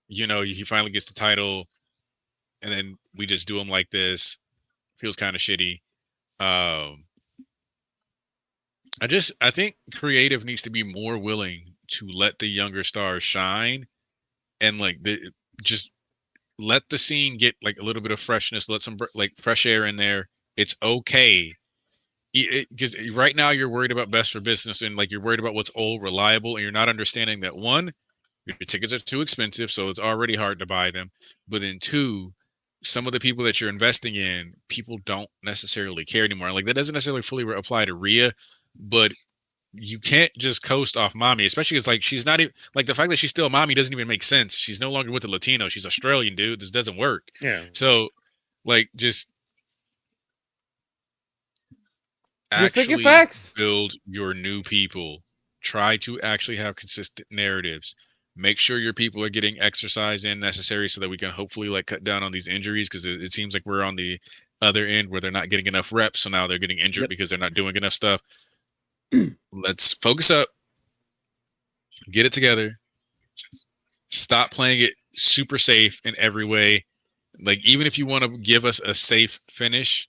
he finally gets the title and then we just do him like this. Feels kind of shitty. I think creative needs to be more willing to let the younger stars shine and just let the scene get like a little bit of freshness, let some like fresh air in there. It's okay. Because right now you're worried about best for business and like you're worried about what's old, reliable, and you're not understanding that one, your tickets are too expensive, so it's already hard to buy them. But then two, some of the people that you're investing in, people don't necessarily care anymore. Like that doesn't necessarily fully apply to Rhea, but you can't just coast off mommy, especially because like she's not even like the fact that she's still mommy doesn't even make sense. She's no longer with the Latino. She's Australian, dude. This doesn't work. Yeah. So like just actually build your new people. Try to actually have consistent narratives. Make sure your people are getting exercise in necessary so that we can hopefully like cut down on these injuries, because it seems like we're on the other end where they're not getting enough reps, so now they're getting injured because they're not doing enough stuff. Let's focus up, get it together, stop playing it super safe in every way. Like even if you want to give us a safe finish,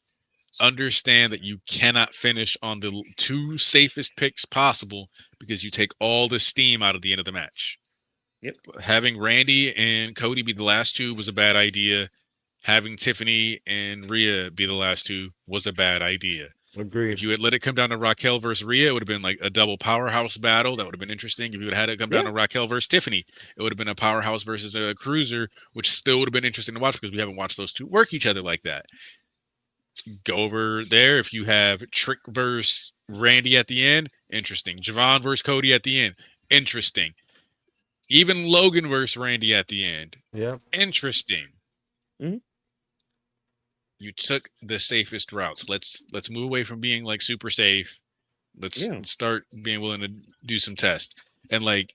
understand that you cannot finish on the two safest picks possible because you take all the steam out of the end of the match. Yep. Having Randy and Cody be the last two was a bad idea. Having Tiffany and Rhea be the last two was a bad idea. Agreed. If you had let it come down to Raquel versus Rhea, it would have been like a double powerhouse battle. That would have been interesting. If you had had it come down to Raquel versus Tiffany, it would have been a powerhouse versus a cruiser, which still would have been interesting to watch because we haven't watched those two work each other like that. Go over there. If you have Trick versus Randy at the end, interesting. Javon versus Cody at the end, interesting. Even Logan versus Randy at the end, interesting. Mm-hmm. You took the safest routes. Let's move away from being like super safe. Let's start being willing to do some tests. And like,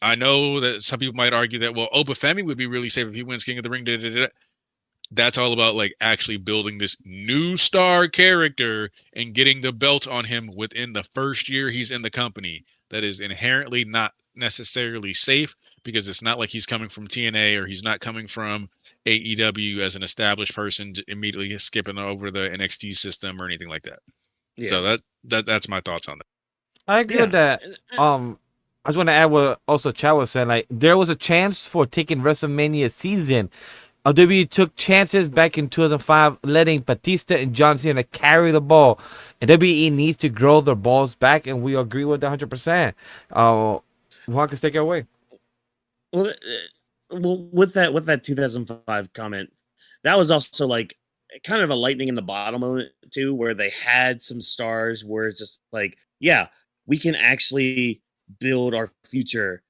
I know that some people might argue that Obafemi would be really safe if he wins King of the Ring. That's all about like actually building this new star character and getting the belt on him within the first year he's in the company. That is inherently not necessarily safe because it's not like he's coming from TNA or he's not coming from AEW as an established person immediately skipping over the NXT system or anything like that. Yeah. So that's my thoughts on that. I agree with that. I just want to add what also Chad was saying. Like there was a chance for taking WrestleMania season. WWE took chances back in 2005, letting Batista and John Cena carry the ball. And WWE needs to grow their balls back, and we agree with that 100%. Whawkins, take it away. Well, with that 2005 comment, that was also like kind of a lightning in the bottle moment too, where they had some stars where it's just like, yeah, we can actually build our future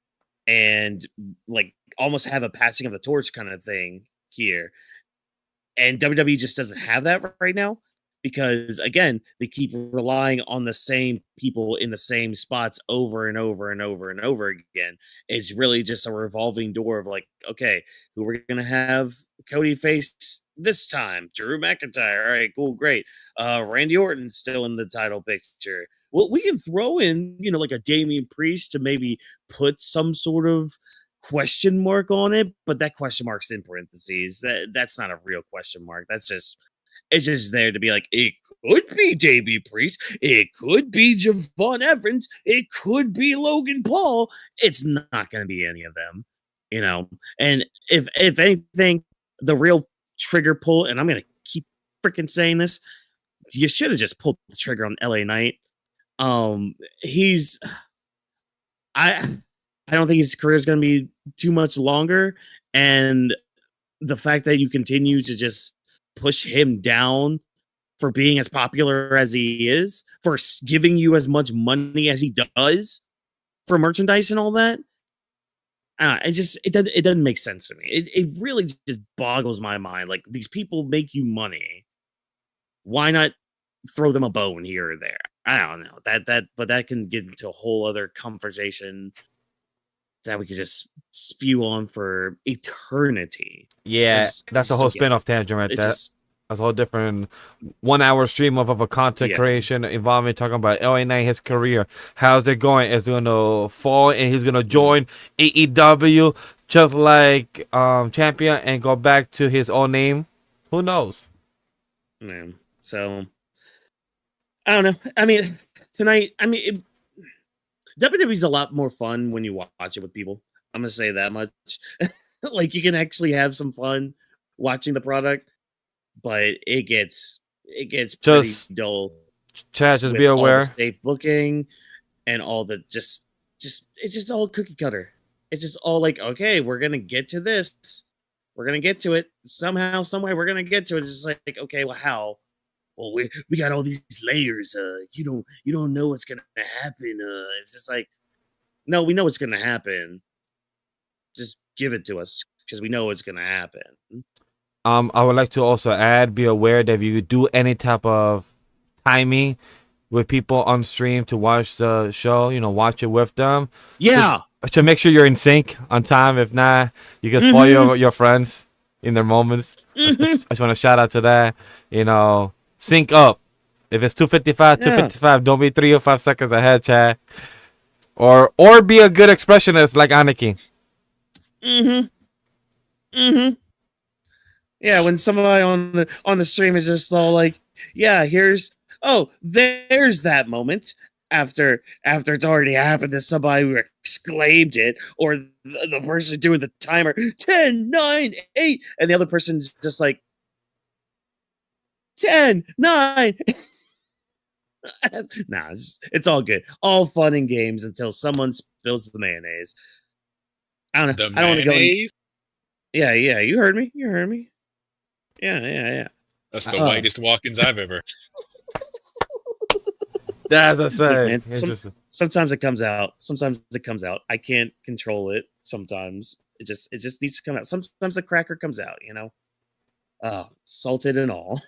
and like almost have a passing of the torch kind of thing here. And WWE just doesn't have that right now because, again, they keep relying on the same people in the same spots over and over and over and over again. It's really just a revolving door of like, okay, who we're going to have Cody face this time? Drew McIntyre. All right, cool, great. Randy Orton still in the title picture. Well, we can throw in, like a Damian Priest to maybe put some sort of question mark on it, but that question mark's in parentheses. That's not a real question mark. It's just there to be like, it could be Damian Priest, it could be Javon Evans, it could be Logan Paul. It's not going to be any of them, And if anything, the real trigger pull, and I'm going to keep freaking saying this, you should have just pulled the trigger on LA Knight. I don't think his career is going to be too much longer, and the fact that you continue to just push him down for being as popular as he is, for giving you as much money as he does for merchandise and all that, it doesn't make sense to me. It really just boggles my mind. Like, these people make you money. Why not throw them a bone here or there? I don't know but that can get into a whole other conversation that we could just spew on for eternity. Yeah, that's a whole spin-off tangent right there. That's a whole different 1 hour stream of a content creation involving talking about LA Knight, his career. How's it going? Is it going to fall and he's going to join AEW just like champion and go back to his old name? Who knows? Man, so I don't know. I mean, tonight, WWE's a lot more fun when you watch it with people. I'm gonna say that much. Like, you can actually have some fun watching the product, but it gets pretty dull. Chad, just be aware. All the safe booking and all the just it's just all cookie cutter. It's just all like, okay, we're gonna get to this. We're gonna get to it somehow, some way. We're gonna get to it. It's just like, okay, well, how? Well, we got all these layers. You don't know what's gonna happen. It's just like, no, we know what's gonna happen. Just give it to us because we know what's gonna happen. I would like to also add, be aware that if you do any type of timing with people on stream to watch the show, watch it with them. Yeah. To make sure you're in sync on time. If not, you can spoil your friends in their moments. I just want to shout out to that. Sync up. If it's 255, don't be 3 or 5 seconds ahead, Chad. Or be a good expressionist like Aniki. Yeah, when somebody on the stream is just all like, yeah, there's that moment after it's already happened to somebody who exclaimed it, or the person doing the timer 10, 9, 8, and the other person's just like 10, 9. Nah, it's all good. All fun and games until someone spills the mayonnaise. I don't know. I don't want to go. Yeah, you heard me. Yeah. That's the whitest Whawkins I've ever. As I say, sometimes it comes out. I can't control it. Sometimes it just needs to come out. Sometimes the cracker comes out. Salted and all.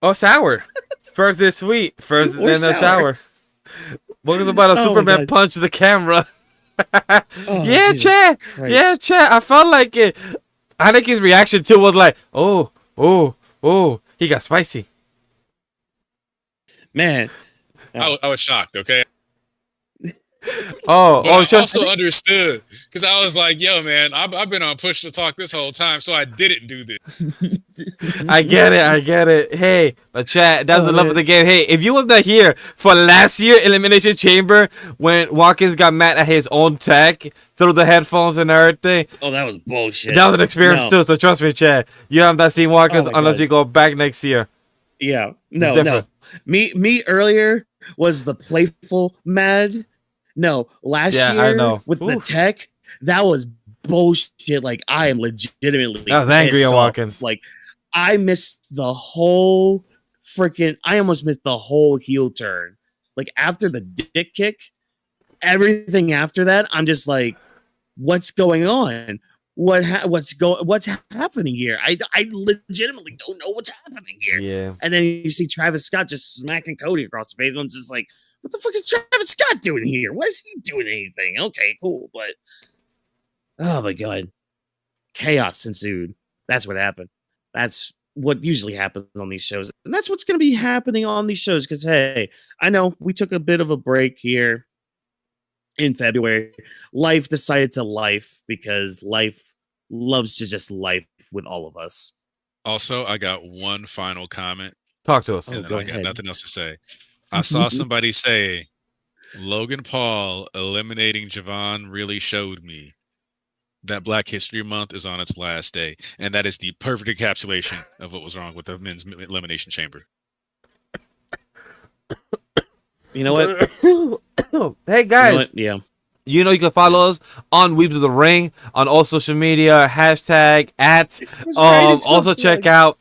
Oh, sour. First it's sweet. First then it's sour. What was about a Superman punch the camera? Yeah, Chad. Christ. Yeah, Chad. I felt like it. Aniki's reaction to it was like, oh, he got spicy. Man. I was shocked, okay? I also understood because I was like, yo, man, I've been on push to talk this whole time, so I didn't do this. I get it. Hey, but chat, that's the love of the game. Hey, if you was not here for last year Elimination Chamber when Whawkins got mad at his own tech through the headphones and everything. Oh, that was bullshit. That was an experience too, so trust me, Chad. You have not seen Whawkins unless you go back next year. Yeah. No. Me earlier was the playful mad. No, last year with the tech, that was bullshit. Like, I am legitimately I was angry at Whawkins. Like, I almost missed the whole heel turn. Like, after the dick kick, everything after that, I'm just like, what's going on? what's happening here. I legitimately don't know what's happening here. Yeah. And then you see Travis Scott just smacking Cody across the face. I'm just like, what the fuck is Travis Scott doing here? Why is he doing anything? Okay, cool, but oh my god, chaos ensued. That's what happened. That's what usually happens on these shows, and that's what's going to be happening on these shows. Because hey, I know we took a bit of a break here in February. Life decided to life because life loves to just life with all of us. Also, I got one final comment. Talk to us. And then go I got ahead. nothing else to say. I saw somebody say, Logan Paul eliminating Javon really showed me that Black History Month is on its last day. And that is the perfect encapsulation of what was wrong with the men's elimination chamber. You know what? Hey guys, Yeah. you know you can follow us on Weebs of the Ring on all social media, hashtag at also check out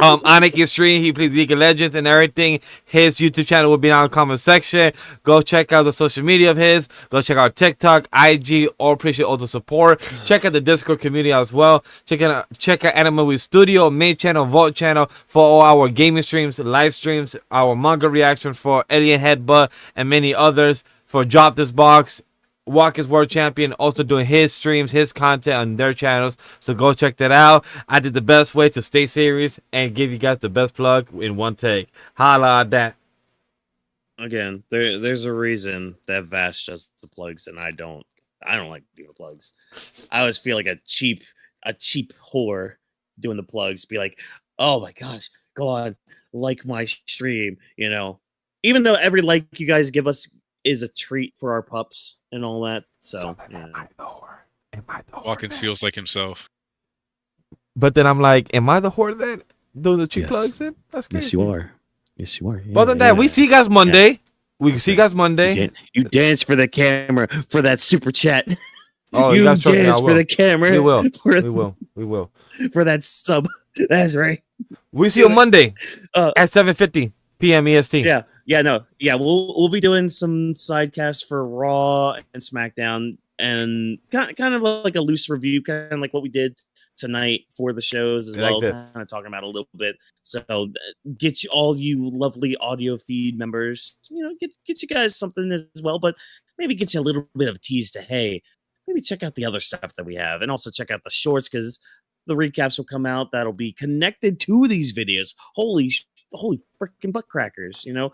AnikiSmash. He plays League of Legends and everything. His YouTube channel will be down in the comment section. Go check out the social media of his. Go check out TikTok, IG. All appreciate all the support. Check out the Discord community as well. Check out Anime Week Studio, main channel, Vault channel for all our gaming streams, live streams, our manga reaction for Alien Headbutt and many others. For Drop This Box, Whawkins World Champion also doing his streams, his content on their channels. So go check that out. I did the best way to stay serious and give you guys the best plug in one take. Holla at that. Again, there's a reason that Vash does the plugs and I don't like doing the plugs. I always feel like a cheap whore doing the plugs. Be like, oh my gosh, go on, like my stream, you know. Even though every like you guys give us is a treat for our pups and all that. So yeah. Whawkins feels like himself. But then I'm like, am I the whore then? Doing the cheap plugs in? That's crazy. Yes, you are. Yes, you are. Yeah, But other than that, we see you guys Monday. Yeah. We see you guys Monday. You dance for the camera for that super chat. Oh, you dance for the camera. We will. We will. For that sub. That's right. We see you on Monday at 7:50 p.m. EST. Yeah. We'll be doing some sidecasts for Raw and SmackDown, and kind of like a loose review, kind of like what we did tonight for the shows as well. Kind of talking about a little bit. So get you all you lovely audio feed members, you know, get you guys something as well, but maybe get you a little bit of a tease to hey, maybe check out the other stuff that we have, and also check out the shorts because the recaps will come out that'll be connected to these videos. Holy freaking butt crackers, you know.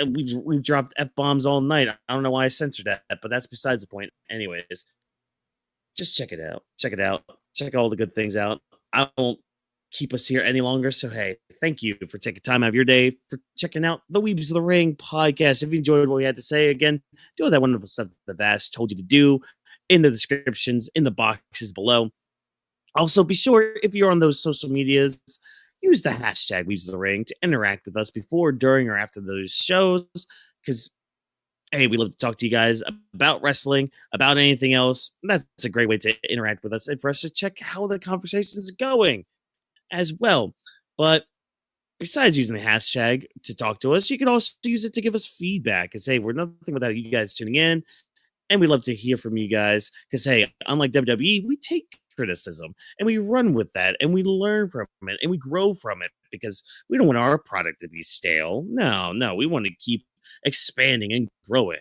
We've dropped F-bombs all night. I don't know why I censored that, but that's besides the point. Anyways, just check it out. Check all the good things out. I won't keep us here any longer. So, hey, thank you for taking time out of your day for checking out the Weebs of the Ring podcast. If you enjoyed what we had to say, again, do all that wonderful stuff that Vash told you to do in the descriptions, in the boxes below. Also, be sure if you're on those social medias, use the hashtag Weebs of the Ring to interact with us before, during, or after those shows. Because, hey, we love to talk to you guys about wrestling, about anything else. That's a great way to interact with us and for us to check how the conversation is going as well. But besides using the hashtag to talk to us, you can also use it to give us feedback and say, we're nothing without you guys tuning in. And we love to hear from you guys because, hey, unlike WWE, we take criticism and we run with that and we learn from it and we grow from it because we don't want our product to be stale. No, we want to keep expanding and growing.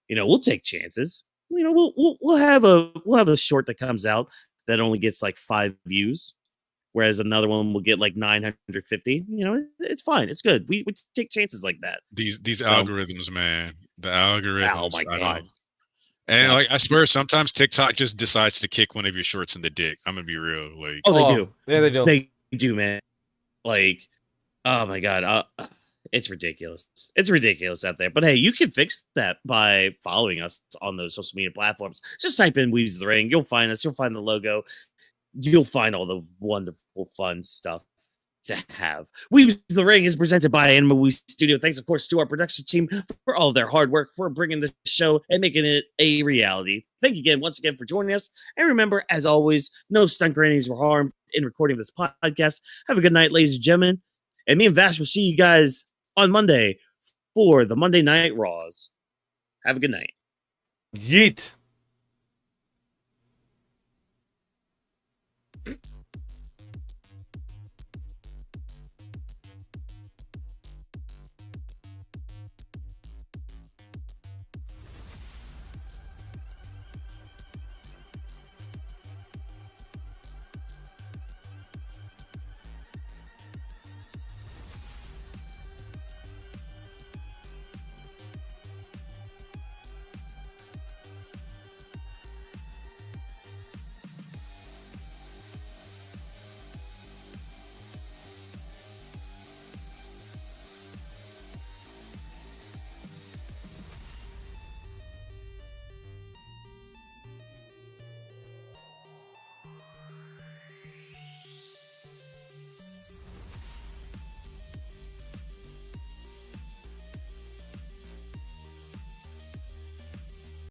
You know, we'll take chances. You know, we'll have a short that comes out that only gets like 5 views, whereas another one will get like 950. You know, it's fine. It's good. We take chances like that. These algorithms, man. The algorithms. Oh my god. And like I swear, sometimes TikTok just decides to kick one of your shorts in the dick. I'm gonna be real. Like, they do. Yeah, they do. They do, man. Like, oh my god, it's ridiculous. It's ridiculous out there. But hey, you can fix that by following us on those social media platforms. Just type in Weebs of the Ring. You'll find us. You'll find the logo. You'll find all the wonderful, fun stuff to have. Weebs of the Ring is presented by Anime Week Studio. Thanks, of course, to our production team for all of their hard work for bringing the show and making it a reality. Thank you once again for joining us. And remember, as always, no stunt grannies were harmed in recording this podcast. Have a good night, ladies and gentlemen. And me and Vash will see you guys on Monday for the Monday Night Raws. Have a good night. Yeet.